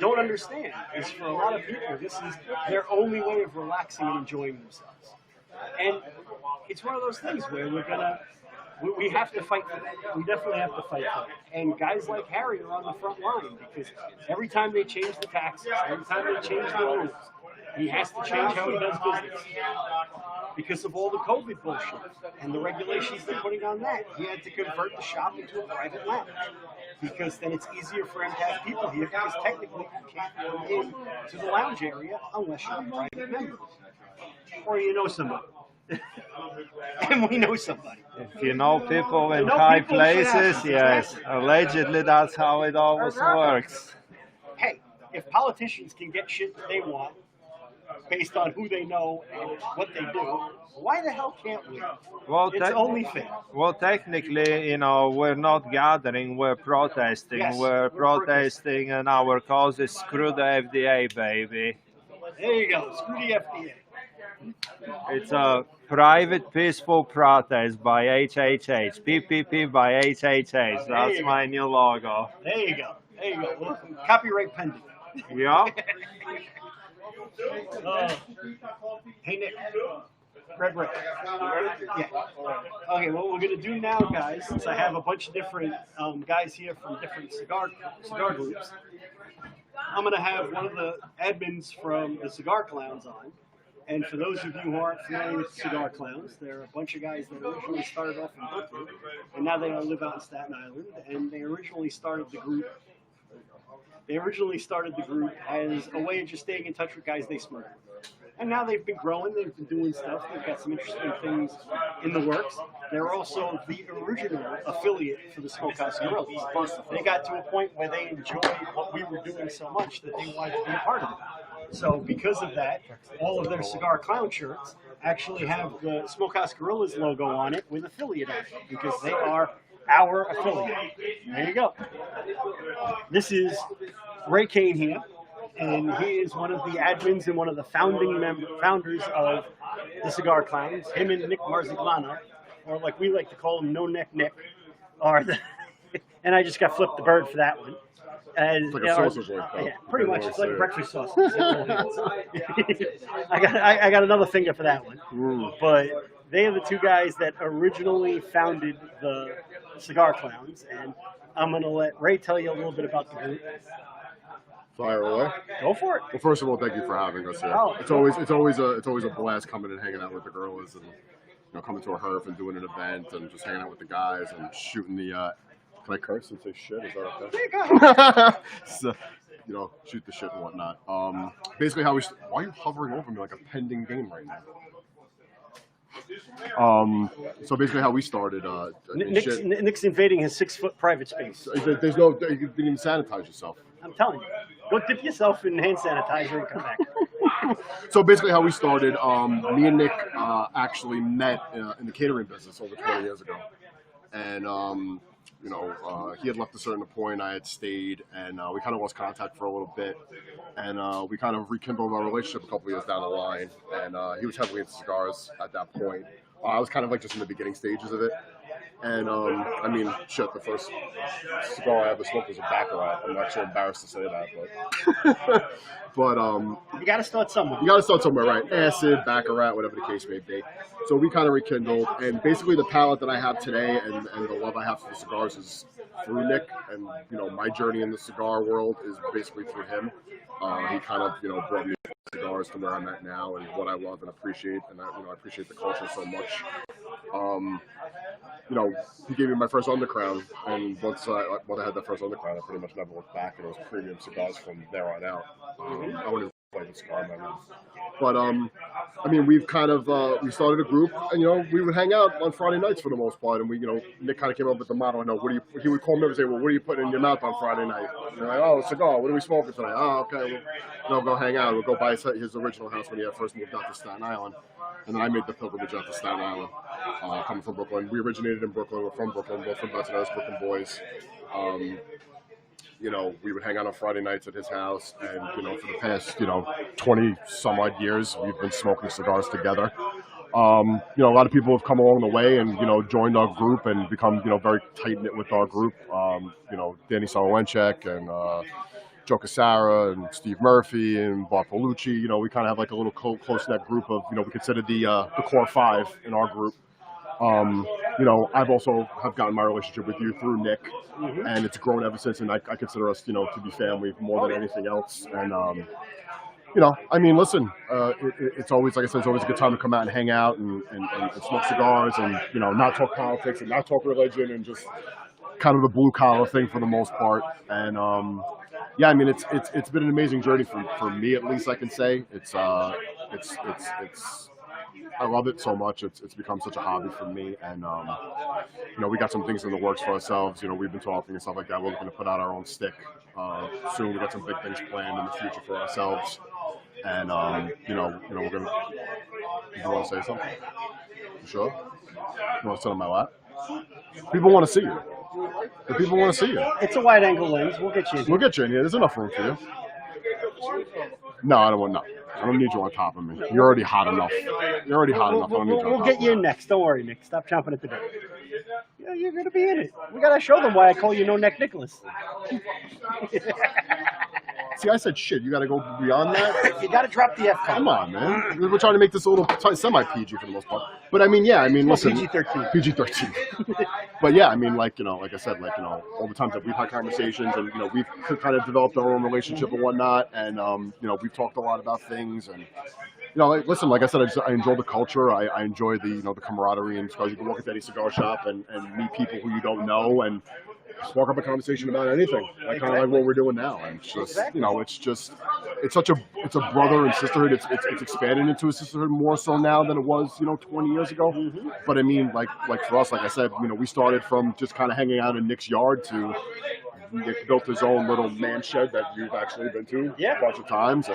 don't understand. Is for a lot of people, this is their only way of relaxing and enjoying themselves. And it's one of those things where we have to fight for that. We definitely have to fight for it. And guys like Harry are on the front line because every time they change the taxes, every time they change the rules, he has to change how he does business. Because of all the COVID bullshit and the regulations they're putting on that, he had to convert the shop into a private lounge. Because then it's easier for him to have people here because technically you can't come in to the lounge area unless you're a private member. Or you know somebody. And we know somebody. If you know people in high places, yes, allegedly that's how it always works. Hey, if politicians can get shit that they want based on who they know and what they do, why the hell can't we? Well, it's only fair. Well, technically, we're not gathering, we're protesting. Yes, we're protesting, and our cause is screw the FDA, baby. There you go, screw the FDA. It's a private, peaceful protest by HHH. PPP by HHH. That's my new logo. There you go. There you go. Well, copyright pending. Yeah. Hey, Nick. Red. Yeah. Okay, what we're going to do now, guys, since I have a bunch of different guys here from different cigar groups, I'm going to have one of the admins from the Cigar Clowns on. And for those of you who aren't familiar with Cigar Clowns, they're a bunch of guys that originally started off in Brooklyn, and now they all live out in Staten Island. And they originally started the group. They originally started the group as a way of just staying in touch with guys they smoked with. And now they've been growing. They've been doing stuff. They've got some interesting things in the works. They're also the original affiliate for the Smokehouse Gorillas. They got to a point where they enjoyed what we were doing so much that they wanted to be a part of it. So because of that, all of their Cigar Clown shirts actually have the Smokehouse Gorillas logo on it with affiliate on it because they are our affiliate. There you go. This is Ray Kane here, and he is one of the admins and one of the founders of the Cigar Clowns. Him and Nick Marziglano, or like we like to call him No Neck Nick, are the. And I just got flipped the bird for that one. It's like a sausage like that. Yeah, pretty much. It's like breakfast sausage. I got another finger for that one. But they are the two guys that originally founded the Cigar Clowns, and I'm going to let Ray tell you a little bit about the group. Fire away. Go for it. Well, first of all, thank you for having us here. Oh, it's always a blast coming and hanging out with the gorillas and coming to a herf and doing an event and just hanging out with the guys and shooting the. Can I curse and say shit? Is that okay? Yeah, go. So, shoot the shit and whatnot. Basically, why are you hovering over me like a pending game right now? So basically, how we started. Nick's invading his 6-foot private space. There's no. You didn't even sanitize yourself. I'm telling you. Go dip yourself in hand sanitizer and come back. So basically, how we started. Me and Nick actually met in the catering business over 20 years ago, and. He had left a certain point, I had stayed, and we kind of lost contact for a little bit, and we kind of rekindled our relationship a couple years down the line, and he was heavily into cigars at that point. I was kind of like just in the beginning stages of it, and the first cigar I ever smoked was a Baccarat. I'm not so embarrassed to say that, but you got to start somewhere. You got to start somewhere, right? Acid, Baccarat, whatever the case may be. So we kind of rekindled, and basically the palate that I have today and the love I have for the cigars is through Nick, and my journey in the cigar world is basically through him. He kind of brought me cigars to where I'm at now and what I love and appreciate, and I appreciate the culture so much. He gave me my first Undercrown, and once I had that first Undercrown, I pretty much never looked back, and it was premium cigars from there on out. I wouldn't play the cigar, but we've kind of we started a group, and we would hang out on Friday nights for the most part, and we Nick kind of came up with the motto. He would call me up and say, well, what are you putting in your mouth on Friday night? And like, oh, a cigar. What are we smoking tonight? Oh, okay. We'll go hang out. We'll go by his original house when he had first moved out to Staten Island, and then I made the pilgrimage out to Staten Island, coming from Brooklyn. We originated in Brooklyn. We're from Brooklyn. Both from Bayside Brooklyn boys. We would hang out on Friday nights at his house, and for the past 20 some odd years, we've been smoking cigars together. A lot of people have come along the way and joined our group and become very tight knit with our group. Danny Solowenchek and Joe Casara and Steve Murphy and Bob Palucci. We kind of have like a little close knit group of we consider the core five in our group. I've also have gotten my relationship with you through Nick, and it's grown ever since, and I consider us, to be family more than anything else. And, listen, it's always, like I said, it's always a good time to come out and hang out and smoke cigars and, not talk politics and not talk religion and just kind of the blue collar thing for the most part. And, it's been an amazing journey for me, at least I can say. I love it so much. It's become such a hobby for me, and we got some things in the works for ourselves. We've been talking and stuff like that. We're looking to put out our own stick soon. We got some big things planned in the future for ourselves, and we're gonna. You want to say something? You sure? You want to sit on my lap? People want to see you. The people want to see you. It's a wide angle lens. We'll get you in here. We'll get you in here. There's enough room for you. No, I don't want no. I don't need you on top of me. You're already hot enough. I don't need you on top of me. We'll get you in next. Don't worry, Nick. Stop chomping at the bit. Yeah, you're going to be in it. We got to show them why I call you No Neck Nicholas. See, I said shit. You got to go beyond that? You got to drop the F. Come on, man. We're trying to make this a little semi-PG for the most part. But listen. PG-13. PG-13. But yeah, like I said, all the times that we've had conversations and, we've kind of developed our own relationship and whatnot. And, we've talked a lot about things and, like, listen, like I said, I enjoy the culture. I enjoy the the camaraderie, and because you can walk into any cigar shop and meet people who you don't know and spark up a conversation about anything, like kind of like what we're doing now. And it's just it's a brother and sisterhood. It's expanded into a sisterhood more so now than it was 20 years ago. But I mean, like for us, like I said, we started from just kind of hanging out in Nick's yard to Nick built his own little man shed that you've actually been to a bunch of times,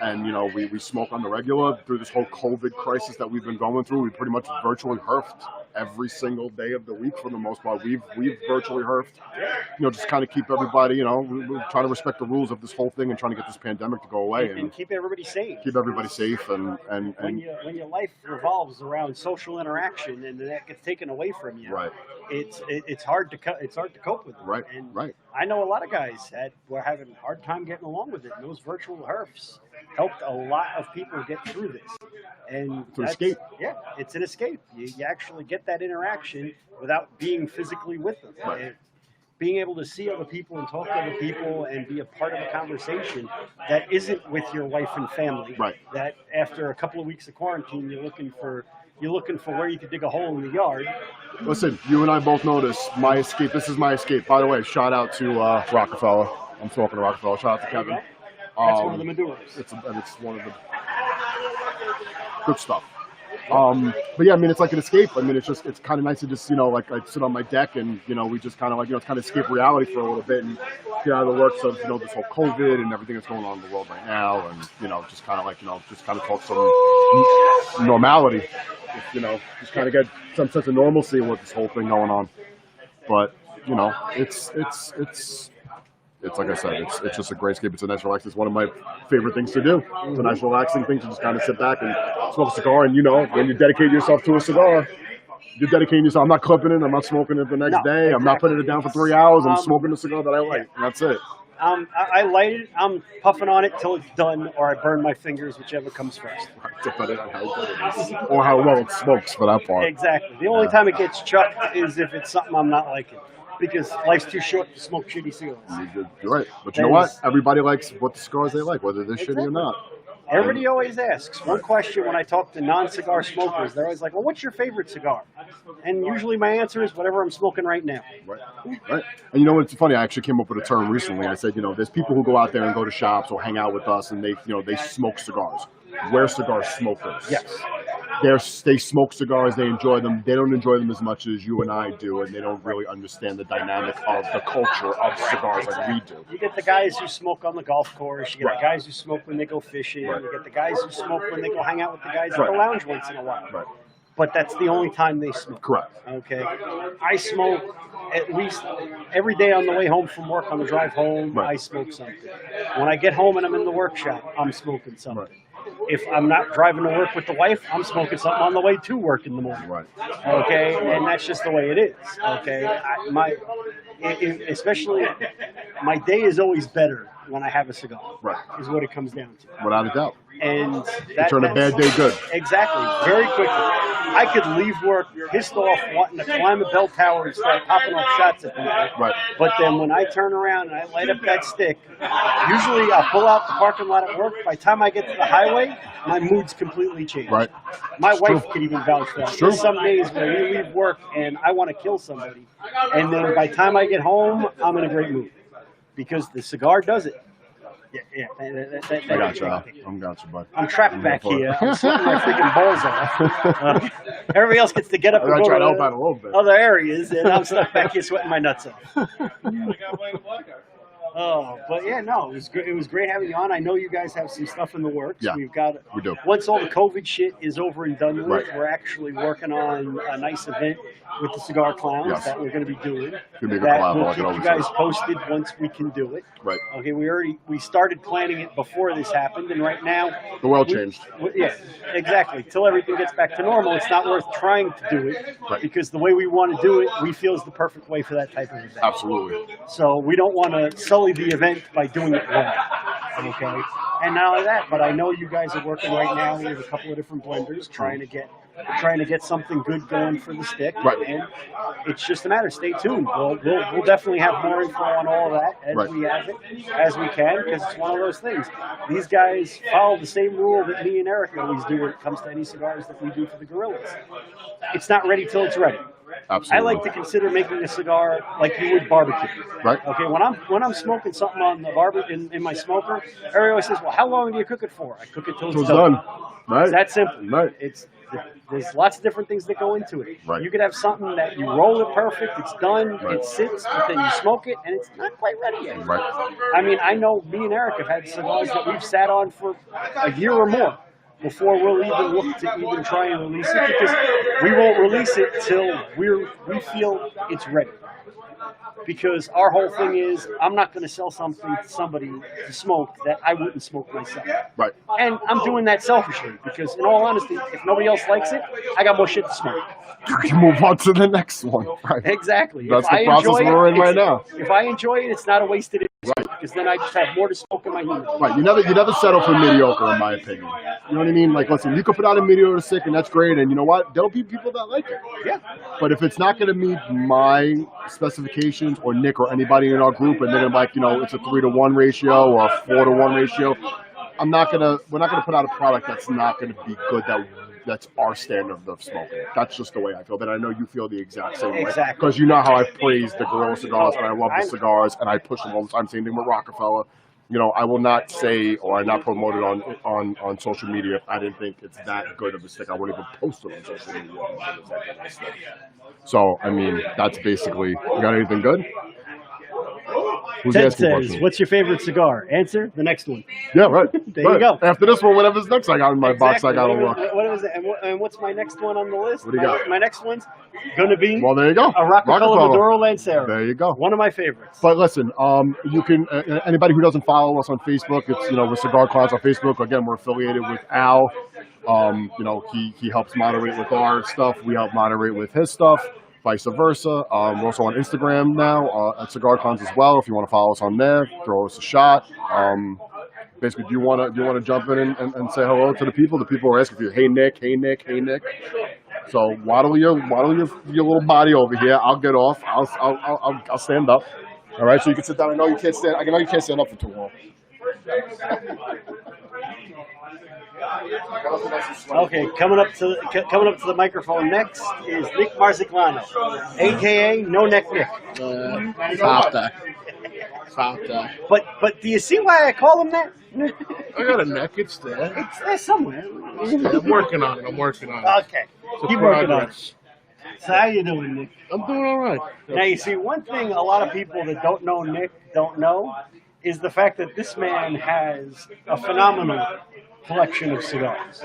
and we smoke on the regular through this whole COVID crisis that we've been going through. We pretty much virtually herfed every single day of the week for the most part. We've virtually herfed, just kind of keep everybody, we're trying to respect the rules of this whole thing and trying to get this pandemic to go away and keep everybody safe. Keep everybody safe and when your life revolves around social interaction and that gets taken away from you, right? It's hard to cope with it. Right. And right. I know a lot of guys that were having a hard time getting along with it. And those virtual herfs helped a lot of people get through this. And to escape. Yeah, it's an escape. You actually get that interaction without being physically with them. Right. And being able to see other people and talk to other people and be a part of a conversation that isn't with your wife and family. Right. That after a couple of weeks of quarantine, you're looking for where you could dig a hole in the yard. Listen, you and I both know this. My escape. This is my escape. By the way, shout out to Rockefeller. I'm smoking a Rockefeller. Shout out to Kevin. That's one of the Maduros. It's one of the good stuff. But yeah, I mean, it's like an escape. I mean, it's kind of nice to just, like I sit on my deck and, we just kind of like, it's kind of escape reality for a little bit and get out of the works of, this whole COVID and everything that's going on in the world right now. And, just kind of like, just kind of talk some normality, just kind of get some sense of normalcy with this whole thing going on. But, it's like I said, it's just a great escape. It's a nice relax. It's one of my favorite things to do. It's a nice relaxing thing to just kind of sit back and smoke a cigar. And when you dedicate yourself to a cigar, you're dedicating yourself. I'm not clipping it. I'm not smoking it the next day. Exactly. I'm not putting it down for 3 hours. I'm smoking a cigar that I like. And that's it. I light it. I'm puffing on it till it's done, or I burn my fingers, whichever comes first. Depending on how good it is, or how well it smokes for that part. Exactly. The only time it gets chucked is if it's something I'm not liking. Because life's too short to smoke shitty cigars. You're right. But you know what? Everybody likes what the cigars they like, whether they're shitty or not. Everybody always asks. One question when I talk to non-cigar smokers, they're always like, well, what's your favorite cigar? And usually my answer is whatever I'm smoking right now. Right. And you know what's funny? I actually came up with a term recently. I said, there's people who go out there and go to shops or hang out with us and they smoke cigars. We're cigar smokers. Yes. They smoke cigars, they enjoy them. They don't enjoy them as much as you and I do, and they don't really understand the dynamic of the culture of cigars like we do. You get the guys who smoke on the golf course. You get the guys who smoke when they go fishing. You get the guys who smoke when they go hang out with the guys at the lounge once in a while. Right. But that's the only time they smoke. Correct. Okay. I smoke at least every day on the way home from work. On the drive home, I smoke something. When I get home and I'm in the workshop, I'm smoking something. Right. If I'm not driving to work with the wife, I'm smoking something on the way to work in the morning. Right. Okay, and that's just the way it is. Okay, especially my day is always better when I have a cigar. Right. Is what it comes down to. Without a doubt. And turn a bad day good. Exactly. Very quickly. I could leave work pissed off, wanting to climb a bell tower and start popping off shots at people. Right. But then when I turn around and I light up that stick, usually I'll pull out the parking lot at work. By the time I get to the highway, my mood's completely changed. Right. My wife can even vouch for that. There's some days where we leave work and I want to kill somebody. And then by the time I get home, I'm in a great mood. Because the cigar does it. Yeah. I got you. I'm got you, bud. I'm trapped back here. I'm sweating my freaking balls off. Everybody else gets to get up and go to other areas, and I'm stuck back here sweating my nuts off. Oh, but yeah, no, it was good. It was great having you on. I know you guys have some stuff in the works. Yeah, we do. Once all the COVID shit is over and done with, we're actually working on a nice event with the Cigar Clowns that we're going to be doing. We'll keep you guys posted once we can do it. Right. Okay, we started planning it before this happened, and right now the world changed. Yeah, exactly. Till everything gets back to normal, it's not worth trying to do it because the way we want to do it, we feel is the perfect way for that type of event. Absolutely. So we don't want to sully the event by doing it wrong. Okay. And not only that, but I know you guys are working right now with a couple of different blenders trying to get something good going for the stick. Right. And it's just a matter. Stay tuned. We'll definitely have more info on all of that as we have it, as we can, because it's one of those things. These guys follow the same rule that me and Eric always do when it comes to any cigars that we do for the Gorillas. It's not ready till it's ready. Absolutely. I like to consider making a cigar like you would barbecue. Right. Okay. When I'm smoking something on the barbecue in my smoker, everybody always says, "Well, how long do you cook it for?" I cook it till it's done. Right. It's that simple. Right. There's lots of different things that go into it. Right. You could have something that you roll it perfect, it's done, Right. it sits, but then you smoke it and it's not quite ready yet. Right. I mean, I know me and Eric have had cigars that we've sat on for a year or more before we'll even look to even try and release it, because we won't release it till we feel it's ready. Because our whole thing is, I'm not going to sell something to somebody to smoke that I wouldn't smoke myself. Right. And I'm doing that selfishly, because in all honesty, if nobody else likes it, I got more shit to smoke. You can move on to the next one. Right. Exactly. That's if the I process enjoy we're in it, right now. If I enjoy it, it's not a wasted Right. because then I just have more to smoke in my humidor. Right. You never settle for mediocre, in my opinion. You know what I mean? Like, listen, you can put out a mediocre stick, and that's great. And you know what? There'll be people that like it. Yeah. But if it's not going to meet my specifications or Nick or anybody in our group, and then like, it's a 3-to-1 ratio or a 4-to-1 ratio, we're not gonna put out a product that's not gonna be good. That's our standard of smoking. That's just the way I feel. But I know you feel the exact same way. Exactly. Because you know how I praise the Gorilla cigars and I love the cigars and I push them all the time. Same thing with Rockefeller. I will not say or I not promote it on social media if I didn't think it's that good of a stick. I wouldn't even post it on social media. So, I mean, that's basically, you got anything good? Who's Ted asking says, questions? "What's your favorite cigar?" Answer the next one. Yeah, right. There you go. After this one, whatever's next I got in my box, I got to look. What is it? And what's my next one on the list? What do you got? My next one's gonna be Well, there you go. a Rockefeller Maduro Lancero. There you go. One of my favorites. But listen, you can anybody who doesn't follow us on Facebook, it's we're Cigar Clowns on Facebook. Again, we're affiliated with Al. He helps moderate with our stuff. We help moderate with his stuff. Vice versa. We're also on Instagram now at Cigar Clowns as well. If you want to follow us on there, throw us a shot. Basically, do you want to jump in and say hello to the people? The people are asking for you. Hey Nick, hey Nick, hey Nick. So waddle your little body over here. I'll get off. I'll stand up. All right. So you can sit down. I know you can't stand up for too long. Okay, coming up to the microphone next is Nick Marziclano, aka No Neck Nick. Stop that. But do you see why I call him that? I got a neck. It's there. It's there somewhere. I'm working on it. Okay, keep working on it. So how you doing, Nick? I'm doing all right. Now you see, one thing a lot of people that don't know Nick don't know is the fact that this man has a phenomenal collection of cigars.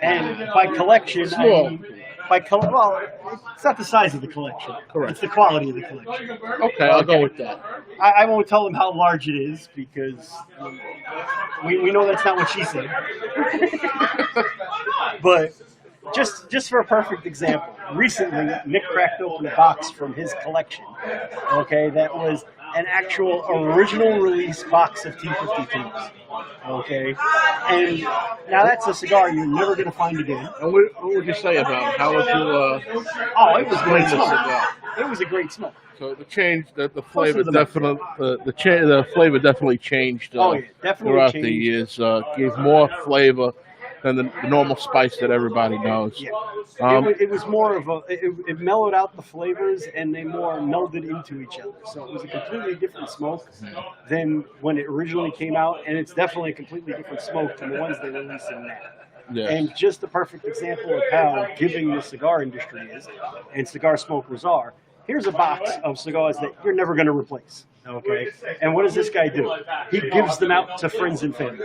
And by collection, I mean, well, it's not the size of the collection. Correct. It's the quality of the collection. Okay, I'll go with that. I won't tell them how large it is because we know that's not what she said. But just for a perfect example, recently Nick cracked open a box from his collection. Okay, that was an actual original release box of T52s. Okay, and now that's a cigar you're never going to find again. And what would you say about it? How would you? Oh, it was great the smoke. cigar? It was a great smoke. So the change, the flavor the definitely, the flavor definitely changed. Definitely throughout changed. the years. Gave more flavor than the normal spice that everybody knows. Yeah. It was more of it mellowed out the flavors and they more melded into each other. So it was a completely different smoke than when it originally came out, and it's definitely a completely different smoke than the ones they're releasing now. Yeah. And just a perfect example of how giving the cigar industry is, and cigar smokers are. Here's a box of cigars that you're never going to replace. Okay, and what does this guy do? He gives them out to friends and family.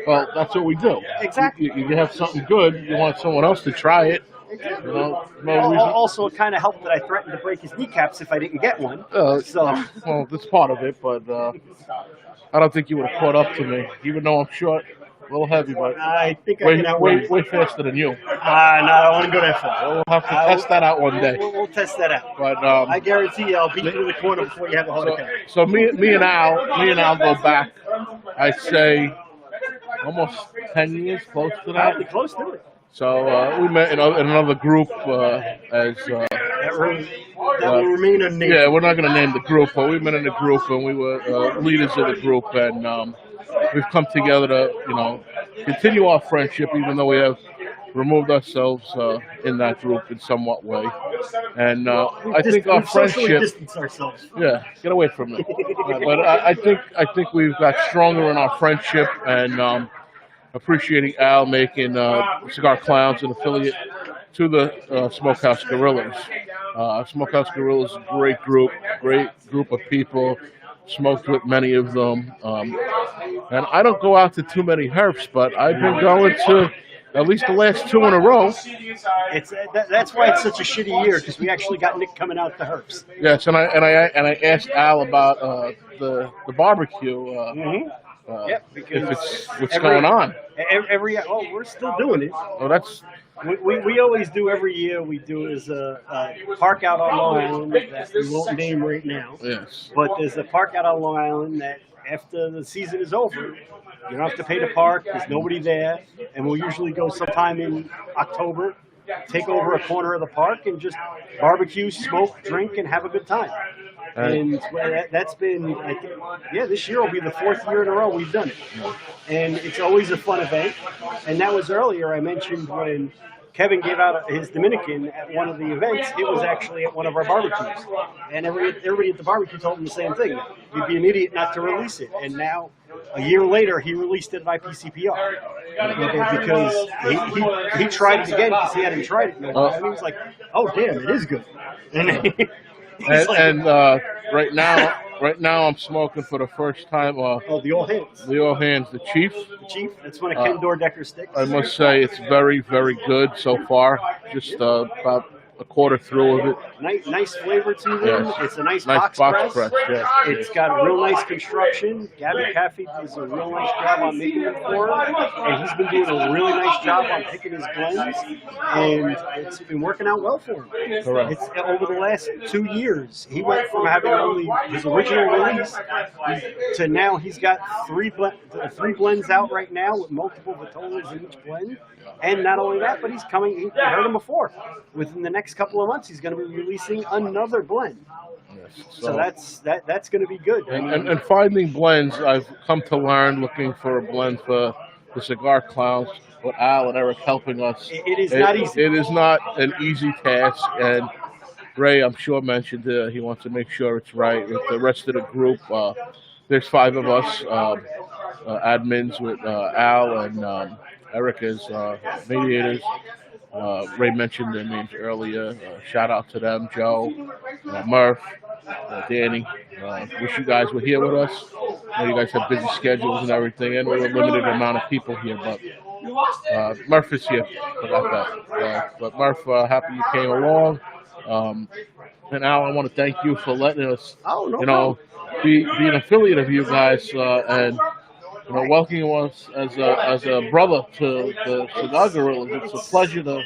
Well, that's what we do. Exactly. You have something good, you want someone else to try it. Exactly. No reason. Also, it kind of helped that I threatened to break his kneecaps if I didn't get one. Well, that's part of it, but I don't think you would have caught up to me, even though I'm short, a little heavy, but I think I can outrun you. way faster than you. No, I want to go that far. We'll have to test that out one day. We'll test that out. But I guarantee you, I'll beat you in the corner before you have a heart attack. So me and Al go back. I'd say almost 10 years, close to that. Probably close to it. So we met in another group as that will remain unnamed. Yeah, we're not going to name the group, but we met in a group and we were leaders of the group, and we've come together to continue our friendship, even though we have removed ourselves in that group in somewhat way. And I think our friendship. Distance ourselves. Yeah, get away from it. But I think we've got stronger in our friendship, and appreciating Al making Cigar Clowns an affiliate to the Smokehouse Gorillas. Smokehouse Gorillas is a great group of people. Smoked with many of them, and I don't go out to too many herps, but I've been going to at least the last 2 in a row. That's why it's such a shitty year, because we actually got Nick coming out to herps. Yes, and I asked Al about the barbecue. Yep, because what's going on? We're still doing it. Oh, that's. We always do every year. We do is a park out on Long Island that we won't name right now. Yes. But there's a park out on Long Island that after the season is over, you don't have to pay to park. There's nobody there, and we'll usually go sometime in October, take over a corner of the park and just barbecue, smoke, drink, and have a good time. And that's been, I think, this year will be the 4th year in a row we've done it. And it's always a fun event. And that was earlier I mentioned when Kevin gave out his Dominican at one of the events. It was actually at one of our barbecues. And everybody at the barbecue told him the same thing. You'd be an idiot not to release it. And now, a year later, he released it by PCPR. Because he tried it again because he hadn't tried it in a while. And he was like, oh, damn, it is good. And right now I'm smoking for the first time. The All Hands. The All Hands, the Chief. The Chief. That's one of Ken Dordecker sticks. I must say it's very, very good so far. Just about a quarter through of it. Nice flavor to them. Yes. It's a nice box press. Yes. It's got real nice construction. Gabby Caffey does a real nice job on making it for him, and he's been doing a really nice job on picking his blends, and it's been working out well for him. Correct. It's over the last 2 years. He went from having only his original release to now he's got three blends out right now with multiple Vitolas in each blend. And not only that, but he's coming. I heard him before. Within the next couple of months, he's going to be releasing another blend. Yes. So that's going to be good. And finding blends, I've come to learn looking for a blend for the Cigar Clowns with Al and Eric helping us. It is not easy. It is not an easy task. And Ray, I'm sure, mentioned he wants to make sure it's right with the rest of the group. There's 5 of us admins with Al and Eric as mediators. Ray mentioned their names earlier. Shout out to them, Joe, Murph, Danny. Wish you guys were here with us. I know you guys have busy schedules and everything, and we're a limited amount of people here, but Murph is here. Forgot that. But Murph, happy you came along. And Al, I want to thank you for letting us, be an affiliate of you guys and. Welcoming us as a brother to the Cigar Gorillas. It's a pleasure to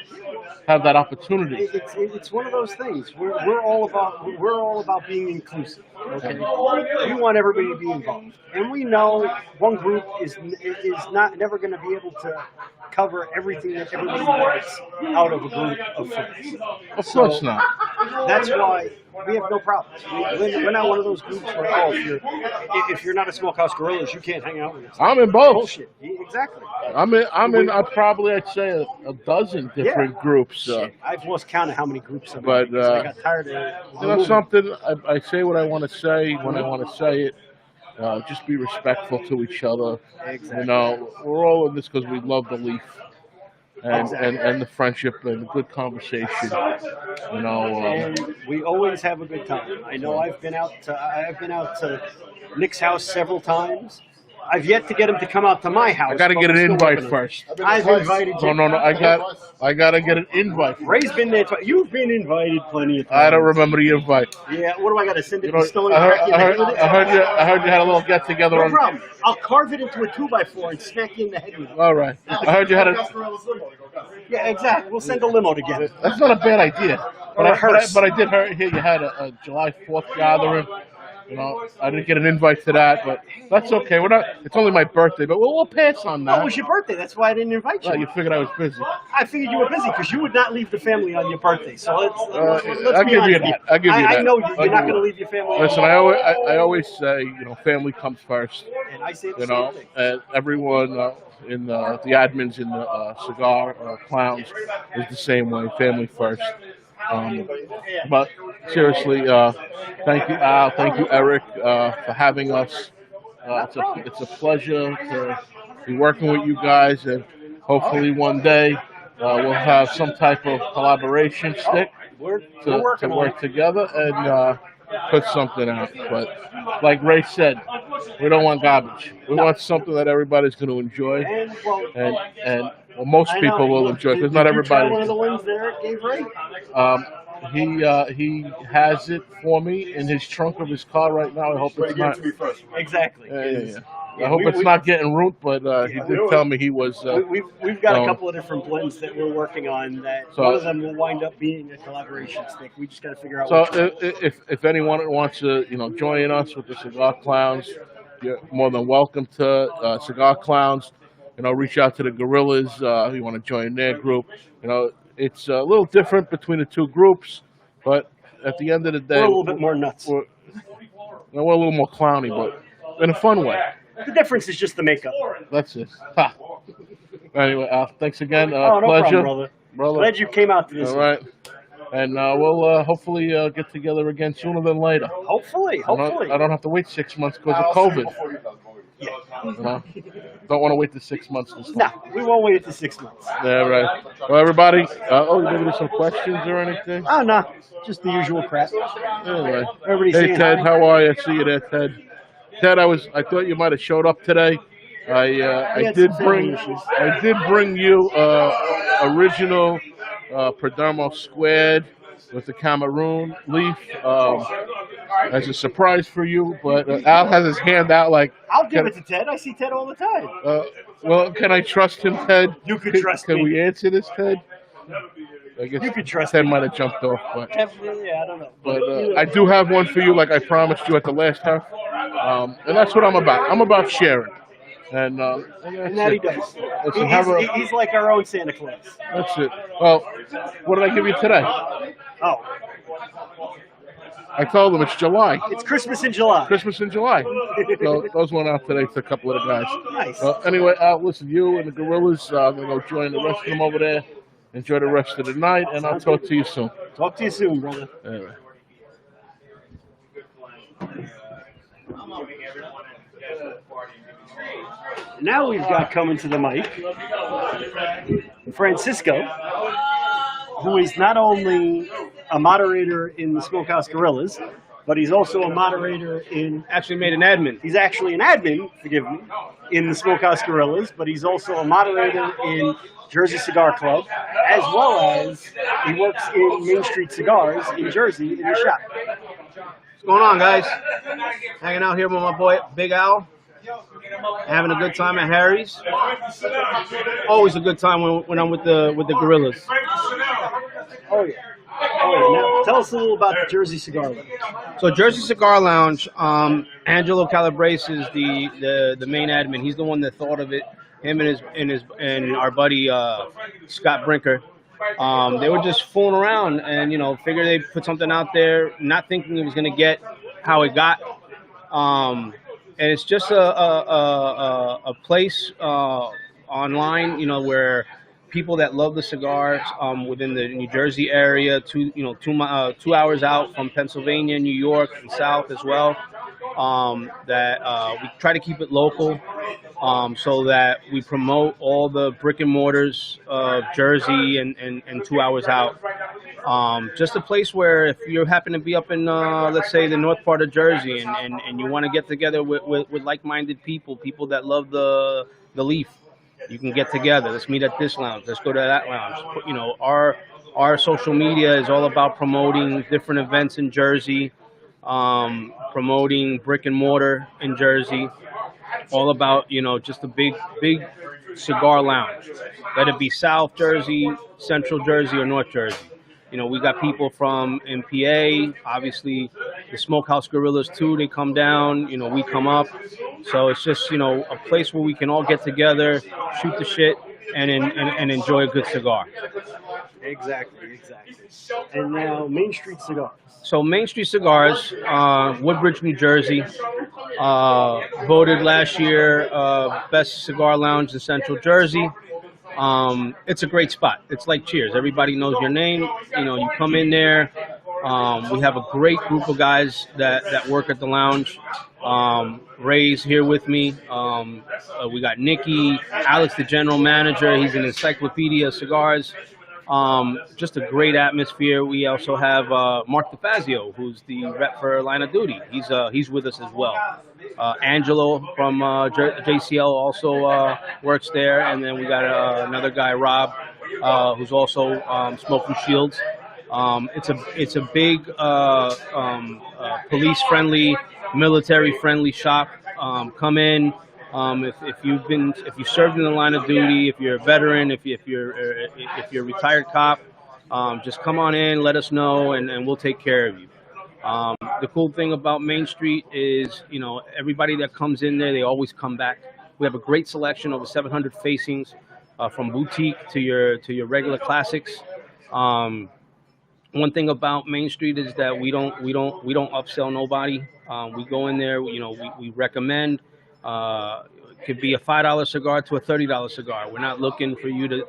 have that opportunity. It's one of those things. We're all about being inclusive. Okay, we want everybody to be involved, and we know one group is never going to be able to cover everything that everybody wants out of a group of friends. Of course not. That's why we have no problems. We're not one of those groups where if you're not a Smokehouse Gorillas, you can't hang out with us. I'm in both. Bullshit. Exactly. I'm in. I'd say a dozen different groups. I've lost count of how many groups I'm in. But I got tired of something. I say what I want to say when I want to say it. Just be respectful to each other. Exactly. We're all in this because we love the leaf. And the friendship and the good conversation, and we always have a good time. I know I've been out to Nick's house several times. I've yet to get him to come out to my house. I got to get an invite first. I've invited you. No. I got to get an invite. Ray's been there. You've been invited plenty of times. I don't remember the invite. Yeah. What do I got to send it to Stone? I heard you had a little get together. No problem. I'll carve it into a 2x4 and smack you in the head with it. All right. I heard you had a. Yeah, exactly. We'll send a limo together. That's not a bad idea. But I did hear you had a July 4th gathering. You know, I didn't get an invite to that, but that's okay. We're not. It's only my birthday, but we'll pass on that. Oh, it was your birthday. That's why I didn't invite you. Well, you figured I was busy. I figured you were busy because you would not leave the family on your birthday. So let's I'll be give you honest. that. I'll give you that. I know you're not going to leave your family. Listen, I always say, you know, family comes first. And I say the You know, same thing. and everyone in the admins in the cigar clowns is the same way. Family first. But seriously, thank you, Al. Thank you, Eric, for having us. It's a pleasure to be working with you guys, and hopefully one day we'll have some type of collaboration stick to work together and put something out. But like Ray said, we don't want garbage. We want something that everybody's going to enjoy, and well, most people will enjoy because not everybody. One of the ones there gave Ray. He has it for me in his trunk of his car right now. I hope it's not. Exactly. I hope it's not getting root, but he did tell me he was. We've got a couple of different blends that we're working on. That one of them will wind up being a collaboration stick. We just got to figure out. So which one. if anyone wants to, join us with the Cigar Clowns, you're more than welcome to. Cigar Clowns, reach out to the Gorillas. If you want to join their group, it's a little different between the two groups, but at the end of the day, we're a little bit more nuts. We're a little more clowny, but in a fun way. The difference is just the makeup. That's it. Ha. Anyway, thanks again. No Pleasure, problem, brother. Glad you came out to this. All right. And we'll hopefully get together again sooner than later. Hopefully. I don't have to wait 6 months because of COVID. Don't want to wait the 6 months this time. No, we won't wait the 6 months. Yeah, right. Well, everybody, maybe there's some questions or anything? Oh, no. Just the usual crap. Anyway. Everybody's Hey, saying Ted, hi. how are you? I see you there, Ted. Ted, I thought you might have showed up today. I did bring you original Perdomo squared with the Cameroon leaf as a surprise for you, but Al has his hand out like. I'll give it to Ted. I see Ted all the time. Well, can I trust him, Ted? You can trust me. Can we answer this, Ted? I guess you can trust Ted me. might have jumped off, but Yeah, I don't know. but I do have one for you, like I promised you at the last half, and that's what I'm about. I'm about sharing, and that he does. Listen, He's like our own Santa Claus. That's it. Well, what did I give you today? Oh. I told them it's July. It's Christmas in July. Christmas in July. So those went out today to a couple of the guys. Nice. Well, anyway, listen, you and the Gorillas, I'm going to go join the rest of them over there. Enjoy the rest of the night, and I'll talk to you soon. Talk to you soon, brother. Anyway. Now we've got coming to the mic Francisco, who is not only a moderator in the Smokehouse Gorillas, but he's also a moderator in... Actually made an admin. He's actually an admin, forgive me, in the Smokehouse Gorillas, but he's also a moderator in Jersey Cigar Club, as well as he works in Main Street Cigars in Jersey in the shop. What's going on, guys? Hanging out here with my boy Big Al. Having a good time at Harry's. Always a good time when I'm with the Gorillas. Oh yeah. Now, tell us a little about the Jersey Cigar Lounge. So Jersey Cigar Lounge, Angelo Calabrese is the main admin. He's the one that thought of it. Him and our buddy Scott Brinker. They were just fooling around and figured they'd put something out there, not thinking it was gonna get how it got. And it's just a place online, where people that love the cigars within the New Jersey area, 2 hours out from Pennsylvania, New York, and South as well. That we try to keep it local, so that we promote all the brick and mortars of Jersey and 2 hours out. Just a place where if you happen to be up in, let's say, the north part of Jersey and you want to get together with like-minded people that love the leaf, you can get together. Let's meet at this lounge. Let's go to that lounge. Our social media is all about promoting different events in Jersey, promoting brick and mortar in Jersey, all about, just a big cigar lounge. Let it be South Jersey, Central Jersey, or North Jersey. We got people from MPA, obviously, the Smokehouse Gorillas too. They come down, you know, we come up. So it's just, you know, a place where we can all get together, shoot the shit, and enjoy a good cigar. Exactly. And now Main Street Cigars. So Main Street Cigars, Woodbridge, New Jersey, voted last year best cigar lounge in Central Jersey. It's a great spot. It's like Cheers. Everybody knows your name. You know, you come in there. We have a great group of guys that work at the lounge. Ray's here with me. We got Nikki, Alex, the general manager. He's an encyclopedia of cigars. Just a great atmosphere. We also have Mark DeFazio, who's the rep for Line of Duty. He's with us as well. Angelo from JCL also works there, and then we got another guy, Rob, who's also Smoking Shields. It's a big police-friendly, military-friendly shop. Come in. If you served in the line of duty, if you're a veteran, if you're a retired cop, just come on in, let us know, and we'll take care of you. The cool thing about Main Street is, you know, everybody that comes in there, they always come back. We have a great selection, over 700 facings, from boutique to your regular classics. One thing about Main Street is that we don't upsell nobody. We go in there, you know, we recommend. It could be a $5 cigar to a $30 cigar. We're not looking for you to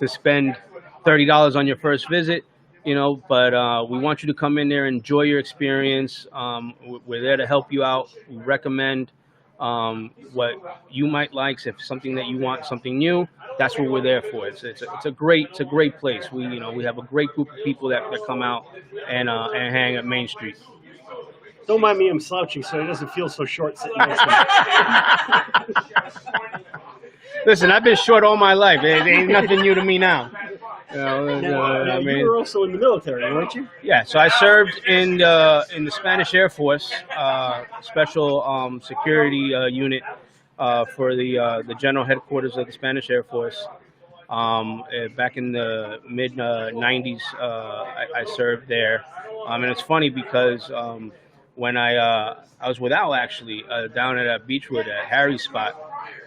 spend $30 on your first visit, you know, but we want you to come in there, enjoy your experience. We're there to help you out. We recommend what you might like. If something that you want, something new, that's what we're there for. It's a great place. We have a great group of people that come out and hang at Main Street. Don't mind me, I'm slouching so it doesn't feel so short sitting next to me. Listen, I've been short all my life. It ain't nothing new to me now. Now, you were also in the military, weren't you? Yeah, so I served in the Spanish Air Force, special security unit for the general headquarters of the Spanish Air Force. Back in the mid 90s, I served there, and it's funny because when I was with Al actually down at Beechwood at Harry's spot,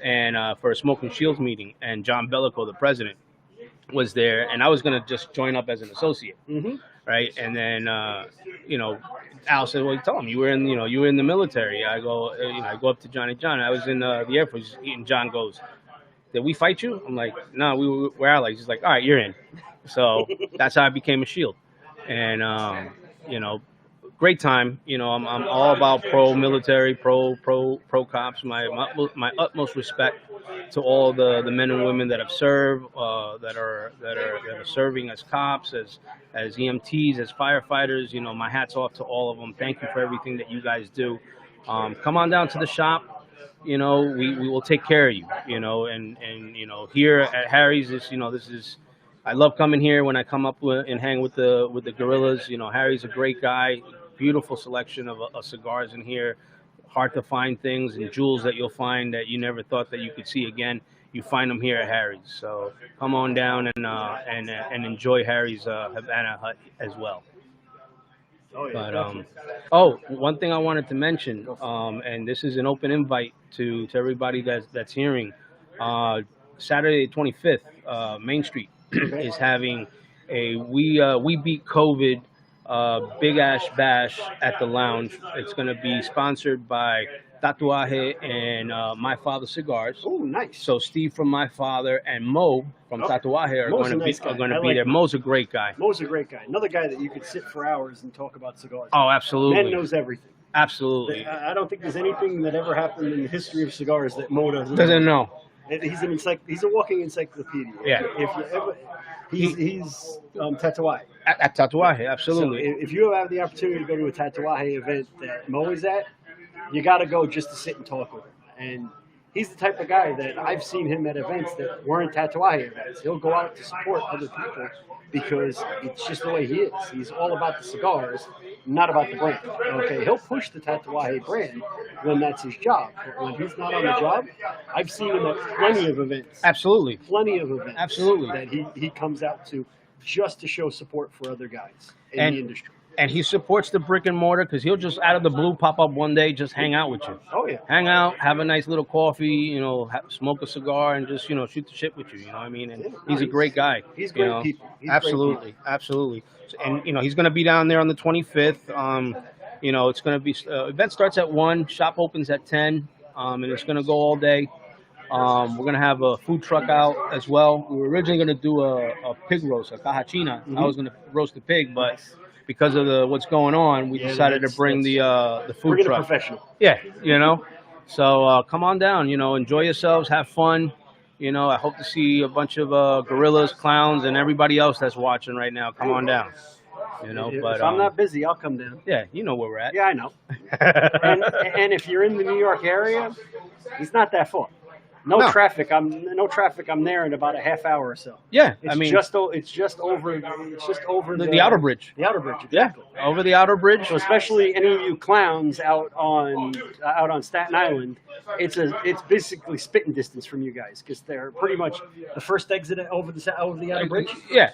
and for a Smoking Shields meeting, and John Bellico, the president, was there, and I was gonna just join up as an associate, right? And then Al said, "Well, tell him you were in the military." I go, I go up to Johnny. John, I was in the Air Force, and John goes, "Did we fight you?" I'm like, "No, we're allies." He's like, "All right, you're in." So that's how I became a SHIELD, and great time. I'm all about pro military, pro cops. My utmost respect to all the men and women that have served, that are serving as cops, as EMTs, as firefighters. My hat's off to all of them. Thank you for everything that you guys do. Come on down to the shop. We will take care of you. And here at Harry's, this is. I love coming here when I come up and hang with the gorillas. Harry's a great guy. Beautiful selection of cigars in here. Hard to find things and jewels that you'll find that you never thought that you could see again. You find them here at Harry's. So come on down and enjoy Harry's Habana Hut as well. Oh, yeah, but one thing I wanted to mention, and this is an open invite to everybody that's hearing. Saturday 25th, Main Street is having a We Beat COVID Big Ash Bash at the lounge. It's going to be sponsored by Tatuaje and My Father Cigars. Oh, nice. So Steve from My Father and Mo from Tatuaje are going to be there. Mo's a great guy. Mo's a great guy. Another guy that you could sit for hours and talk about cigars. Oh, absolutely. Man knows everything. Absolutely. I don't think there's anything that ever happened in the history of cigars that Mo doesn't know. He's a walking encyclopedia. Yeah. If you ever, he's Tatuaje. At Tatuaje, absolutely. So if you have the opportunity to go to a Tatuaje event that Mo is at, you got to go just to sit and talk with him. And he's the type of guy that I've seen him at events that weren't Tatuaje events. He'll go out to support other people because it's just the way he is. He's all about the cigars, not about the brand. Okay, he'll push the Tatuaje brand when that's his job. But when he's not on the job, I've seen him at plenty of events. Absolutely. Plenty of events. Absolutely. That he comes out to just to show support for other guys in the industry. And he supports the brick and mortar because he'll just out of the blue pop up one day, just hang out with you. Oh yeah. Hang out, have a nice little coffee, you know, smoke a cigar, and just, you know, shoot the shit with you. You know what I mean? And he's a great guy. He's you great know? people. He's Absolutely, great people. absolutely. And you know, he's going to be down there on the 25th. You know, it's going to be event starts at 1, shop opens at 10, and it's going to go all day. We're going to have a food truck out as well. We were originally going to do a pig roast, a cajachina. I was going to roast the pig, but because of what's going on, we decided to bring the food Bring it truck. professional. Yeah, you know. So come on down, you know, enjoy yourselves, have fun. You know, I hope to see a bunch of gorillas, clowns, and everybody else that's watching right now. Come on down. You know, but if I'm not busy, I'll come down. Yeah, you know where we're at. Yeah, I know. and if you're in the New York area, it's not that far. No traffic. I'm there in about a half hour or so. Yeah, it's I mean, just over the outer bridge. The outer bridge, exactly. Yeah, over the outer bridge. So especially any of you clowns out on Staten Island, it's basically spitting distance from you guys because they're pretty much the first exit over the outer bridge. Yeah,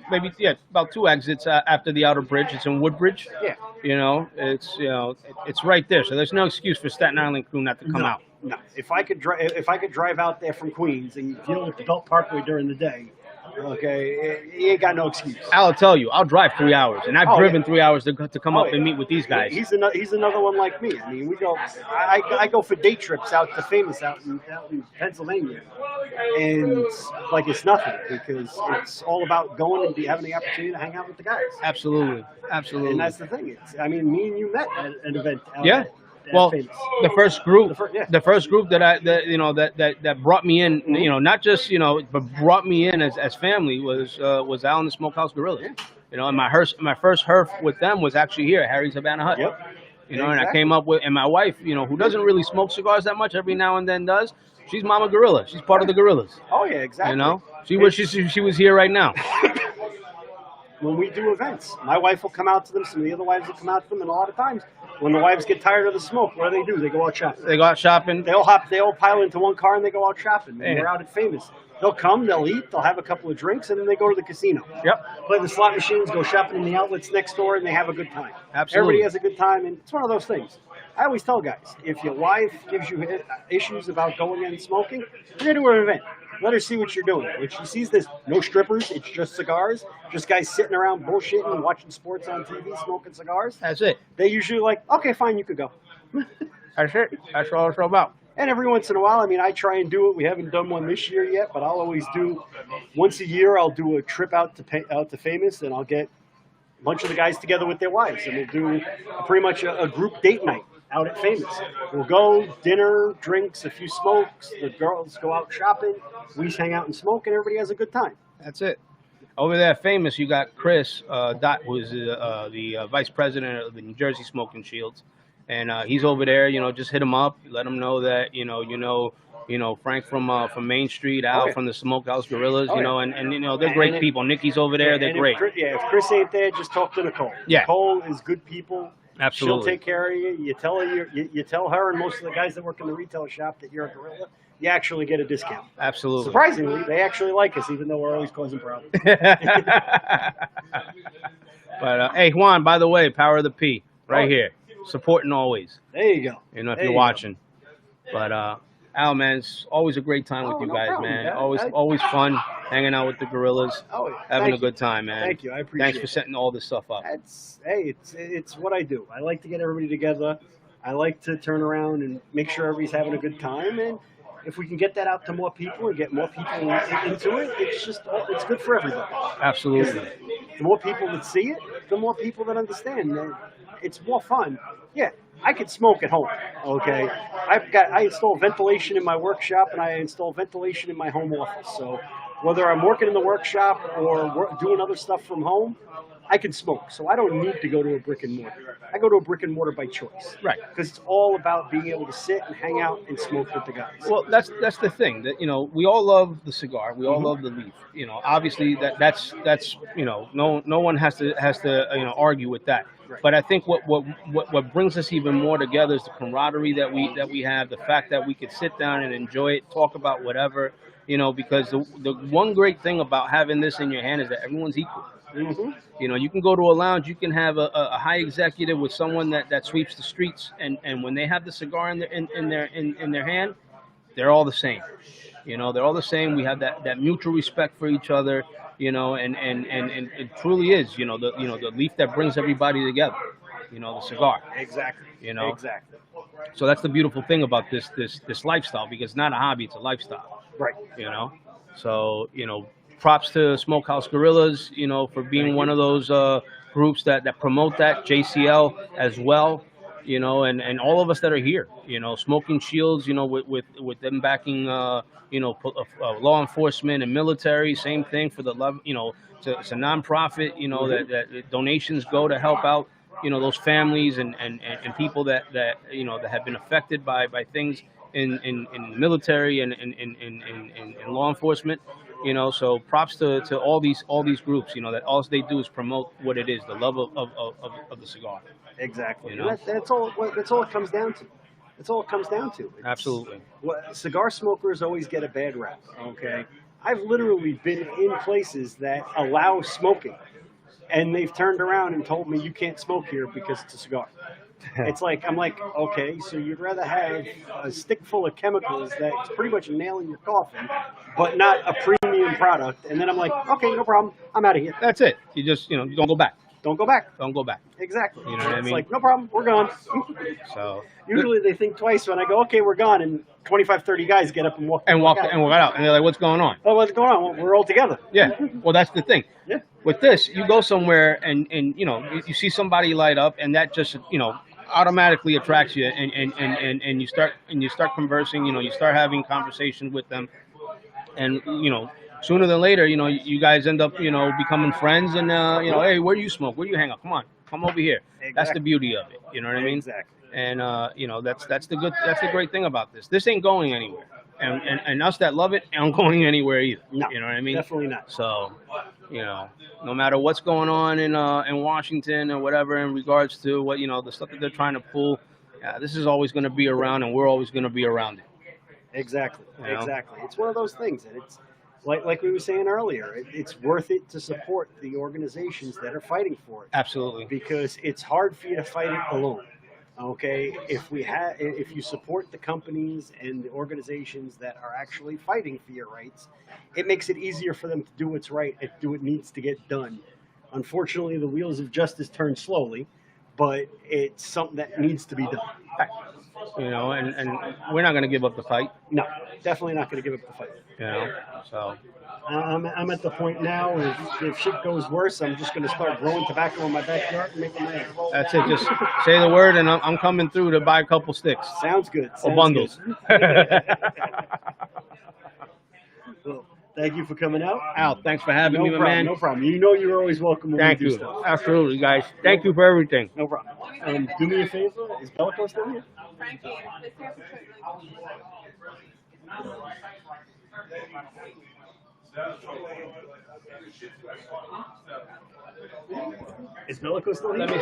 maybe about 2 exits after the outer bridge. It's in Woodbridge. Yeah, you know, it's right there. So there's no excuse for Staten Island crew not to come out. No, if I could drive out there from Queens and deal with the Belt Parkway during the day, okay, you ain't got no excuse. I'll tell you, I'll drive 3 hours, and I've driven 3 hours to come up and meet with these guys. He's another one like me. I mean, we go. I go for day trips out to Famous out in Pennsylvania, and like it's nothing because it's all about going and having the opportunity to hang out with the guys. Absolutely, absolutely. And that's the thing. Me and you met at an event. Yeah. Well, the first group that brought me in, you know, not just, you know, but brought me in as family was Al and the Smokehouse Gorillas. Yeah. You know, and my first herf with them was actually here at Harry's Habana Hut. Yep. You know, and I came up with, and my wife, you know, who doesn't really smoke cigars that much, every now and then does. She's Mama Gorilla. She's part of the Gorillas. Oh yeah, exactly. You know, she was here right now. When we do events, my wife will come out to them. Some of the other wives will come out to them, and a lot of times, when the wives get tired of the smoke, what do? They go out shopping. They go out shopping. They all pile into one car and they go out shopping. And we're out at Famous. They'll come, they'll eat, they'll have a couple of drinks, and then they go to the casino. Yep. Play the slot machines, go shopping in the outlets next door, and they have a good time. Absolutely. Everybody has a good time, and it's one of those things. I always tell guys, if your wife gives you issues about going and smoking, you're to an event. Let her see what you're doing. When she sees this, no strippers, it's just cigars, just guys sitting around bullshitting and watching sports on TV, smoking cigars. That's it. They usually like, okay, fine, you could go. That's it. That's all it's all about. And every once in a while, I mean, I try and do it. We haven't done one this year yet, but I'll always do, once a year, I'll do a trip out to Famous, and I'll get a bunch of the guys together with their wives, and we'll do pretty much a group date night out at Famous. We'll go, dinner, drinks, a few smokes, the girls go out shopping, we hang out and smoke, and everybody has a good time. That's it. Over there at Famous, you got Chris Dot, who is the vice president of the New Jersey Smoking Shields, and he's over there. You know, just hit him up, let him know that you know Frank from Main Street, Al from the Smokehouse Gorillas. You know, and you know they're great people. Nikki's over there; they're great. If Chris ain't there, just talk to Nicole. Yeah, Nicole is good people. Absolutely. She'll take care of you. You tell her, you tell her and most of the guys that work in the retail shop that you're a gorilla. You actually get a discount. Absolutely. Surprisingly, they actually like us, even though we're always causing problems. But hey, Juan, by the way, Power of the P, right here, supporting always. There you go. You know, if you're watching. But Al, man, it's always a great time with you guys, problem, man. Always fun hanging out with the gorillas, having a good time, man. Thank you, I appreciate it. Thanks for setting all this stuff up. It's what I do. I like to get everybody together. I like to turn around and make sure everybody's having a good time, and if we can get that out to more people and get more people into it, it's good for everybody. Absolutely. The more people that see it, the more people that understand that it's more fun. Yeah, I could smoke at home. Okay, I install ventilation in my workshop and I install ventilation in my home office. So whether I'm working in the workshop or doing other stuff from home, I can smoke. So I don't need to go to a brick and mortar. I go to a brick and mortar by choice. Right. Because it's all about being able to sit and hang out and smoke with the guys. Well, that's the thing, that, you know, we all love the cigar. We all love the leaf. You know, obviously that's you know, no one has to you know, argue with that. Right. But I think what brings us even more together is the camaraderie that we have, the fact that we could sit down and enjoy it, talk about whatever, you know, because the one great thing about having this in your hand is that everyone's equal. You know, you can go to a lounge, you can have a high executive with someone that sweeps the streets, and when they have the cigar in their hand, they're all the same. You know, they're all the same. We have that mutual respect for each other. You know, and it truly is. You know, the leaf that brings everybody together. You know, the cigar. Exactly. You know, exactly. So that's the beautiful thing about this lifestyle, because it's not a hobby, it's a lifestyle. Right. You know, so you know, props to Smokehouse Gorillas. You know, for being one of those groups that promote that, JCL as well. You know, and all of us that are here. You know, Smoking Shields. You know, with them backing. You know, law enforcement and military. Same thing for the love. You know, it's a nonprofit. You know, that donations go to help out. You know, those families and people that you know that have been affected by things in the military and in law enforcement. You know, so props to all these groups. You know, that all they do is promote what it is, the love of the cigar. Exactly. You know? That's all it comes down to. That's all it comes down to. Absolutely. Cigar smokers always get a bad rap. Okay, I've literally been in places that allow smoking, and they've turned around and told me you can't smoke here because it's a cigar. It's like, I'm like, okay, so you'd rather have a stick full of chemicals that's pretty much a nail in your coffin, but not a premium product. And then I'm like, okay, no problem, I'm out of here. That's it. You just, you know, don't go back. Don't go back. Don't go back. Exactly. You know what I It's mean? like, no problem, we're gone. So Usually they think twice when I go, okay, we're gone, and 25, 30 guys get up and walk walk out. out, and they're like, what's going on? Oh, what's going on? Well, we're all together. Yeah. Well, that's the thing. Yeah. With this, you go somewhere and you know, you see somebody light up, and that just, you know, automatically attracts you, and you start conversing. You know, you start having conversation with them, and you know, sooner than later, you know, you guys end up, you know, becoming friends, and you know, hey, where do you smoke? Where do you hang out? Come over here. Exactly. That's the beauty of it. You know what I mean? Exactly. And you know, that's the great thing about this. This ain't going anywhere, and us that love it aren't going anywhere either. No, you know what I mean? Definitely not. So, you know, no matter what's going on in Washington or whatever in regards to what, you know, the stuff that they're trying to pull, this is always going to be around, and we're always going to be around it. Exactly. You know? Exactly. It's one of those things, and it's like we were saying earlier. It's worth it to support the organizations that are fighting for it. Absolutely. Because it's hard for you to fight it alone. Okay, if you support the companies and the organizations that are actually fighting for your rights, it makes it easier for them to do what's right and do what needs to get done. Unfortunately, the wheels of justice turn slowly, but it's something that needs to be done. You know, and we're not going to give up the fight. No, definitely not going to give up the fight. You know, so I'm at the point now, if shit goes worse, I'm just going to start growing tobacco in my backyard and making my own. that's it. Just say the word, and I'm coming through to buy a couple sticks. Sounds good. Or Sounds bundles. good. Well, thank you for coming out. Al, thanks for having me, my man. No problem. You know you're always welcome when Thank we do you. stuff. Absolutely, guys. Thank you for everything. No problem. Do me a favor. Is Bellico still here? Is Bellico still here? Let me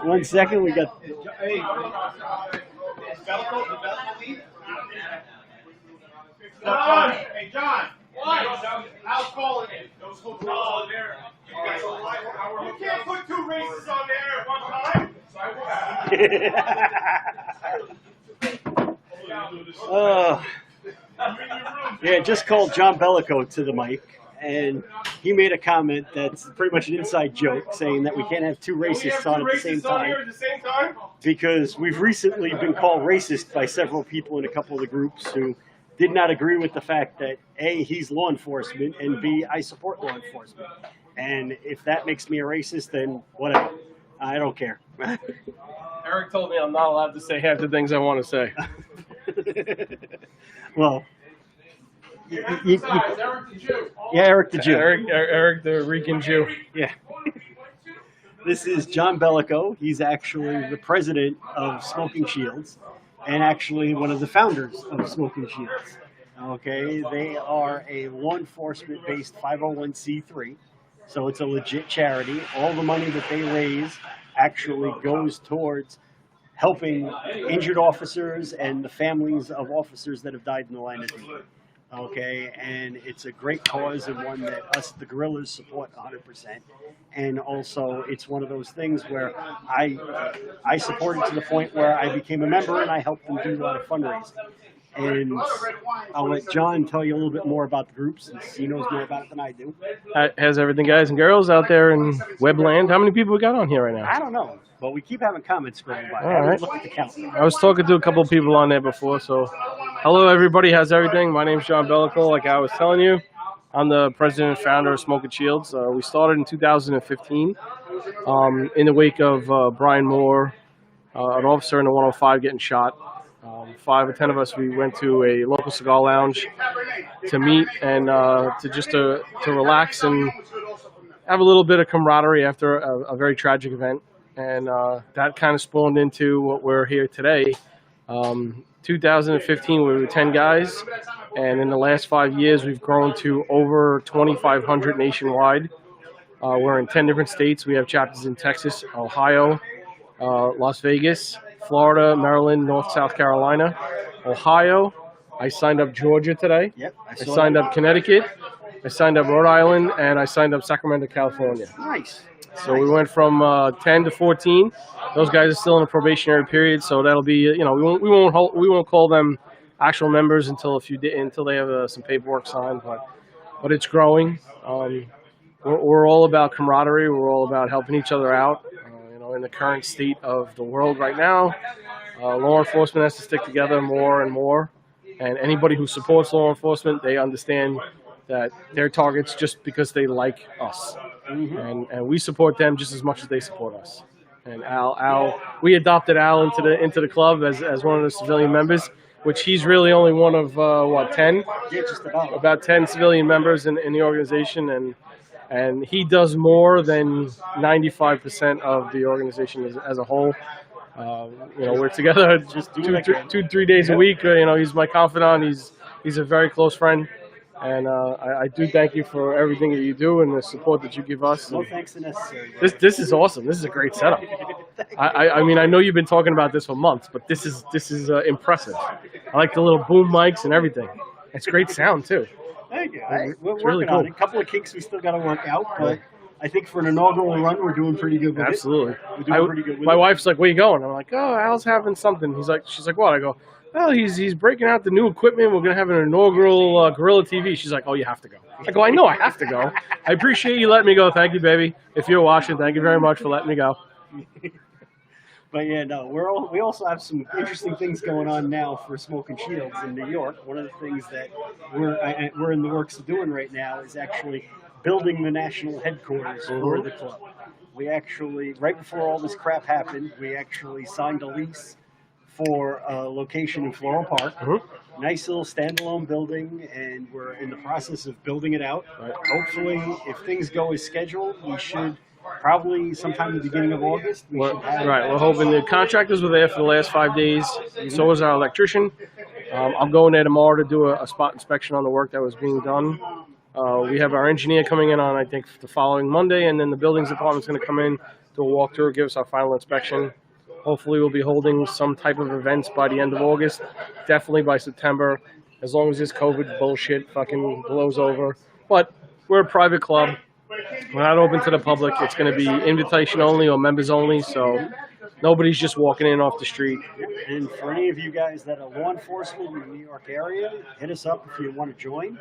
see. 1 second. We got. Hey, John! Hey, John! What? How's calling it? Those hotels on there. You can't put two races on there at one time. Yeah, just called John Bellico to the mic, and he made a comment that's pretty much an inside joke, saying that we can't have two racists on at the same time, because we've recently been called racist by several people in a couple of the groups who did not agree with the fact that A, he's law enforcement, and B, I support law enforcement. And if that makes me a racist, then whatever. I don't care. Eric told me I'm not allowed to say half the things I want to say. Well, Eric the Jew. Yeah, Eric the Jew. Eric the Rican Jew. Yeah. This is John Bellico. He's actually the president of Smoking Shields and actually one of the founders of Smoking Shields. Okay, they are a law enforcement-based 501c3, so it's a legit charity. All the money that they raise actually goes towards helping injured officers and the families of officers that have died in the line of duty. Okay, and it's a great cause and one that us, the Gorillas, support 100%. And also, it's one of those things where I supported to the point where I became a member and I helped them do a lot of fundraising. And I'll let John tell you a little bit more about the group since he knows more about it than I do. How's everything, guys and girls out there in Webland? How many people we got on here right now? I don't know, but we keep having comments scrolling by. All I haven't right. looked at the count. I was talking to a couple of people on there before, so hello everybody, how's everything? My name's John Bellico, like I was telling you. I'm the president and founder of Smoking Shields. We started in 2015 in the wake of Brian Moore, an officer in the 105 getting shot. 5 or 10 of us, we went to a local cigar lounge to meet and to relax and have a little bit of camaraderie after a very tragic event. And that kind of spawned into what we're here today. 2015, we were 10 guys, and in the last 5 years, we've grown to over 2,500 nationwide. We're in 10 different states. We have chapters in Texas, Ohio, Las Vegas, Florida, Maryland, South Carolina, Ohio. I signed up Georgia today. Yep, I signed that. up Connecticut. I signed up Rhode Island, and I signed up Sacramento, California. Nice. So we went from 10 to 14. Those guys are still in a probationary period, so that'll be we won't call them actual members until they have some paperwork signed. But it's growing. We're all about camaraderie. We're all about helping each other out. In the current state of the world right now, law enforcement has to stick together more and more. And anybody who supports law enforcement, they understand that they're targets just because they like us. And we support them just as much as they support us. And Al, we adopted Al into the club as one of the civilian members, which he's really only one of 10? Yeah, just about 10 civilian members in the organization, and he does more than 95% of the organization as a whole. We're together just 3 days a week. He's my confidant. He's a very close friend. And I do thank you for everything that you do and the support that you give us. No thanks are necessary. This is awesome. This is a great setup. I mean, I know you've been talking about this for months, but this is impressive. I like the little boom mics and everything. It's great sound too. Thank you. We're It's working really on cool. it. A couple of kinks we still got to work out, but I think for an inaugural run, we're doing pretty good with Absolutely. it. We're doing pretty good with My it. wife's like, "Where you going?" I'm like, "Oh, Al's having something." She's like, "What?" I go, "Well, he's breaking out the new equipment. We're gonna have an inaugural Gorilla TV." She's like, "Oh, you have to go." I go, "I know I have to go. I appreciate you letting me go. Thank you, baby. If you're watching, thank you very much for letting me go." But yeah, no, we also have some interesting things going on now for Smoking Shields in New York. One of the things that we're in the works of doing right now is actually building the national headquarters for the club. We actually, right before all this crap happened, we actually signed a lease for a location in Floral Park. Nice little standalone building, and we're in the process of building it out. Hopefully, if things go as scheduled, we should probably sometime in the beginning of August. We're hoping the contractors were there for the last 5 days. So was our electrician. I'm going there tomorrow to do a spot inspection on the work that was being done. We have our engineer coming in on, I think, the following Monday, and then the buildings department's going to come in, do a walkthrough, give us our final inspection. Hopefully we'll be holding some type of events by the end of August, definitely by September, as long as this COVID bullshit fucking blows over. But we're a private club. We're not open to the public. It's going to be invitation only or members only, so nobody's just walking in off the street. And for any of you guys that are law enforcement in the New York area, hit us up if you want to join,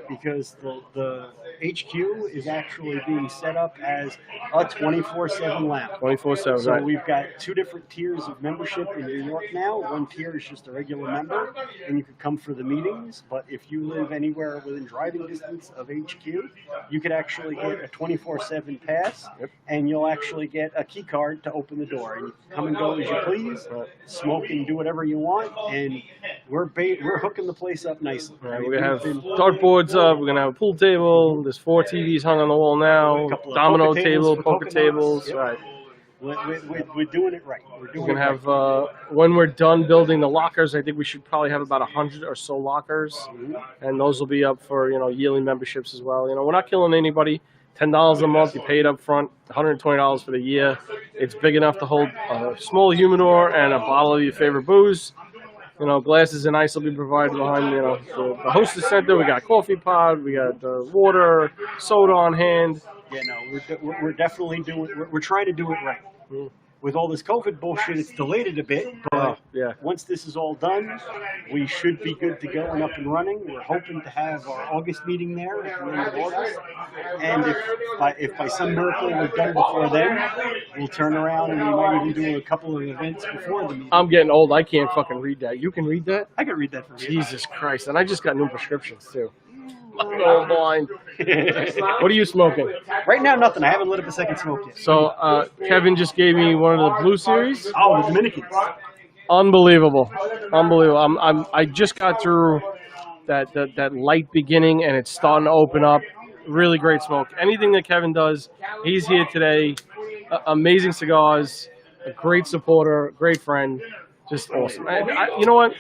because the HQ is actually being set up as a 24/7 lab. 24/7, So right. we've got 2 different tiers of membership in New York now. One tier is just a regular member, and you could come for the meetings. But if you live anywhere within driving distance of HQ, you could actually get a 24/7 pass, and you'll actually get a key card to open the door. And you can come and go as you please, smoke and do whatever you want, and we're hooking the place up nicely. Right, we're gonna have dartboards up. We're gonna have a pool table. There's 4 TVs hung on the wall now. Domino table, poker tables. Yep. Right. We're doing it right. We're doing We're gonna it have when we're done building the lockers. I think we should probably have about 100 or so lockers, and those will be up for yearly memberships as well. We're not killing anybody. $10 a month, you pay it up front. $120 for the year. It's big enough to hold a small humidor and a bottle of your favorite booze. You know, glasses and ice will be provided behind, you know, the hostess center. We got coffee pod, we got water, soda on hand. Yeah, no, we're definitely doing. We're trying to do it right. With all this COVID bullshit, it's delayed it a bit. But yeah. once this is all done, we should be good to go and up and running. We're hoping to have our August meeting there at the end of August. And if by some miracle we're done before then, we'll turn around and we might even do a couple of events before the meeting. I'm getting old. I can't fucking read that. You can read that? I can read that for you. Jesus Christ. And I just got new prescriptions, too. I'm going blind. What are you smoking? Right now, nothing. I haven't lit up a second smoke yet. So, Kevin just gave me one of the Blue Series. Oh, the Dominicans. Unbelievable. Unbelievable. I just got through that light beginning, and it's starting to open up. Really great smoke. Anything that Kevin does, he's here today. Amazing cigars. A great supporter. Great friend. Just awesome. You know what?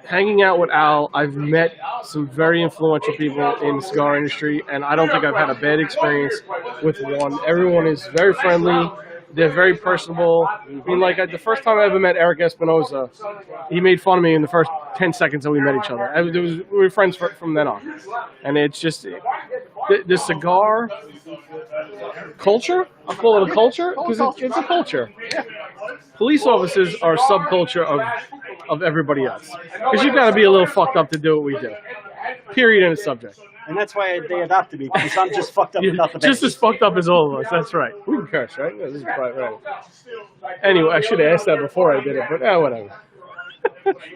Hanging out with Al, I've met some very influential people in the cigar industry, and I don't think I've had a bad experience with one. Everyone is very friendly. They're very personable. I mean, like, the first time I ever met Eric Espinosa, he made fun of me in the first 10 seconds that we met each other. We were friends from then on. And it's just, the cigar culture, I'll call it a culture, because it's a culture. Police officers are a subculture of everybody else. Because you've got to be a little fucked up to do what we do. Period in a subject. And that's why they adopted me, because I'm just fucked up enough of Just as fucked up as all of us, that's right. We can curse, right? Yeah, this is right. Anyway, I should have asked that before I did it, but whatever.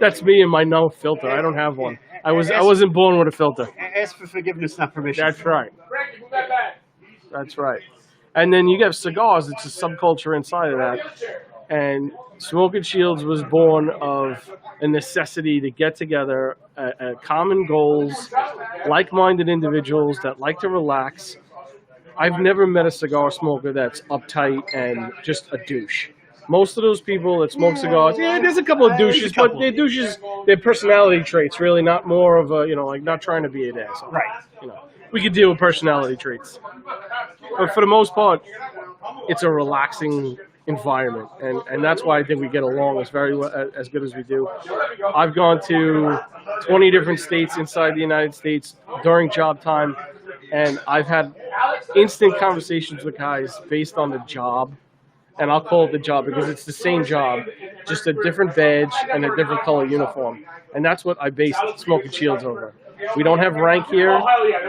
That's me and my no filter. I don't have one. I wasn't born with a filter. Ask for forgiveness, not permission. That's right. That's right. And then you have cigars. It's a subculture inside of that. And Smoking Shields was born of a necessity to get together common goals, like-minded individuals that like to relax. I've never met a cigar smoker that's uptight and just a douche. Most of those people that smoke cigars, yeah, there's a couple of douches, but they're douches, they're personality traits, really, not more of a, like not trying to be an asshole. Right. We could deal with personality traits. But for the most part, it's a relaxing environment, and that's why I think we get along as good as we do. I've gone to 20 different states inside the United States during job time, and I've had instant conversations with guys based on the job, and I'll call it the job because it's the same job, just a different badge and a different color uniform, and that's what I based Smoking Shields over. We don't have rank here.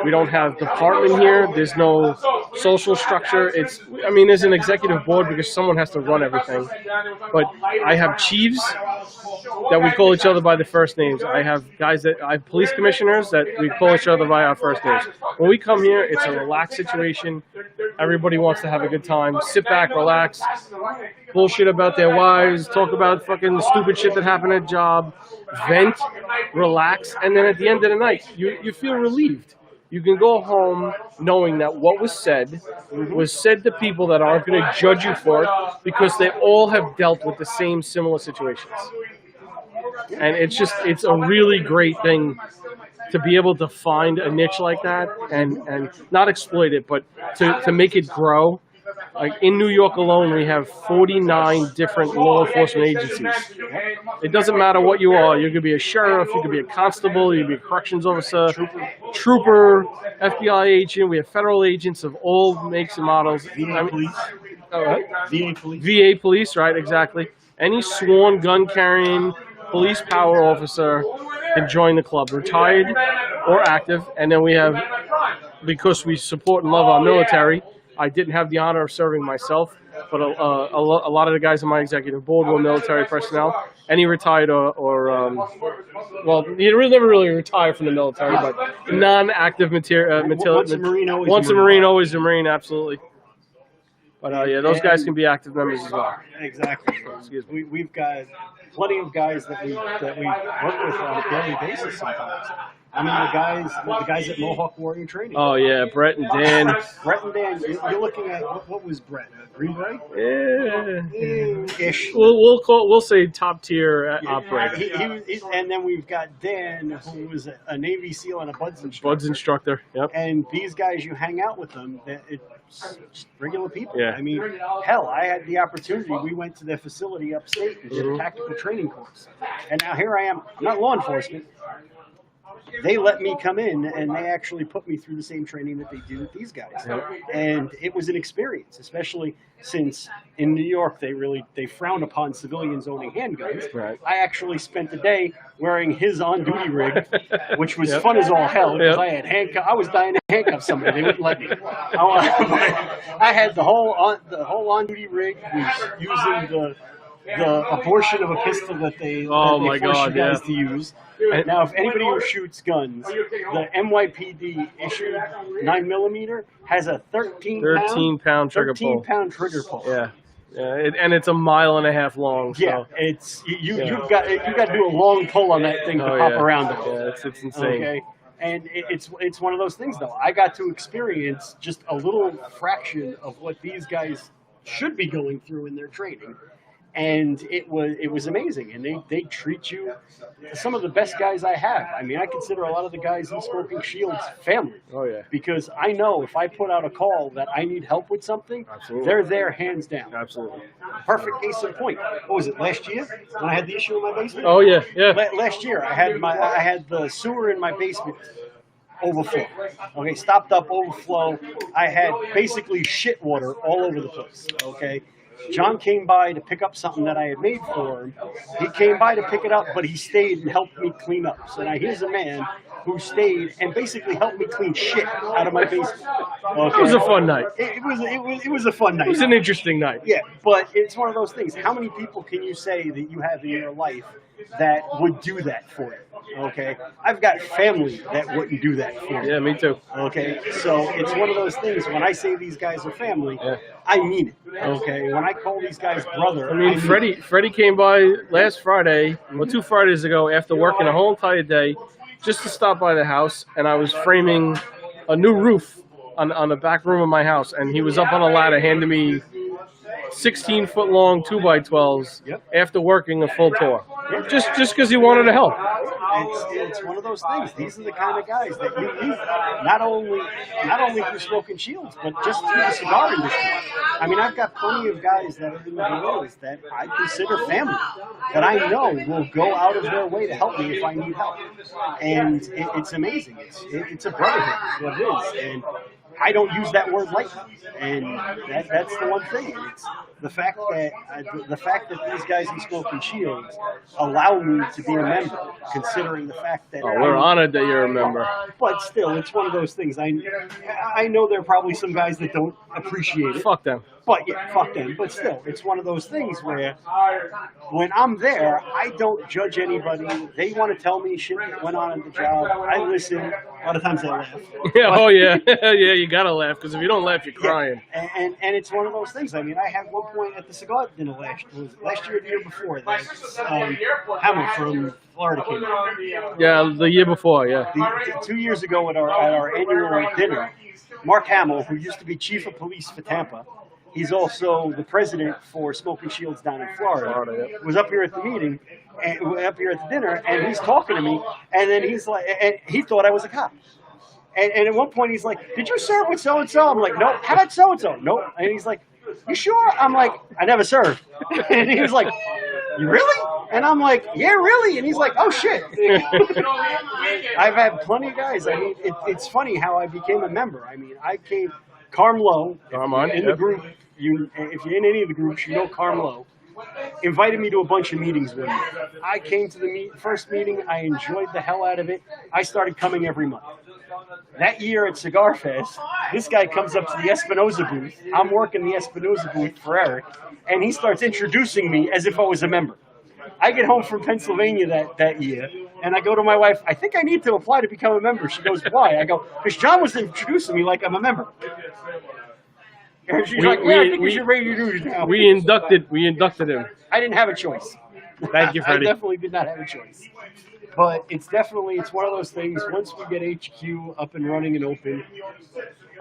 We don't have department here. There's no social structure. There's an executive board because someone has to run everything. But I have chiefs that we call each other by the first names. I have police commissioners that we call each other by our first names. When we come here, it's a relaxed situation. Everybody wants to have a good time. Sit back, relax, bullshit about their wives, talk about fucking stupid shit that happened at job, vent, relax, and then at the end of the night, you feel relieved. You can go home knowing that what was said to people that aren't going to judge you for it because they all have dealt with the same similar situations. And it's a really great thing to be able to find a niche like that and not exploit it, but to make it grow. Like in New York alone, we have 49 different law enforcement agencies. It doesn't matter what you are. You could be a sheriff, you could be a constable, you could be a corrections officer, trooper, FBI agent. We have federal agents of all makes and models. VA police. VA police, right, exactly. Any sworn gun-carrying police power officer can join the club, retired or active. And then we have, because we support and love our military, I didn't have the honor of serving myself, but a lot of the guys on my executive board were military personnel. Any retired you never really retire from the military, but non-active material. Once a Marine, always a Marine, absolutely. But those guys can be active members as well. Exactly. We've got plenty of guys that we work with on a daily basis sometimes. I mean, the guys at Mohawk Warrior Training. Oh yeah, Brett and Dan. Brett and Dan, you're looking at what was Brett? Green Beret? Yeah. Ish. We'll say top tier operator. And then we've got Dan, who was a Navy SEAL and a BUDS instructor. BUDS instructor. Yep. And these guys, you hang out with them, it's just regular people. Yeah. I mean, hell, I had the opportunity. We went to their facility upstate and did a tactical training course. And now here I am. I'm not law enforcement. They let me come in, and they actually put me through the same training that they do with these guys. Yep. And it was an experience, especially since in New York they frown upon civilians owning handguns. Right. I actually spent the day wearing his on-duty rig, which was fun as all hell because I had handcuffs. I was dying to handcuff somebody. They wouldn't let me. I had the whole on-duty rig, was using the abortion of a pistol that they force you guys to use. Now, if anybody who shoots guns, the NYPD issued 9mm has a 13-pound trigger pull. 13-pound trigger pull. Yeah. Yeah, and it's a 1.5 miles long. So. Yeah, it's you've got to do a long pull on that thing to pop around it. Yeah, it's insane. Okay, and it's one of those things though. I got to experience just a little fraction of what these guys should be going through in their training. And it was amazing, and they treat you some of the best guys I have. I mean, I consider a lot of the guys in Smoking Shields family. Oh yeah. Because I know if I put out a call that I need help with something, they're there hands down. Absolutely. Perfect case in point. What was it, last year when I had the issue in my basement? Oh yeah, yeah. Last year I had the sewer in my basement overflow. Okay, stopped up overflow. I had basically shit water all over the place. Okay. John came by to pick up something that I had made for him. He came by to pick it up, but he stayed and helped me clean up. So now here's a man who stayed and basically helped me clean shit out of my basement. Okay. It was a fun night. It was a fun night. It was an interesting night. Yeah, but it's one of those things. How many people can you say that you have in your life that would do that for you? Okay, I've got family that wouldn't do that for you. Yeah, me too. Okay, so it's one of those things. When I say these guys are family, I mean it. Okay, when I call these guys brother, I mean, Freddie came by last Friday, 2 Fridays ago, after working a whole entire day, just to stop by the house, and I was framing a new roof on the back room of my house, and he was up on a ladder handing me 16-foot long 2x12s after working a full tour. Just because he wanted to help. It's one of those things. These are the kind of guys that you meet, not only through Smoking Shields, but just through the cigar industry. I mean, I've got plenty of guys that are in the guerrillas that I consider family, that I know will go out of their way to help me if I need help. And it's amazing. It's a brotherhood, is what it is. And I don't use that word lightly, and that's the one thing. It's the fact that these guys in Smoking Shields allow me to be a member, considering the fact that we're honored that you're a member. But still, it's one of those things. I know there are probably some guys that don't appreciate it. Fuck them. But yeah, fuck them. But still, it's one of those things where when I'm there, I don't judge anybody. They want to tell me shit that went on at the job. I listen. A lot of times I laugh. Yeah. Oh yeah. Yeah. You gotta laugh because if you don't laugh, you're crying. Yeah. And it's one of those things. I mean, I had one point at the cigar dinner last year or the year before that Hammer from Florida came in. Yeah, the year before. Yeah. 2 years ago at our annual dinner, Mark Hamill, who used to be chief of police for Tampa. He's also the president for Smoking Shields down in Florida. Was up here at the meeting, and up here at the dinner, and he's talking to me, and then he's like, and he thought I was a cop. And at one point he's like, "Did you serve with so and so?" I'm like, "Nope." "How about so and so?" "Nope." And he's like, "You sure?" I'm like, "I never served." And he was like, "You really?" And I'm like, "Yeah, really." And he's like, "Oh shit." I've had plenty of guys. I mean, it's funny how I became a member. I mean, I came. Carmelo, in the group, if you're in any of the groups, you know Carmelo, invited me to a bunch of meetings with him. I came to the first meeting. I enjoyed the hell out of it. I started coming every month. That year at Cigar Fest, this guy comes up to the Espinosa booth. I'm working the Espinosa booth for Eric, and he starts introducing me as if I was a member. I get home from Pennsylvania that year, and I go to my wife, "I think I need to apply to become a member." She goes, "Why?" I go, "Because John was introducing me like I'm a member." And she's like, "Yeah, I think we should ready to do now." We inducted him. I didn't have a choice. Thank you, Freddie. I definitely did not have a choice. But it's one of those things. Once we get HQ up and running and open.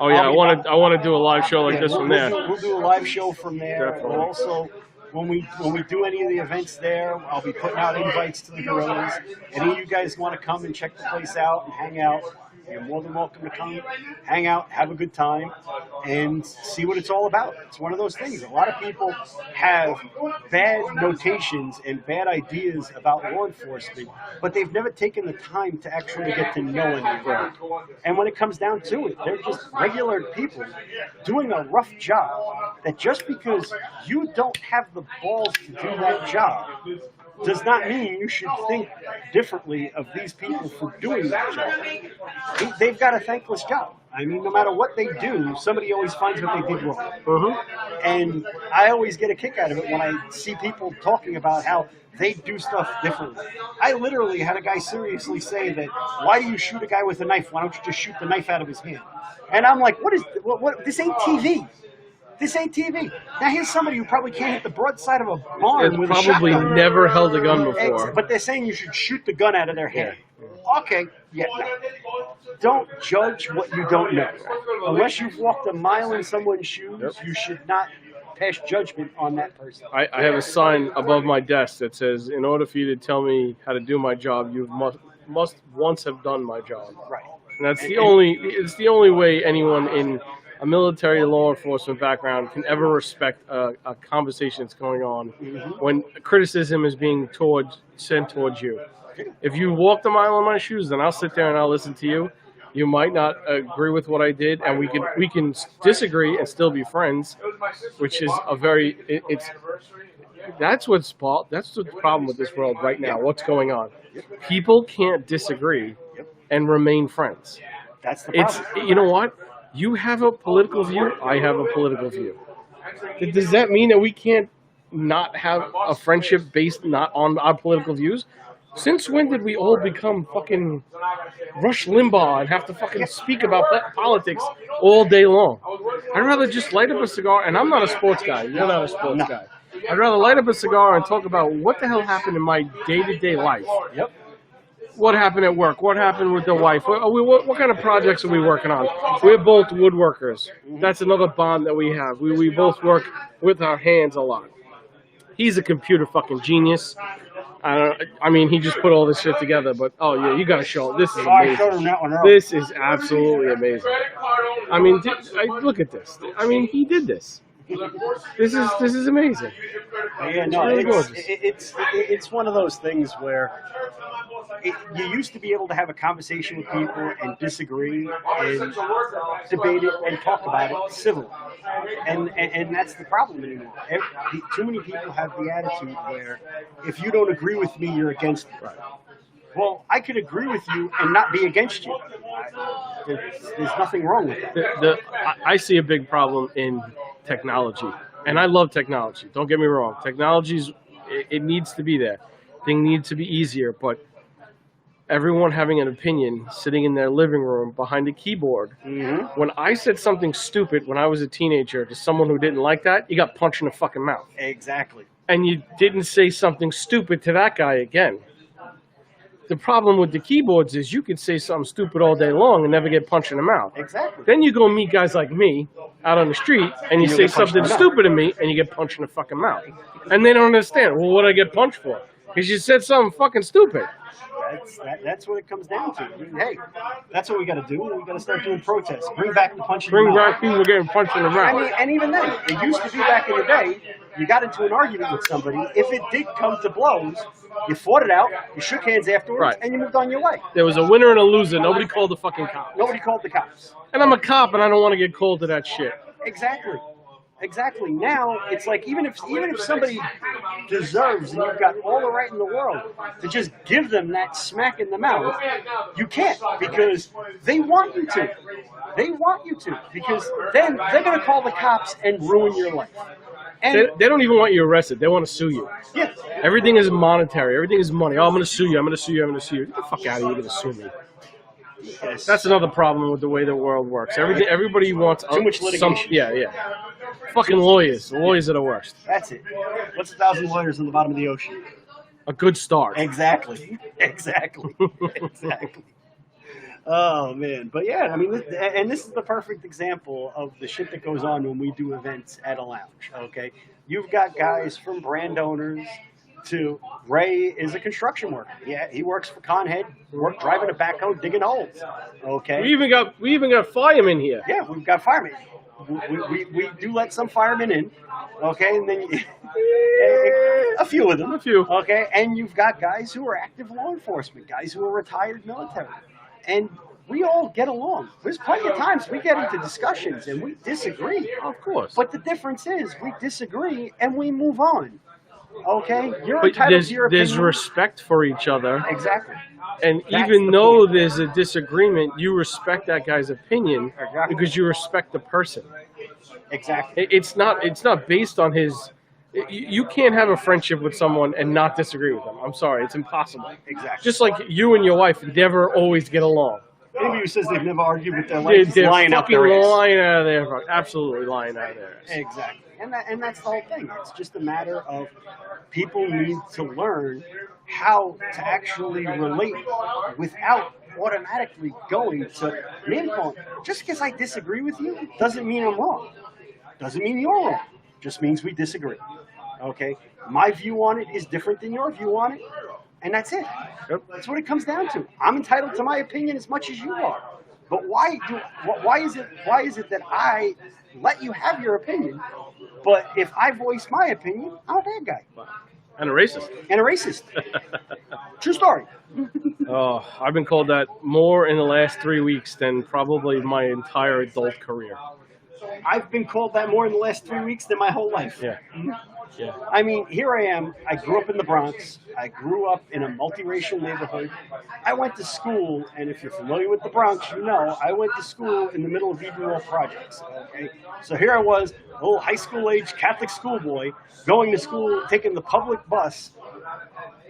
Oh yeah, I want to do a live show like this we'll, from we'll there. We'll do a live show from there. Definitely. We'll also, when we do any of the events there, I'll be putting out invites to the gorillas. Any of you guys want to come and check the place out and hang out, you're more than welcome to come, hang out, have a good time, and see what it's all about. It's one of those things. A lot of people have bad notations and bad ideas about law enforcement, but they've never taken the time to actually get to know anyone. And when it comes down to it, they're just regular people doing a rough job that just because you don't have the balls to do that job does not mean you should think differently of these people for doing that job. They've got a thankless job. I mean, no matter what they do, somebody always finds what they did wrong. And I always get a kick out of it when I see people talking about how they do stuff differently. I literally had a guy seriously say that, why do you shoot a guy with a knife? Why don't you just shoot the knife out of his hand? And I'm like, what this ain't TV. This ain't TV. Now here's somebody who probably can't hit the broadside of a barn with a shotgun. Probably never held a gun before. But they're saying you should shoot the gun out of their hand. Okay, no. Don't judge what you don't know. Unless you've walked a mile in someone's shoes, you should not pass judgment on that person. I have a sign above my desk that says, in order for you to tell me how to do my job, you must once have done my job. Right. And that's it's the only way anyone in a military law enforcement background can ever respect a conversation that's going on when criticism is being sent towards you. If you walk the mile in my shoes, then I'll sit there and I'll listen to you. You might not agree with what I did, and we can disagree and still be friends, which is that's the problem with this world right now. What's going on? People can't disagree and remain friends. That's the problem. You know what? You have a political view, I have a political view. Does that mean that we can't not have a friendship based not on our political views? Since when did we all become fucking Rush Limbaugh and have to fucking speak about politics all day long? I'd rather just light up a cigar, and I'm not a sports guy. You're not a sports guy. I'd rather light up a cigar and talk about what the hell happened in my day-to-day life. Yep. What happened at work? What happened with the wife? What kind of projects are we working on? We're both woodworkers. That's another bond that we have. We both work with our hands a lot. He's a computer fucking genius. I mean, he just put all this shit together, but oh yeah, you gotta show it. This is amazing. This is absolutely amazing. I mean, look at this. I mean, he did this. This is amazing. Yeah, no, it's one of those things where you used to be able to have a conversation with people and disagree and debate it and talk about it civilly. And that's the problem anymore. Too many people have the attitude where if you don't agree with me, you're against me. Right. Well, I could agree with you and not be against you. There's nothing wrong with that. I see a big problem in technology, and I love technology. Don't get me wrong. It needs to be there. Things need to be easier, but everyone having an opinion sitting in their living room behind a keyboard. When I said something stupid when I was a teenager to someone who didn't like that, you got punched in the fucking mouth. Exactly. And you didn't say something stupid to that guy again. The problem with the keyboards is you could say something stupid all day long and never get punched in the mouth. Exactly. Then you go meet guys like me out on the street and you say something stupid to me and you get punched in the fucking mouth. And they don't understand. Well, what did I get punched for? Because you said something fucking stupid. That's what it comes down to. I mean, hey, that's what we got to do. We got to start doing protests. Bring back the punch in the mouth. Bring back people getting punched in the mouth. And even then, it used to be back in the day, you got into an argument with somebody. If it did come to blows, you fought it out, you shook hands afterwards, and you moved on your way. There was a winner and a loser. Nobody called the fucking cops. Nobody called the cops. And I'm a cop, and I don't want to get called to that shit. Exactly. Now it's like even if somebody deserves and you've got all the right in the world to just give them that smack in the mouth, you can't because they want you to. They want you to because then they're going to call the cops and ruin your life. And they don't even want you arrested. They want to sue you. Yeah. Everything is monetary. Everything is money. Oh, I'm going to sue you. I'm going to sue you. I'm going to sue you. Get the fuck out of here. You're going to sue me. Yes. That's another problem with the way the world works. Everybody wants too much litigation. Yeah. Fucking lawyers. The lawyers are the worst. That's it. What's 1,000 lawyers in the bottom of the ocean? a good start. Exactly. Exactly. Exactly. Oh man, but yeah, I mean, and this is the perfect example of the shit that goes on when we do events at a lounge. Okay, you've got guys from brand owners to Ray is a construction worker. Yeah, he works for Conhead, driving a backhoe, digging holes. Okay, We even got firemen here. yeah, we've got firemen. We do let some firemen in. Okay, and then a few of them. A few. Okay, and you've got guys who are active law enforcement, guys who are retired military. And we all get along. There's plenty of times we get into discussions and we disagree. Of course. But the difference is we disagree and we move on. Okay? You're But entitled to your there's opinion. respect for each other. Exactly. And That's even the though point. there's a disagreement, you respect that guy's opinion because you respect the person. Exactly. It's not based on his. You can't have a friendship with someone and not disagree with them. I'm sorry, it's impossible. Exactly. Just like you and your wife never always get along. Anybody who says they've never argued with their wife is They're lying out fucking their ass. lying out of their absolutely lying out of their ass. Exactly. And that's the whole thing. It's just a matter of people need to learn how to actually relate without automatically going to name calling. Just because I disagree with you doesn't mean I'm wrong. Doesn't mean you're wrong. Just means we disagree. Okay? My view on it is different than your view on it. And that's it. That's what it comes down to. I'm entitled to my opinion as much as you are. But why is it that I let you have your opinion, but if I voice my opinion, I'm a bad guy. And a racist. And a racist. True story. Oh, I've been called that more in the last 3 weeks than probably my entire adult career. I've been called that more in the last 3 weeks than my whole life. Yeah. Yeah. I mean, here I am. I grew up in the Bronx. I grew up in a multiracial neighborhood. I went to school, and if you're familiar with the Bronx, you know I went to school in the middle of Eden Wall projects. Okay, so here I was, a little high school-age Catholic schoolboy, going to school, taking the public bus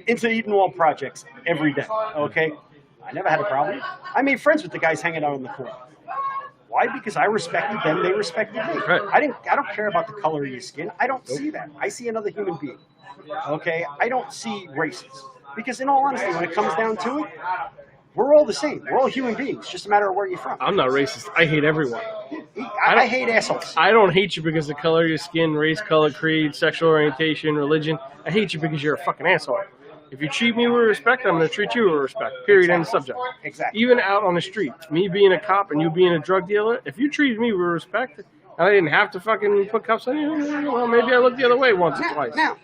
into Eden Wall projects every day. Okay, I never had a problem. I made friends with the guys hanging out on the corner. Why? Because I respected them, they respected me. Right. I don't care about the color of your skin. I don't see that. I see another human being. Okay? I don't see races. Because in all honesty, when it comes down to it, we're all the same. We're all human beings. Just a matter of where you're from. I'm not racist. I hate everyone. I hate assholes. I don't hate you because of the color of your skin, race, color, creed, sexual orientation, religion. I hate you because you're a fucking asshole. If you treat me with respect, I'm going to treat you with respect. Period. End of subject. Exactly. Even out on the street, me being a cop and you being a drug dealer, if you treated me with respect, and I didn't have to fucking put cuffs on you, well, maybe I looked the other way once or twice. Now,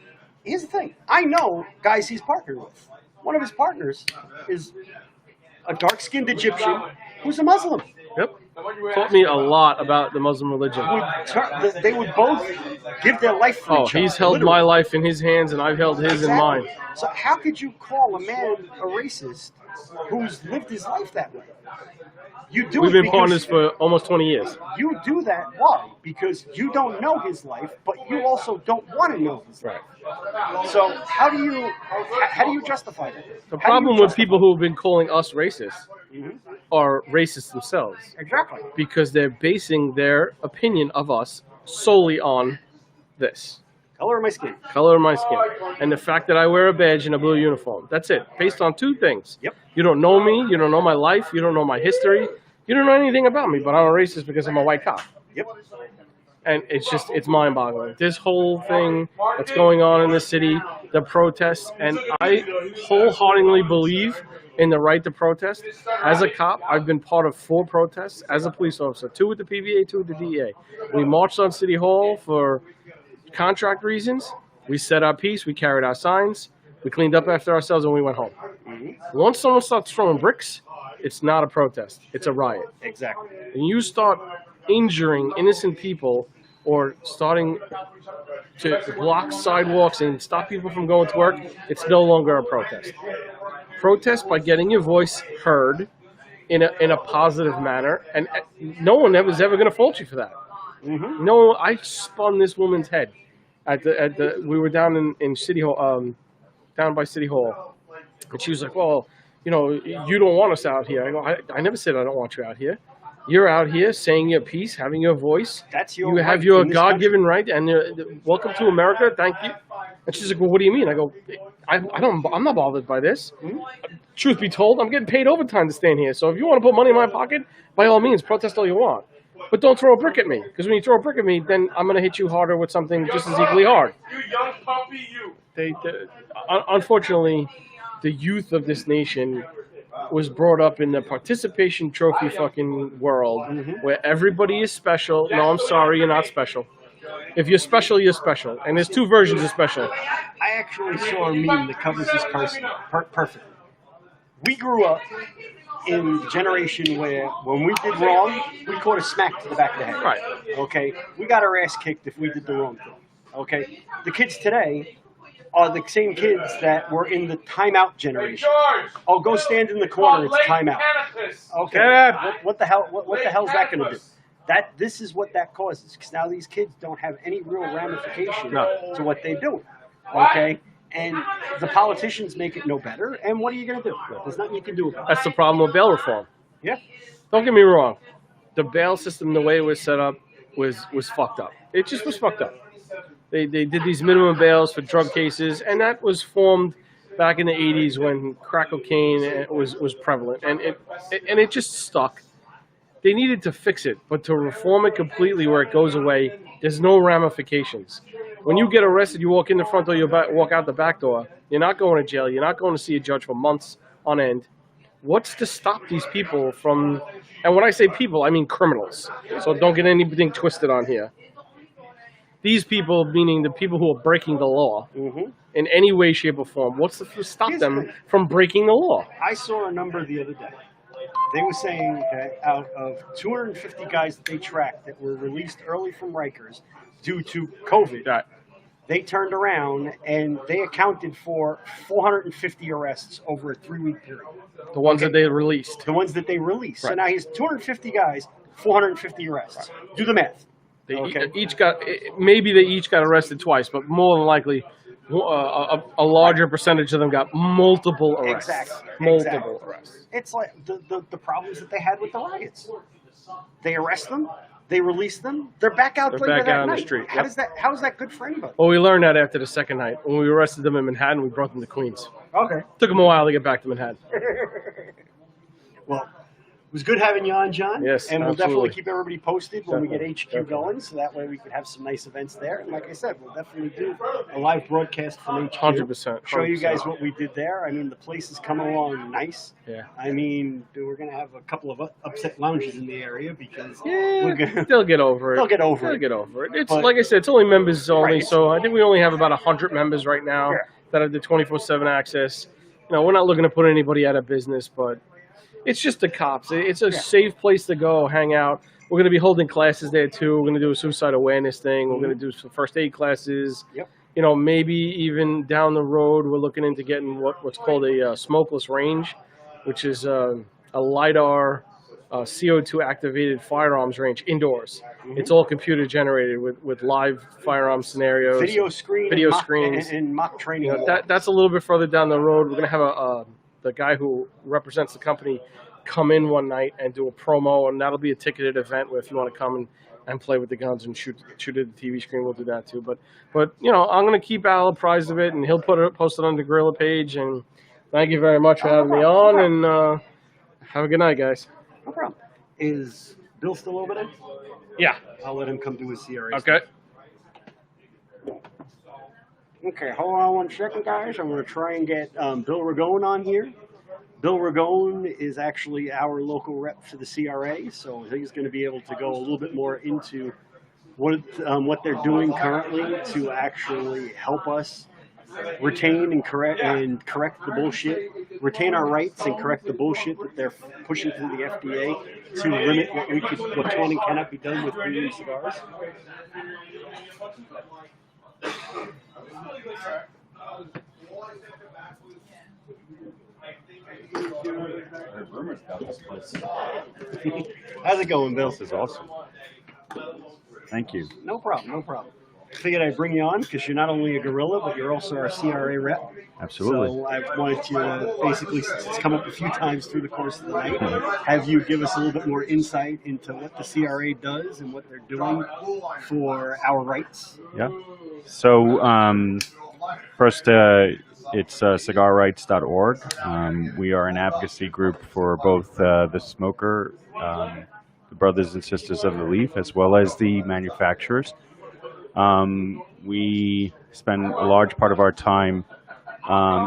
here's the thing. I know guys he's partnered with. One of his partners is a dark-skinned Egyptian who's a Muslim. Yep. Taught me a lot about the Muslim religion. They would both give their life for each other. He's held my life in his hands and I've held his in mine. So how could you call a man a racist who's lived his life that way? You do. We've it been partners for almost 20 years. You do that. Why? Because you don't know his life, but you also don't want to know his life. So how do you justify that? The problem with people who have been calling us racist Mm-hmm. are racist themselves. Exactly. Because they're basing their opinion of us solely on this. Color of my skin. Color of my skin. And the fact that I wear a badge and a blue uniform. That's it. Based on two things. Yep. You don't know me. You don't know my life. You don't know my history. You don't know anything about me, but I'm a racist because I'm a white cop. Yep. And it's mind-boggling. This whole thing that's going on in the city, the protests, and I wholeheartedly believe in the right to protest. As a cop, I've been part of 4 protests as a police officer, 2 with the PVA, 2 with the DEA. We marched on City Hall for contract reasons. We set our piece, we carried our signs, we cleaned up after ourselves, and we went home. Once someone starts throwing bricks, it's not a protest, it's a riot. Exactly. And you start injuring innocent people or starting to block sidewalks and stop people from going to work, it's no longer a protest. Protest by getting your voice heard in a positive manner, and no one was ever going to fault you for that. Mm-hmm. No, I spun this woman's head we were down in City Hall, down by City Hall, and she was like, "Well, you know, you don't want us out here." I go, "I never said I don't want you out here. You're out here saying your piece, having your voice. That's your You have right your in this God-given right, and welcome to America. Thank you. And she's like, well, what do you mean? I go, I'm not bothered by this. Truth be told, I'm getting paid overtime to stand here. So if you want to put money in my pocket, by all means, protest all you want. But don't throw a brick at me, because when you throw a brick at me, then I'm going to hit you harder with something just as equally hard. You young puppy, you. Unfortunately, the youth of this nation was brought up in the participation trophy fucking world where everybody is special. No, I'm sorry, you're not special. If you're special, you're special. And there's two versions of special. I actually saw a meme that covers this person perfectly. We grew up in the generation where when we did wrong, we caught a smack to the back of the head. Right. Okay? We got our ass kicked if we did the wrong thing. Okay? The kids today are the same kids that were in the timeout generation. Oh, go stand in the corner, it's timeout. Okay. What the hell what the hell's that gonna do? This is what that causes, because now these kids don't have any real ramification to what they do. Okay? And the politicians make it no better, and what are you going to do? There's nothing you can do about it. That's the problem with bail reform. Yeah. Don't get me wrong. The bail system, the way it was set up, was fucked up. It just was fucked up. They did these minimum bails for drug cases, and that was formed back in the 80s when crack cocaine was prevalent, and it just stuck. They needed to fix it, but to reform it completely where it goes away, there's no ramifications. When you get arrested, you walk in the front door, you walk out the back door. You're not going to jail. You're not going to see a judge for months on end. What's to stop these people from, and when I say people, I mean criminals. So don't get anything twisted on here. These people, meaning the people who are breaking the law in any way, shape, or form, what's to stop them from breaking the law? I saw a number the other day. They were saying that out of 250 guys that they tracked that were released early from Rikers due to COVID, they turned around and they accounted for 450 arrests over a 3-week period. The ones that they released. The ones that they released. So Right. now he's 250 guys, 450 arrests. Do the math. They each got, maybe they each got arrested twice, but more than likely, a larger percentage of them got multiple arrests. Exactly. Multiple arrests. It's like the problems that they had with the riots. They arrest them, they release them, they're back out They're later back that out on the night. street, How yep. is that good for anybody? Well, we learned that after the second night. When we arrested them in Manhattan, we brought them to Queens. Okay. Took them a while to get back to Manhattan. Well, it was good having you on, John. Yes, and we'll absolutely. definitely keep everybody posted when we get HQ Definitely. going, so that way we can have some nice events there. And like I said, we'll definitely do a live broadcast from HQ. 100%. Show you guys what we did there. I mean, the place is coming along nice. Yeah. I mean, we're going to have a couple of upset lounges in the area because Yeah, we're gonna, they'll get over it. They'll get over They'll it. get over it. It's But- like I said, it's only members only. Right. So I think we only have about 100 members right now that have the 24/7 access. You know, we're not looking to put anybody out of business, but it's just the cops. It's a safe place to go, hang out. We're going to be holding classes there too. We're going to do a suicide awareness thing. We're going to do some first aid classes. Yep. You know, maybe even down the road, we're looking into getting what's called a smokeless range, which is a LiDAR CO2 activated firearms range indoors. It's all computer generated with live firearm scenarios, video screen, video and mock, screens, and mock training. You know, that's a little bit further down the road. We're gonna have the guy who represents the company come in one night and do a promo, and that'll be a ticketed event where if you want to come and play with the guns and shoot at the TV screen, we'll do that too. But you know, I'm gonna keep Al apprised of it, and he'll post it on the Gorilla page. And thank you very much for having me on, and have a good night, guys. No problem. Is Bill still over there? Yeah. I'll let him come do his CRA. Okay. Okay, hold on one second, guys. I'm going to try and get Bill Ragone on here. Bill Ragone is actually our local rep for the CRA, so he's going to be able to go a little bit more into what they're doing currently to actually help us retain and correct the bullshit, retain our rights and correct the bullshit that they're pushing through the FDA to limit what can and cannot be done with premium cigars. How's it going, Bill? This is awesome. Thank you. No problem, no problem. figured I'd bring you on because you're not only a gorilla, but you're also our CRA rep. Absolutely. So I wanted to basically, since it's come up a few times through the course of the night, have you give us a little bit more insight into what the CRA does and what they're doing for our rights. Yeah. So first, it's cigarrights.org. We are an advocacy group for both the smoker, the brothers and sisters of the leaf, as well as the manufacturers. We spend a large part of our time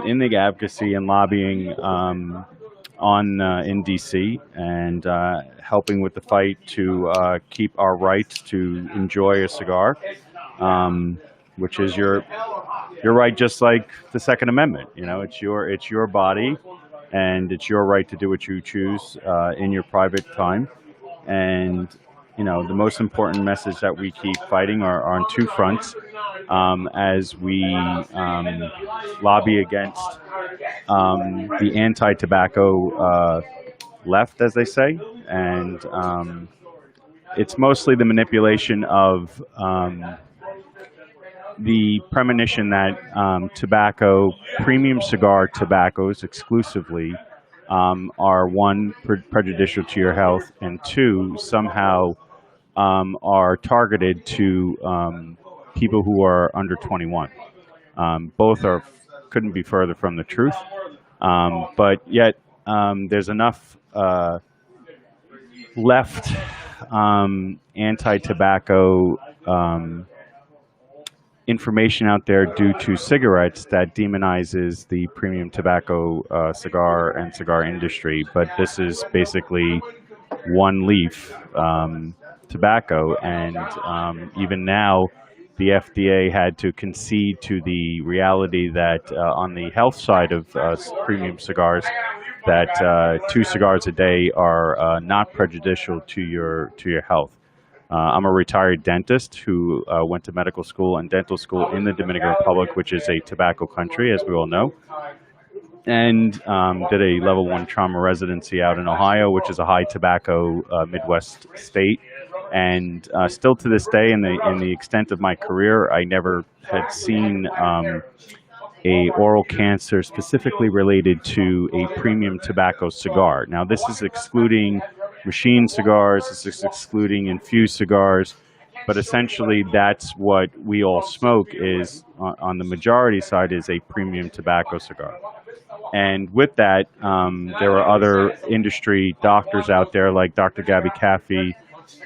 in the advocacy and lobbying in DC and helping with the fight to keep our rights to enjoy a cigar, which is your right, just like the Second Amendment. You know, it's your body, and it's your right to do what you choose in your private time. And you know, the most important message that we keep fighting are on two fronts as we lobby against the anti-tobacco left, as they say, and it's mostly the manipulation of the premonition that tobacco, premium cigar tobaccos exclusively, are one, prejudicial to your health, and two, somehow are targeted to people who are under 21. Both couldn't be further from the truth, but yet there's enough left anti-tobacco information out there due to cigarettes that demonizes the premium tobacco cigar and cigar industry. But this is basically one leaf tobacco, and even now the FDA had to concede to the reality that on the health side of premium cigars, that 2 cigars a day are not prejudicial to your health. I'm a retired dentist who went to medical school and dental school in the Dominican Republic, which is a tobacco country, as we all know, and did a level 1 trauma residency out in Ohio, which is a high tobacco Midwest state. And still to this day, in the extent of my career, I never had seen a oral cancer specifically related to a premium tobacco cigar. Now, this is excluding machine cigars, this is excluding infused cigars, but essentially that's what we all smoke is, on the majority side, is a premium tobacco cigar. And with that, there are other industry doctors out there like Dr. Gabby Caffey,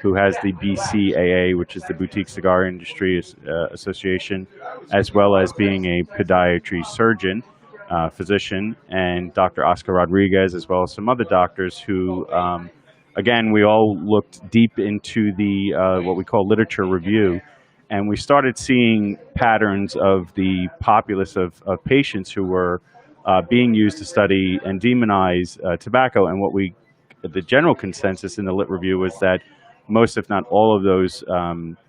who has the BCAA, which is the Boutique Cigar Industry Association, as well as being a podiatry surgeon, physician, and Dr. Oscar Rodriguez, as well as some other doctors who, again, we all looked deep into the what we call literature review, and we started seeing patterns of the populace of patients who were being used to study and demonize tobacco. And the general consensus in the lit review was that most, if not all, of those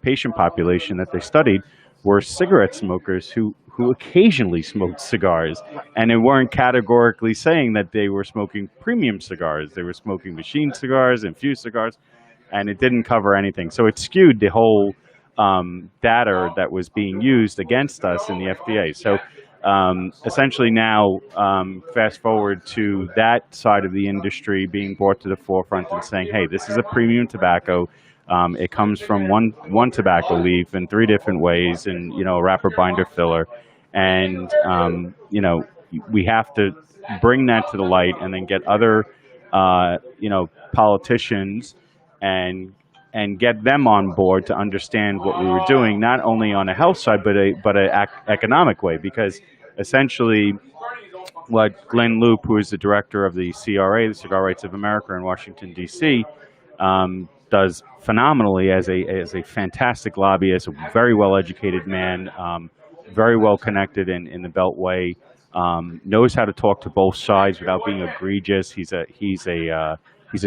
patient population that they studied were cigarette smokers who occasionally smoked cigars, and they weren't categorically saying that they were smoking premium cigars. They were smoking machine cigars, infused cigars, and it didn't cover anything. So it skewed the whole data that was being used against us in the FDA. So essentially now, fast forward to that side of the industry being brought to the forefront and saying, hey, this is a premium tobacco. It comes from one tobacco leaf in 3 different ways, and a wrapper, binder, filler. And we have to bring that to the light, and then get other politicians and get them on board to understand what we were doing, not only on a health side, but a economic way. Because essentially, what Glenn Loop, who is the director of the CRA, the Cigar Rights of America in Washington, D.C., does phenomenally as a fantastic lobbyist, a very well-educated man, very well-connected in the Beltway, knows how to talk to both sides without being egregious. He's a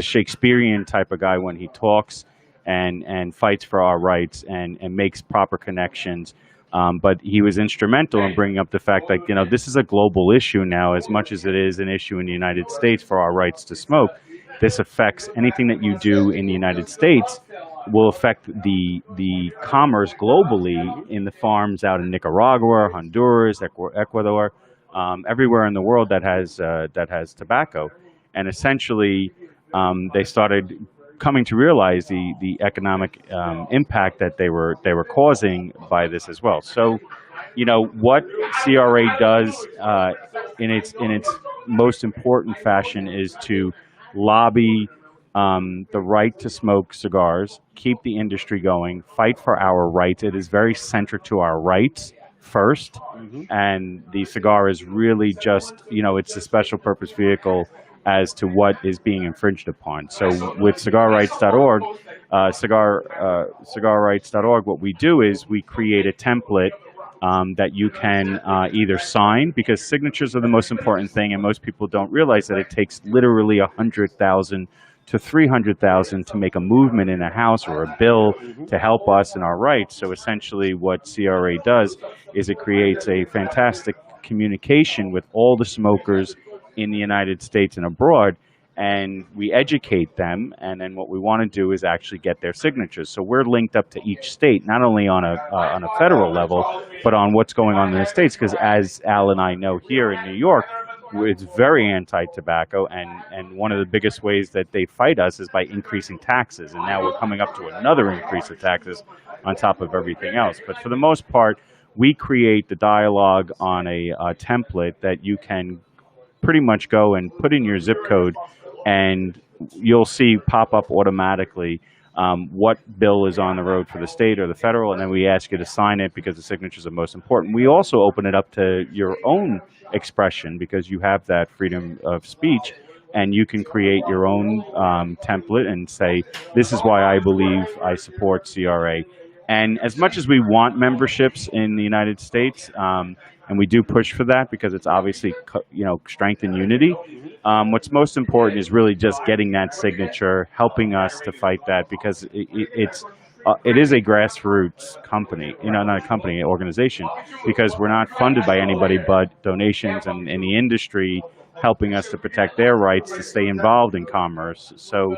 Shakespearean type of guy when he talks, and fights for our rights and makes proper connections. But he was instrumental in bringing up the fact that, this is a global issue now, as much as it is an issue in the United States for our rights to smoke. This affects anything that you do in the United States will affect the commerce globally in the farms out in Nicaragua, Honduras, Ecuador, everywhere in the world that has tobacco, and essentially they started coming to realize the economic impact that they were causing by this as well. So, you know what CRA does in its most important fashion is to lobby the right to smoke cigars, keep the industry going, fight for our rights. It is very centric to our rights first, and the cigar is really just, you know, it's a special purpose vehicle as to what is being infringed upon. So with cigarrights.org, cigarrights.org, what we do is we create a template that you can either sign, because signatures are the most important thing, and most people don't realize that it takes literally 100,000 to 300,000 to make a movement in a house or a bill to help us in our rights. So essentially what CRA does is it creates a fantastic communication with all the smokers in the United States and abroad, and we educate them, and then what we want to do is actually get their signatures. So we're linked up to each state, not only on a federal level, but on what's going on in the states, because as Al and I know here in New York, it's very anti-tobacco, and one of the biggest ways that they fight us is by increasing taxes, and now we're coming up to another increase of taxes on top of everything else. But for the most part, we create the dialogue on a template that you can pretty much go and put in your zip code, and you'll see pop up automatically what bill is on the road for the state or the federal, and then we ask you to sign it because the signatures are most important. We also open it up to your own expression because you have that freedom of speech, and you can create your own template and say, this is why I believe I support CRA. And as much as we want memberships in the United States, and we do push for that because it's obviously, you know, strength and unity, what's most important is really just getting that signature, helping us to fight that, because it is a grassroots company, you know, not a company, an organization, because we're not funded by anybody but donations and in the industry helping us to protect their rights to stay involved in commerce. So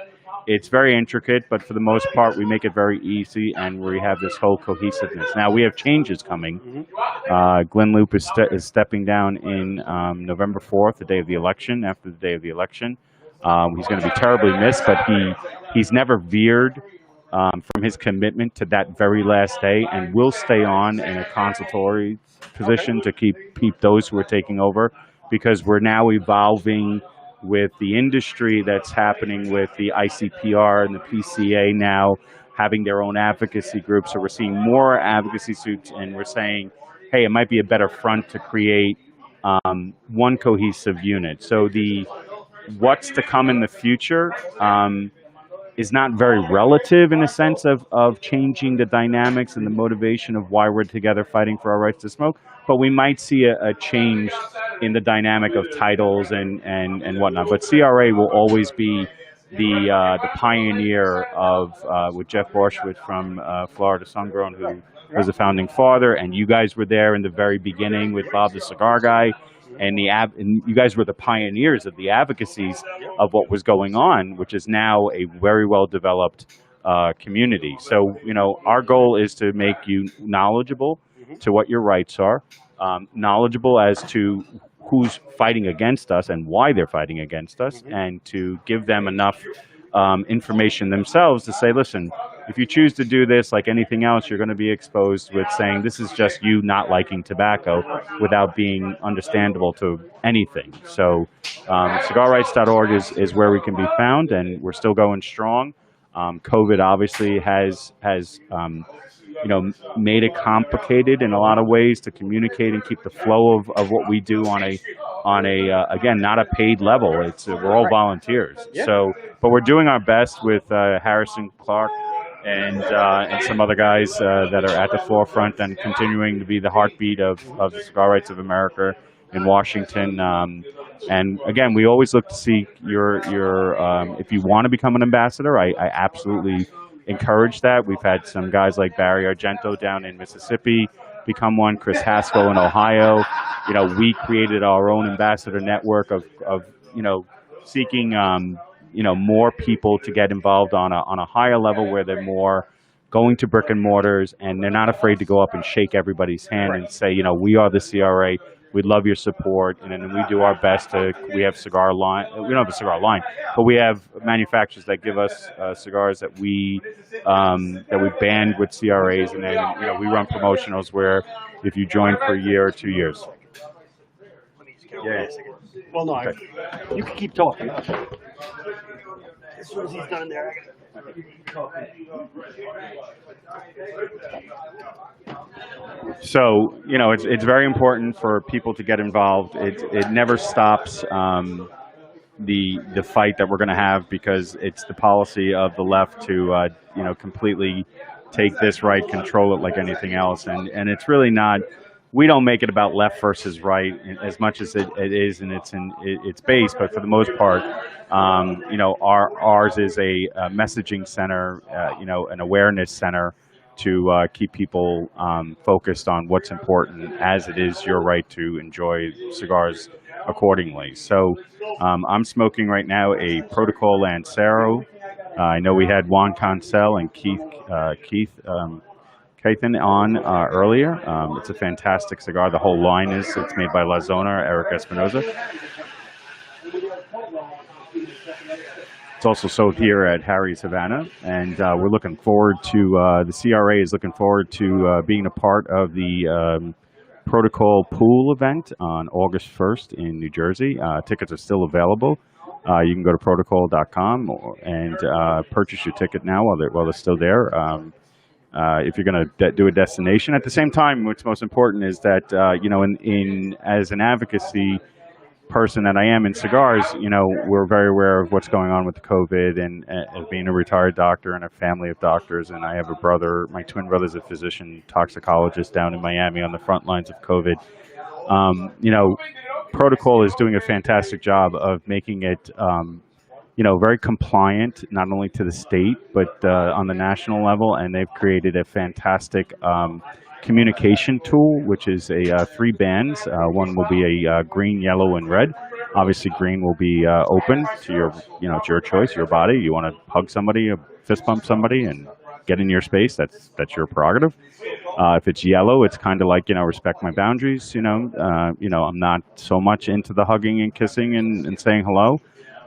it's very intricate, but for the most part, we make it very easy, and we have this whole cohesiveness. Now, we have changes coming. Glenn Loop is stepping down in November 4th, the day of the election, after the day of the election. He's going to be terribly missed, but he's never veered from his commitment to that very last day, and will stay on in a consultory position to keep those who are taking over, because we're now evolving with the industry that's happening with the ICPR and the PCA now having their own advocacy groups. So we're seeing more advocacy suits, and we're saying, hey, it might be a better front to create one cohesive unit. So what's to come in the future is not very relative in a sense of changing the dynamics and the motivation of why we're together fighting for our rights to smoke, but we might see a change in the dynamic of titles and whatnot. But CRA will always be the pioneer of, with Jeff Borshwitz from Florida Sungrown, who was the founding father, and you guys were there in the very beginning with Bob the Cigar Guy, and you guys were the pioneers of the advocacies of what was going on, which is now a very well-developed community. So, you know, our goal is to make you knowledgeable to what your rights are, knowledgeable as to who's fighting against us and why they're fighting against us, and to give them enough information themselves to say, listen, if you choose to do this, like anything else, you're going to be exposed with saying this is just you not liking tobacco without being understandable to anything. So cigarrights.org is where we can be found, and we're still going strong. COVID obviously has you know, made it complicated in a lot of ways to communicate and keep the flow of what we do on a again, not a paid level. It's we're all volunteers. Yeah. So, but we're doing our best with Harrison Clark and some other guys that are at the forefront and continuing to be the heartbeat of the Cigar Rights of America in Washington. And again, we always look to see your if you want to become an ambassador, I absolutely encourage that. We've had some guys like Barry Argento down in Mississippi become one, Chris Haskell in Ohio. You know, we created our own ambassador network of you know, seeking more people to get involved on a higher level where they're more going to brick and mortars, and they're not afraid to go up and shake everybody's hand and say, we are the CRA. We'd love your support, and then we do our best to. We have cigar line. We don't have a cigar line, but we have manufacturers that give us cigars that we band with CRAs, and then we run promotionals where if you join for a year or 2 years. Yeah. Well, no, you can keep talking. As soon as he's done there, I gotta keep talking. So it's very important for people to get involved. It never stops the fight that we're going to have, because it's the policy of the left to completely take this right, control it like anything else, and it's really not. We don't make it about left versus right as much as it is, and it's base. But for the most part, ours is a messaging center, an awareness center to keep people focused on what's important, as it is your right to enjoy cigars accordingly. So I'm smoking right now a Protocol Lancero. I know we had Juan Cancel and Keith Cathan on earlier. It's a fantastic cigar. The whole line it's made by La Zona, Eric Espinoza. It's also sold here at Harry's Havana, and we're looking forward to, the CRA is looking forward to being a part of the Protocol Pool event on August 1st in New Jersey. Tickets are still available. You can go to protocol.com and purchase your ticket now while they're still there. If you're going to do a destination. At the same time, what's most important is that, as an advocacy person that I am in cigars, we're very aware of what's going on with the COVID, and being a retired doctor and a family of doctors. And I have a brother, my twin brother's a physician toxicologist down in Miami on the front lines of COVID. Protocol is doing a fantastic job of making it, very compliant, not only to the state, but on the national level. And they've created a fantastic communication tool, which is 3 bands. One will be a green, yellow, and red. Obviously, green will be open to your, it's your choice, your body. You want to hug somebody, fist bump somebody, and get in your space. That's your prerogative. If it's yellow, it's kind of like, respect my boundaries. I'm not so much into the hugging and kissing and saying hello.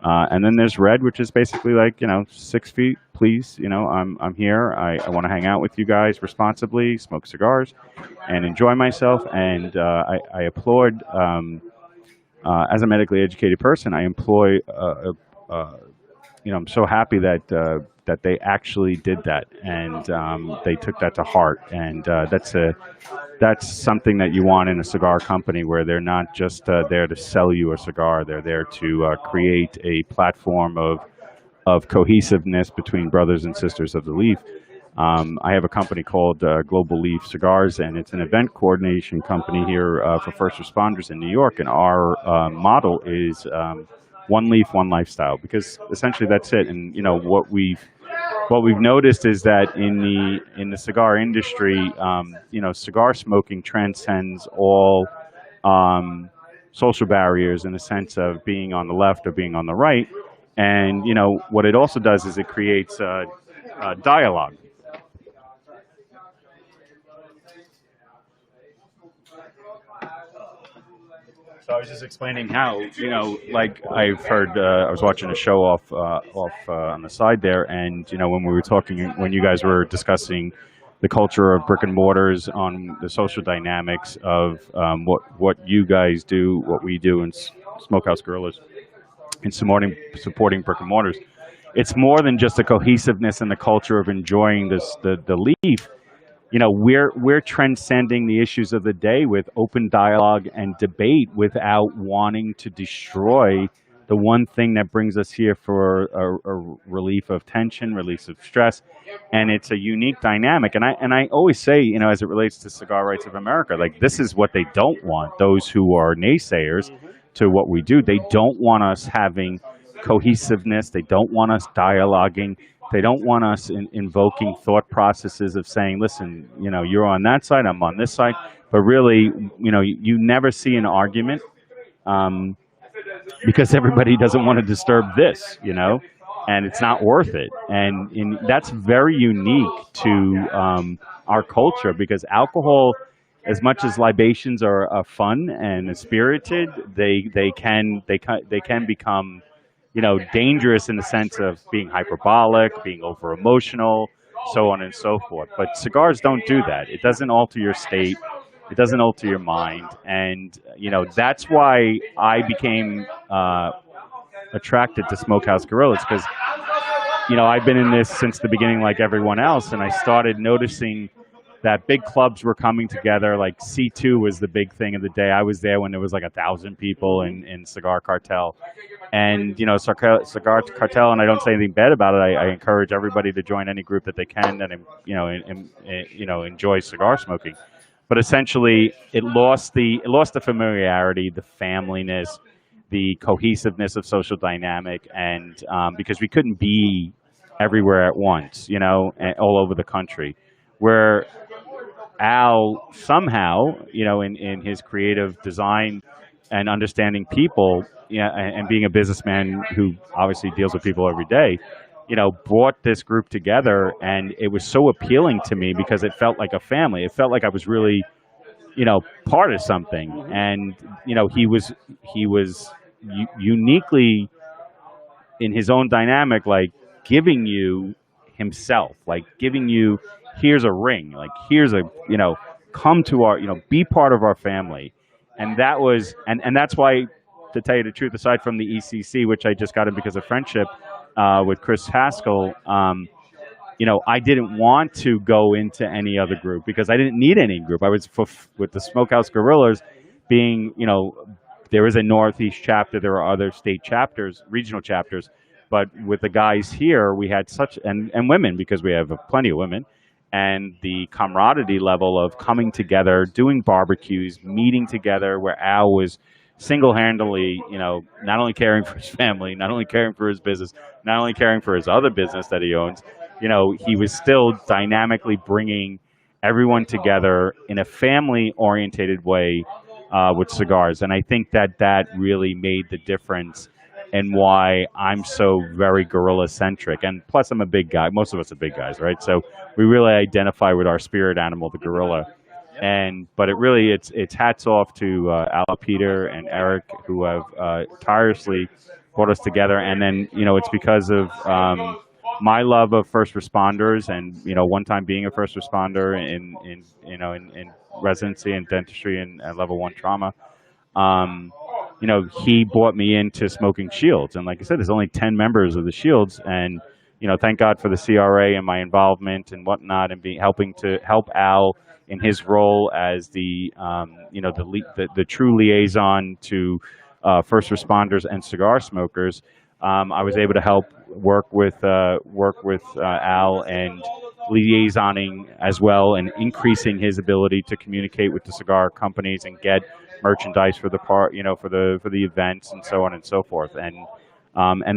And then there's red, which is basically like, 6 feet, please. I'm here. I want to hang out with you guys responsibly, smoke cigars, and enjoy myself. And I applaud, as a medically educated person, I employ, I'm so happy that they actually did that, and they took that to heart. And that's something that you want in a cigar company, where they're not just there to sell you a cigar. They're there to create a platform of cohesiveness between brothers and sisters of the leaf. I have a company called Global Leaf Cigars, and it's an event coordination company here for first responders in New York. And our model is one leaf, one lifestyle, because essentially that's it. And what we've noticed is that in the cigar industry, cigar smoking transcends all social barriers, in the sense of being on the left or being on the right. And what it also does is it creates dialogue. So I was just explaining how, like I've heard, I was watching a show off on the side there, and when we were talking, when you guys were discussing the culture of brick and mortars, on the social dynamics of what you guys do, what we do in Smokehouse Guerrillas, in supporting brick and mortars, it's more than just the cohesiveness and the culture of enjoying the leaf. We're transcending the issues of the day with open dialogue and debate, without wanting to destroy the one thing that brings us here for a relief of tension, release of stress. And it's a unique dynamic. And I always say, as it relates to Cigar Rights of America, like, this is what they don't want. Those who are naysayers to what we do, they don't want us having cohesiveness. They don't want us dialoguing. They don't want us invoking thought processes of saying, listen, you're on that side, I'm on this side. But really, you never see an argument, because everybody doesn't want to disturb this, and it's not worth it. And that's very unique to our culture, because alcohol, as much as libations are fun and spirited, they can become, you know, dangerous in the sense of being hyperbolic, being over emotional, so on and so forth. But cigars don't do that. It doesn't alter your state. It doesn't alter your mind. And, you know, that's why I became attracted to Smokehouse Gorillas, because, you know, I've been in this since the beginning like everyone else, and I started noticing that big clubs were coming together. Like C2 was the big thing of the day. I was there when there was like 1,000 people in Cigar Cartel. And, you know, Cigar Cartel, and I don't say anything bad about it. I encourage everybody to join any group that they can and, you know, enjoy cigar smoking. But essentially, it lost the familiarity, the familyness, the cohesiveness of social dynamic, and because we couldn't be everywhere at once, you know, all over the country. Where Al somehow, you know, in his creative design and understanding people, yeah, and being a businessman who obviously deals with people every day, you know, brought this group together, and it was so appealing to me because it felt like a family. It felt like I was really, you know, part of something. And you know, he was uniquely in his own dynamic, like giving you himself, like giving you, here's a ring, like here's a, you know, come to our, you know, be part of our family. And that was, and that's why, to tell you the truth, aside from the ECC, which I just got in because of friendship with Chris Haskell, you know, I didn't want to go into any other group because I didn't need any group. I was with the Smokehouse Gorillas being, you know, there is a Northeast chapter, there are other state chapters, regional chapters, but with the guys here, we had such, and women, because we have plenty of women, and the camaraderie level of coming together, doing barbecues, meeting together, where Al was single-handedly, you know, not only caring for his family, not only caring for his business, not only caring for his other business that he owns, you know, he was still dynamically bringing everyone together in a family-orientated way with cigars. And I think that really made the difference and why I'm so very gorilla-centric. And plus, I'm a big guy. Most of us are big guys, right? So we really identify with our spirit animal, the gorilla. But it really, it's hats off to Al, Peter, and Eric, who have tirelessly brought us together. And then, you know, it's because of my love of first responders, and, you know, one time being a first responder in residency and dentistry and level 1 trauma. You know, he brought me into smoking Shields, and like I said, there's only 10 members of the Shields, and, you know, thank God for the CRA and my involvement and whatnot, and helping to help Al in his role as the you know, the true liaison to first responders and cigar smokers. I was able to help work with Al and liaisoning as well, and increasing his ability to communicate with the cigar companies and get merchandise for the for the events and so on and so forth. And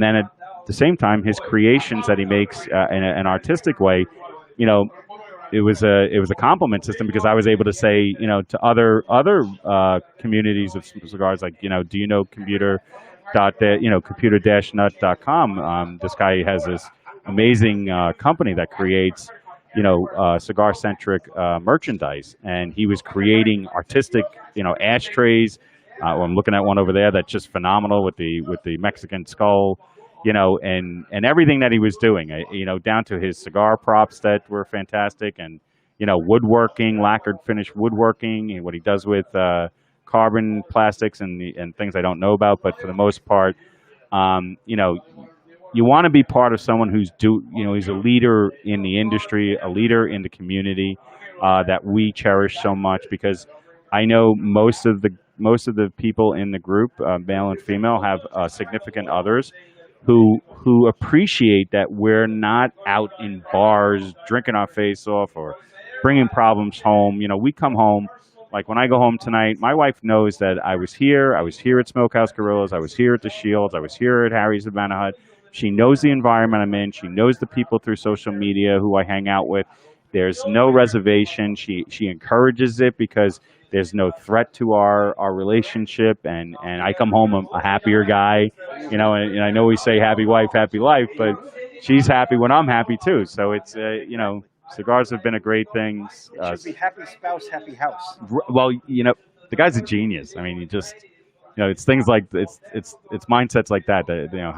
then at the same time, his creations that he makes in an artistic way, you know, it was a compliment system, because I was able to say, you know, to other communities of cigars, like, you know, do you know computer-nut.com? This guy has this amazing company that creates, you know, cigar-centric merchandise, and he was creating artistic, you know, ashtrays. Well, I'm looking at one over there that's just phenomenal with the Mexican skull, you know, and everything that he was doing, you know, down to his cigar props that were fantastic, and, you know, woodworking, lacquered finished woodworking, and what he does with carbon plastics and things I don't know about. But for the most part, you know, you want to be part of someone who's he's a leader in the industry, a leader in the community that we cherish so much, because I know most of the people in the group, male and female, have significant others who appreciate that we're not out in bars drinking our face off or bringing problems home. You know, we come home. Like when I go home tonight, my wife knows that I was here at Smokehouse Gorillas, I was here at the Shields, I was here at Harry's Habana Hut. She knows the environment I'm in. She knows the people through social media who I hang out with. There's no reservation. She encourages it because there's no threat to our relationship, and I come home a happier guy, you know. And I know we say happy wife, happy life, but she's happy when I'm happy too. So it's you know, cigars have been a great thing. It should be happy spouse, happy house. Well, you know, the guy's a genius. I mean, you know, it's things like it's mindsets like that you know,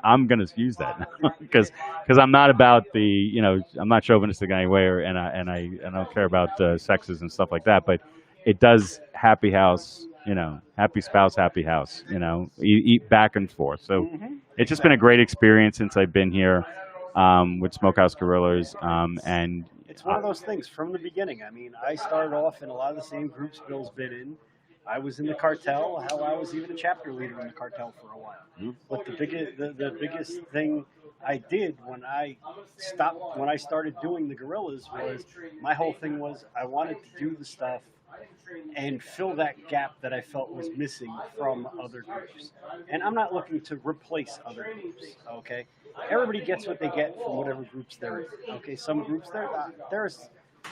I'm gonna use that now because I'm not about the, you know, I'm not chauvinistic anyway, and I don't care about sexes and stuff like that. But it does happy house, you know, happy spouse, happy house. You know, you eat back and forth. So it's just been a great experience since I've been here with Smokehouse Gorillas, and It's one of those things from the beginning. I mean, I started off in a lot of the same groups Bill's been in. I was in the cartel. Hell, I was even a chapter leader in the cartel for a while. But the biggest thing I did when I started doing the Gorillas was my whole thing was I wanted to do the stuff and fill that gap that I felt was missing from other groups. And I'm not looking to replace other groups, okay? Everybody gets what they get from whatever groups they're in, okay? Some groups,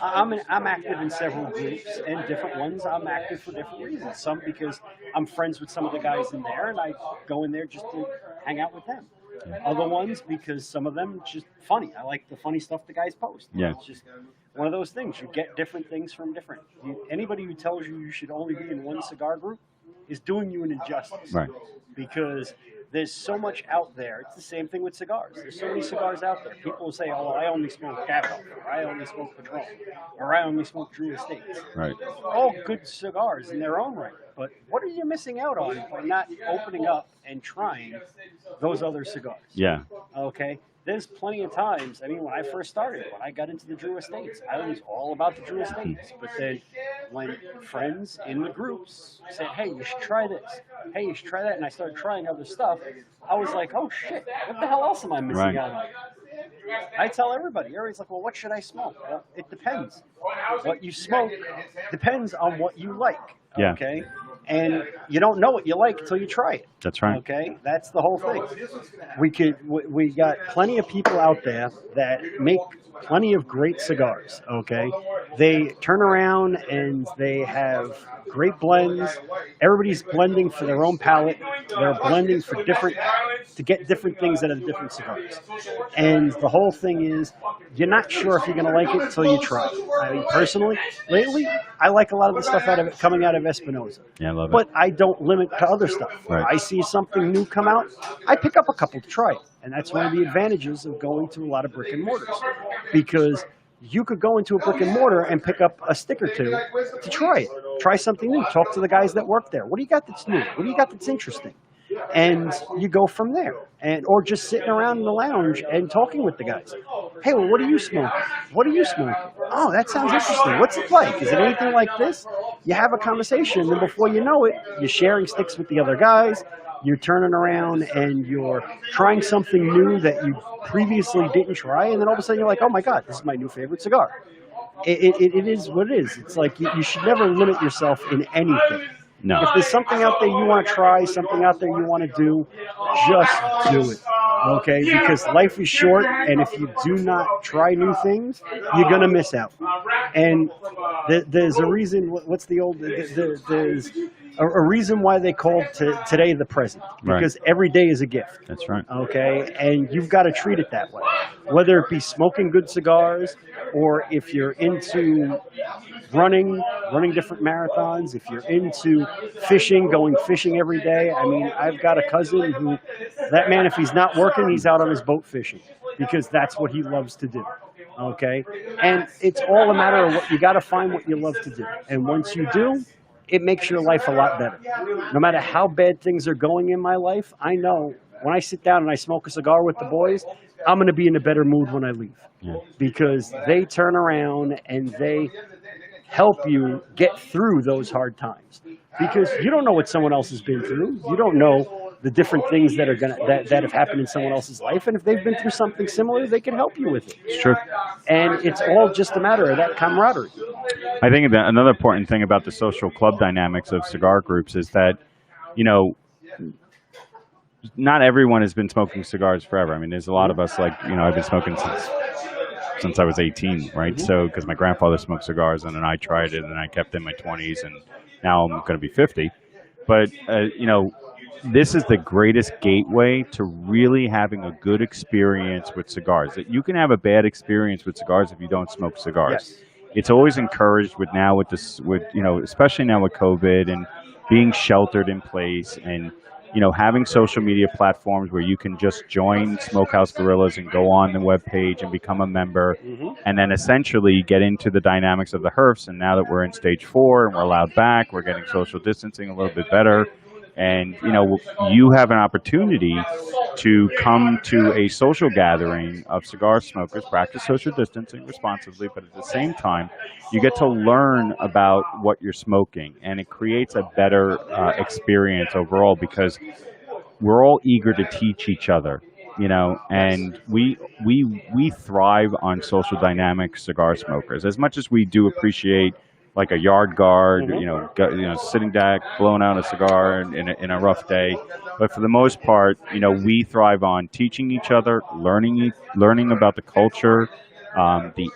I'm active in several groups, and different ones I'm active for different reasons. Some because I'm friends with some of the guys in there, and I go in there just to hang out with them. Other ones because some of them just funny. I like the funny stuff the guys post. Yeah. It's just one of those things. You get different things from different. Anybody who tells you should only be in one cigar group is doing you an injustice. Right. Because there's so much out there. It's the same thing with cigars. There's so many cigars out there. People will say, oh, well, I only smoke Cabo, or I only smoke Patron, or I only smoke Drew Estates. Right. All good cigars in their own right. But what are you missing out on by not opening up and trying those other cigars? Yeah. Okay? There's plenty of times, I mean, when I first started, when I got into the Drew Estates, I was all about the Drew Estates. But then when friends in the groups said, hey, you should try this, hey, you should try that, and I started trying other stuff, I was like, oh, shit, what the hell else am I missing out on? I tell everybody, everybody's like, well, what should I smoke? Well, it depends. What you smoke depends on what you like, Yeah. okay? And you don't know what you like until you try it. That's right. Okay, that's the whole thing. We got plenty of people out there that make plenty of great cigars. Okay, they turn around and they have great blends. Everybody's blending for their own palate. They're blending for to get different things out of different cigars. And the whole thing is, you're not sure if you're going to like it until you try it. I mean, personally, lately, I like a lot of the stuff coming out of Espinosa. Yeah, I love it. But I don't limit to other stuff. Right. I see something new come out, I pick up a couple to try it. And that's one of the advantages of going to a lot of brick and mortars. Because you could go into a brick and mortar and pick up a stick or two to try it. Try something new. Talk to the guys that work there. What do you got that's new? What do you got that's interesting? And you go from there. Or just sitting around in the lounge and talking with the guys. Hey, well, what are you smoking? What are you smoking? Oh, that sounds interesting. What's it like? Is it anything like this? You have a conversation, and before you know it, you're sharing sticks with the other guys. You're turning around and you're trying something new that you previously didn't try, and then all of a sudden you're like, oh my God, this is my new favorite cigar. It is what it is. It's like you should never limit yourself in anything. No. If there's something out there you want to try, something out there you want to do, just do it. Okay? Because life is short, and if you do not try new things, you're going to miss out. And there's a reason, what's the old, there's a reason why they call today the present. Because every day is a gift. That's right. Okay? And you've got to treat it that way. Whether it be smoking good cigars, or if you're into running different marathons, if you're into fishing, going fishing every day. I mean, I've got a cousin who, that man, if he's not working, he's out on his boat fishing because that's what he loves to do. Okay? And it's all a matter of what you got to find what you love to do. And once you do, it makes your life a lot better. No matter how bad things are going in my life, I know when I sit down and I smoke a cigar with the boys, I'm going to be in a better mood when I leave. Yeah. Because they turn around and they help you get through those hard times, because you don't know what someone else has been through. You don't know the different things that have happened in someone else's life, and if they've been through something similar, they can help you with it. It's true. And it's all just a matter of that camaraderie. I think that another important thing about the social club dynamics of cigar groups is that, you know, not everyone has been smoking cigars forever. I mean, there's a lot of us, like, you know, I've been smoking since since I was 18, right? So because my grandfather smoked cigars, and then I tried it, and I kept it in my 20s, and now I'm going to be 50. But this is the greatest gateway to really having a good experience with cigars. That you can have a bad experience with cigars if you don't smoke cigars. Yes. It's always encouraged with especially now with COVID and being sheltered in place, and having social media platforms where you can just join Smokehouse Gorillas and go on the webpage and become a member, and then essentially get into the dynamics of the herfs. And now that we're in stage 4 and we're allowed back, we're getting social distancing a little bit better. And, you have an opportunity to come to a social gathering of cigar smokers, practice social distancing responsibly, but at the same time, you get to learn about what you're smoking. And it creates a better experience overall, because we're all eager to teach each other, and we thrive on social dynamic cigar smokers. As much as we do appreciate like a yard guard, sitting back, blowing out a cigar in a rough day. But for the most part, we thrive on teaching each other, learning about the culture, the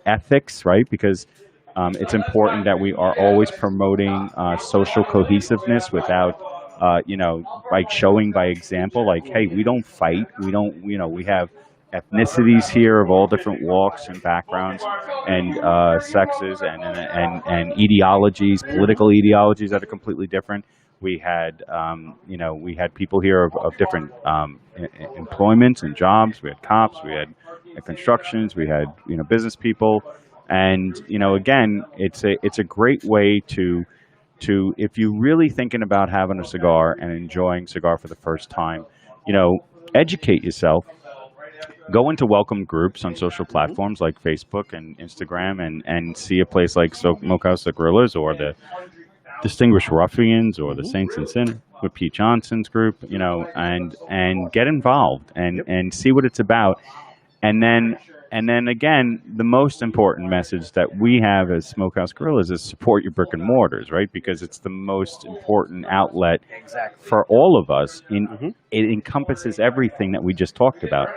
ethics, right? Because it's important that we are always promoting social cohesiveness without, like showing by example. Like, hey, we don't fight. We don't, we have ethnicities here of all different walks and backgrounds and sexes and ideologies, political ideologies that are completely different. We had, we had people here of different employments and jobs. We had cops, we had constructions, we had, business people. And, again, it's a great way to, if you're really thinking about having a cigar and enjoying cigar for the first time, educate yourself. Go into welcome groups on social platforms like Facebook and Instagram, and see a place like Smokehouse Gorillas, or the Distinguished Ruffians, or the Saints and Sinners with Pete Johnson's group, and get involved and see what it's about. And then again, the most important message that we have as Smokehouse Gorillas is support your brick and mortars, right? Because it's the most important outlet for all of us. It encompasses everything that we just talked about.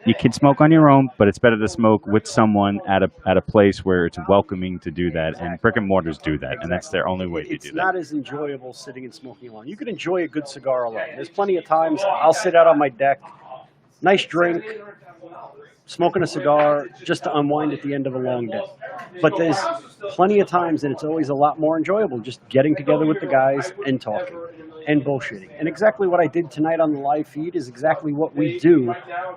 You can smoke on your own, but it's better to smoke with someone at a place where it's welcoming to do that. And brick and mortars do that, and that's their only way to do that. It's not as enjoyable sitting and smoking alone. You can enjoy a good cigar alone. There's plenty of times I'll sit out on my deck, nice drink, smoking a cigar, just to unwind at the end of a long day. But there's plenty of times, and it's always a lot more enjoyable just getting together with the guys and talking and bullshitting. And exactly what I did tonight on the live feed is exactly what we do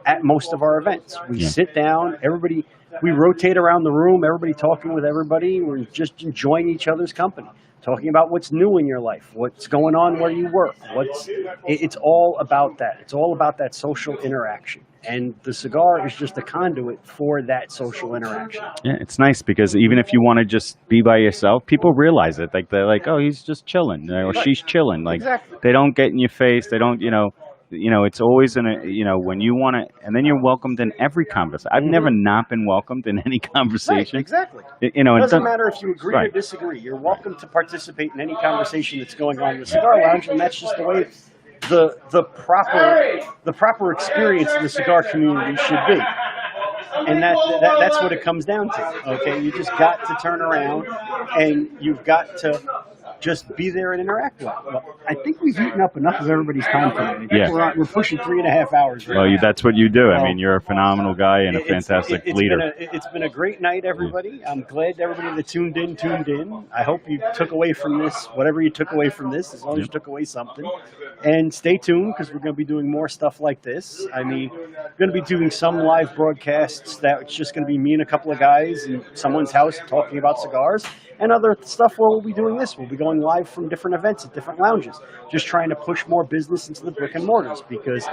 at most of our events. We sit down, everybody, we rotate around the room, everybody talking with everybody. We're just enjoying each other's company, talking about what's new in your life, what's going on where you work. It's all about that. It's all about that social interaction. And the cigar is just a conduit for that social interaction. Yeah, it's nice because even if you want to just be by yourself, people realize it. Like, they're like, oh, he's just chilling, or she's chilling. Like, they don't get in your face. They don't, it's always when you want to, and then you're welcomed in every conversation. I've never not been welcomed in any conversation. Right, exactly. It doesn't matter if you agree or disagree. You're welcome to participate in any conversation that's going on in the cigar lounge, and that's just the way the proper experience in the cigar community should be. And that's what it comes down to. Okay, you just got to turn around and you've got to just be there and interact with. Well, I think we've eaten up enough of everybody's time today. Yeah. We're pushing 3.5 hours. Right now. That's what you do. I mean, you're a phenomenal guy and a fantastic leader. It's been a great night, everybody. I'm glad everybody that tuned in. I hope you took away from this, whatever you took away from this, as long as you took away something. And stay tuned, because we're going to be doing more stuff like this. I mean, we're going to be doing some live broadcasts that it's just going to be me and a couple of guys in someone's house talking about cigars. And other stuff where we'll be doing this. We'll be going live from different events at different lounges, just trying to push more business into the brick and mortars, because,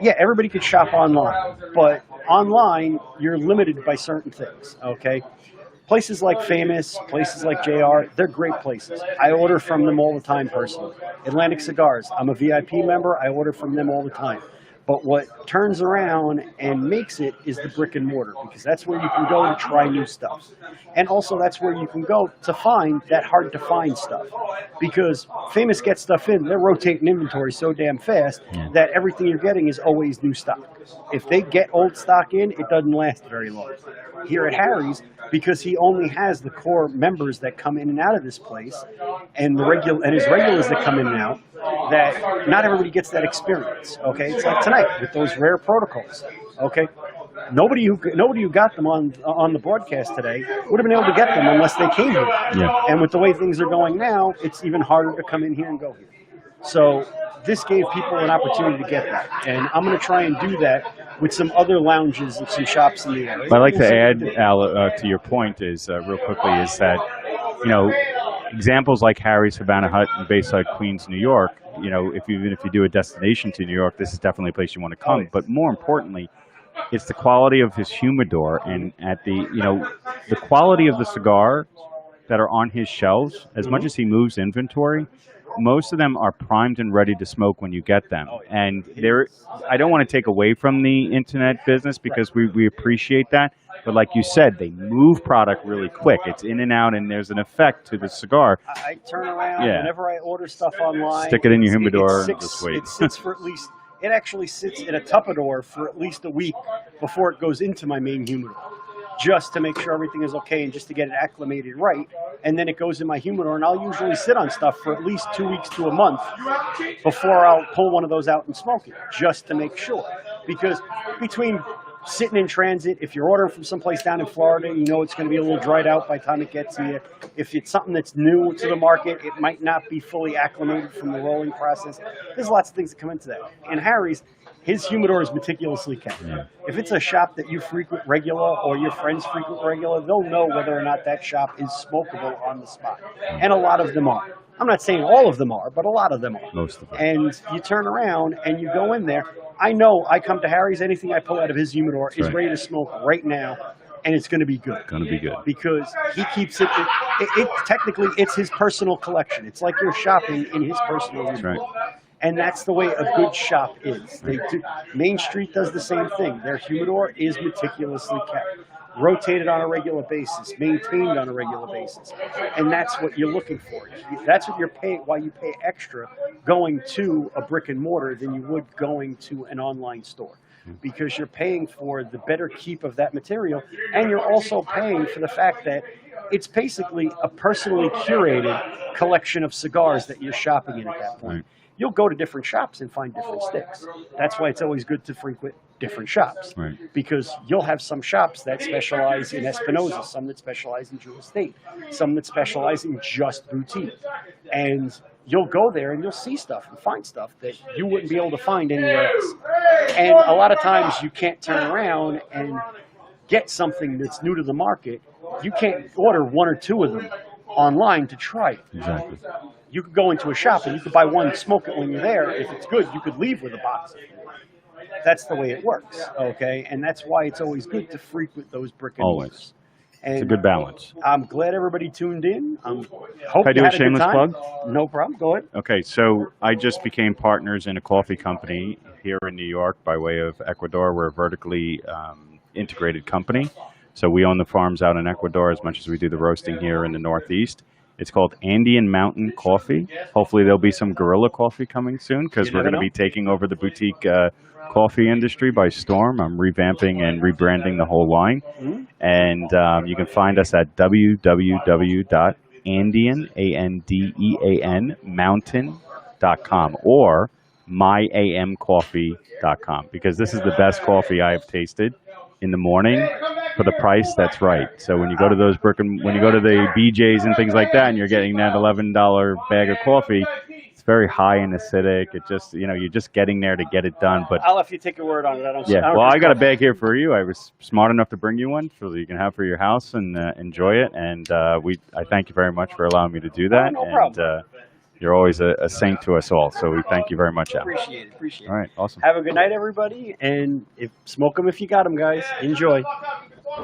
everybody could shop online, but online, you're limited by certain things, okay? Places like Famous, places like JR, they're great places. I order from them all the time personally. Atlantic Cigars, I'm a VIP member. I order from them all the time. But what turns around and makes it is the brick and mortar, because that's where you can go to try new stuff. And also that's where you can go to find that hard to find stuff. Because Famous gets stuff in, they're rotating inventory so damn fast that everything you're getting is always new stock. If they get old stock in, it doesn't last very long. Here at Harry's, because he only has the core members that come in and out of this place, and his regulars that come in and out, that not everybody gets that experience. Okay, it's like tonight with those rare protocols. Okay, nobody who got them on the broadcast today would have been able to get them unless they came here. Yeah. And with the way things are going now, it's even harder to come in here and go here. So this gave people an opportunity to get that, and I'm going to try and do that with some other lounges and some shops in the area. What I'd like to add, Al, to your point is real quickly is that, you know, examples like Harry's, Habana Hut, and Bayside Queens, New York. You know, even if you do a destination to New York, this is definitely a place you want to come. But more importantly, it's the quality of his humidor and the quality of the cigar that are on his shelves. As much as he moves inventory, most of them are primed and ready to smoke when you get them. And I don't want to take away from the internet business because we appreciate that. But like you said, they move product really quick. It's in and out, and there's an effect to the cigar. I turn around whenever I order stuff online. Stick it in your humidor and just wait. It sits for at least, it actually sits in a Tupperware for at least a week before it goes into my main humidor, just to make sure everything is okay and just to get it acclimated right. And then it goes in my humidor, and I'll usually sit on stuff for at least 2 weeks to a month before I'll pull one of those out and smoke it, just to make sure. Because between sitting in transit, if you're ordering from someplace down in Florida, you know it's going to be a little dried out by the time it gets to you. If it's something that's new to the market, it might not be fully acclimated from the rolling process. There's lots of things that come into that. And Harry's, his humidor is meticulously kept. If it's a shop that you frequent regular or your friends frequent regular, they'll know whether or not that shop is smokable on the spot. And a lot of them are. I'm not saying all of them are, but a lot of them are. Most of them. And you turn around and you go in there. I know I come to Harry's, anything I pull out of his humidor is ready to smoke right now, and it's going to be good. Going to be good. Because he keeps it, technically, it's his personal collection. It's like you're shopping in his personal humidor. Right. And that's the way a good shop is. Main Street does the same thing. Their humidor is meticulously kept, rotated on a regular basis, maintained on a regular basis. And that's what you're looking for. That's what you're paying, why you pay extra going to a brick and mortar than you would going to an online store. Because you're paying for the better keep of that material, and you're also paying for the fact that it's basically a personally curated collection of cigars that you're shopping in at that point. You'll go to different shops and find different sticks. That's why it's always good to frequent different shops. Because you'll have some shops that specialize in Espinosa, some that specialize in Drew Estate, some that specialize in just boutique. And you'll go there and you'll see stuff and find stuff that you wouldn't be able to find anywhere else. And a lot of times you can't turn around and get something that's new to the market. You can't order one or two of them online to try it. Exactly. You could go into a shop and you could buy one, smoke it when you're there. If it's good, you could leave with a box. That's the way it works, okay? And that's why it's always good to frequent those brick and mortars. And it's a good balance. I'm glad everybody tuned in. Hope Can I do you a had a good shameless time. plug? No problem. Go ahead. Okay, so I just became partners in a coffee company here in New York by way of Ecuador. We're a vertically integrated company. So we own the farms out in Ecuador as much as we do the roasting here in the Northeast. It's called Andean Mountain Coffee. Hopefully there'll be some guerrilla coffee coming soon because we're going to be taking over the boutique coffee industry by storm. I'm revamping and rebranding the whole line. And you can find us at www.andean, A-N-D-E-A-N, mountain.com or myamcoffee.com because this is the best coffee I have tasted in the morning for the price that's right. So when you go to those when you go to the BJ's and things like that and you're getting that $11 bag of coffee, it's very high and acidic. It just, you're just getting there to get it done. But I'll let you take your word on it. I don't I got a bag here for you. I was smart enough to bring you one so that you can have for your house and enjoy it. And I thank you very much for allowing me to do that. No problem. You're always a saint to us all. So we thank you very much, Al. Appreciate it. All right, awesome. Have a good night, everybody. And smoke them if you got them, guys. Enjoy.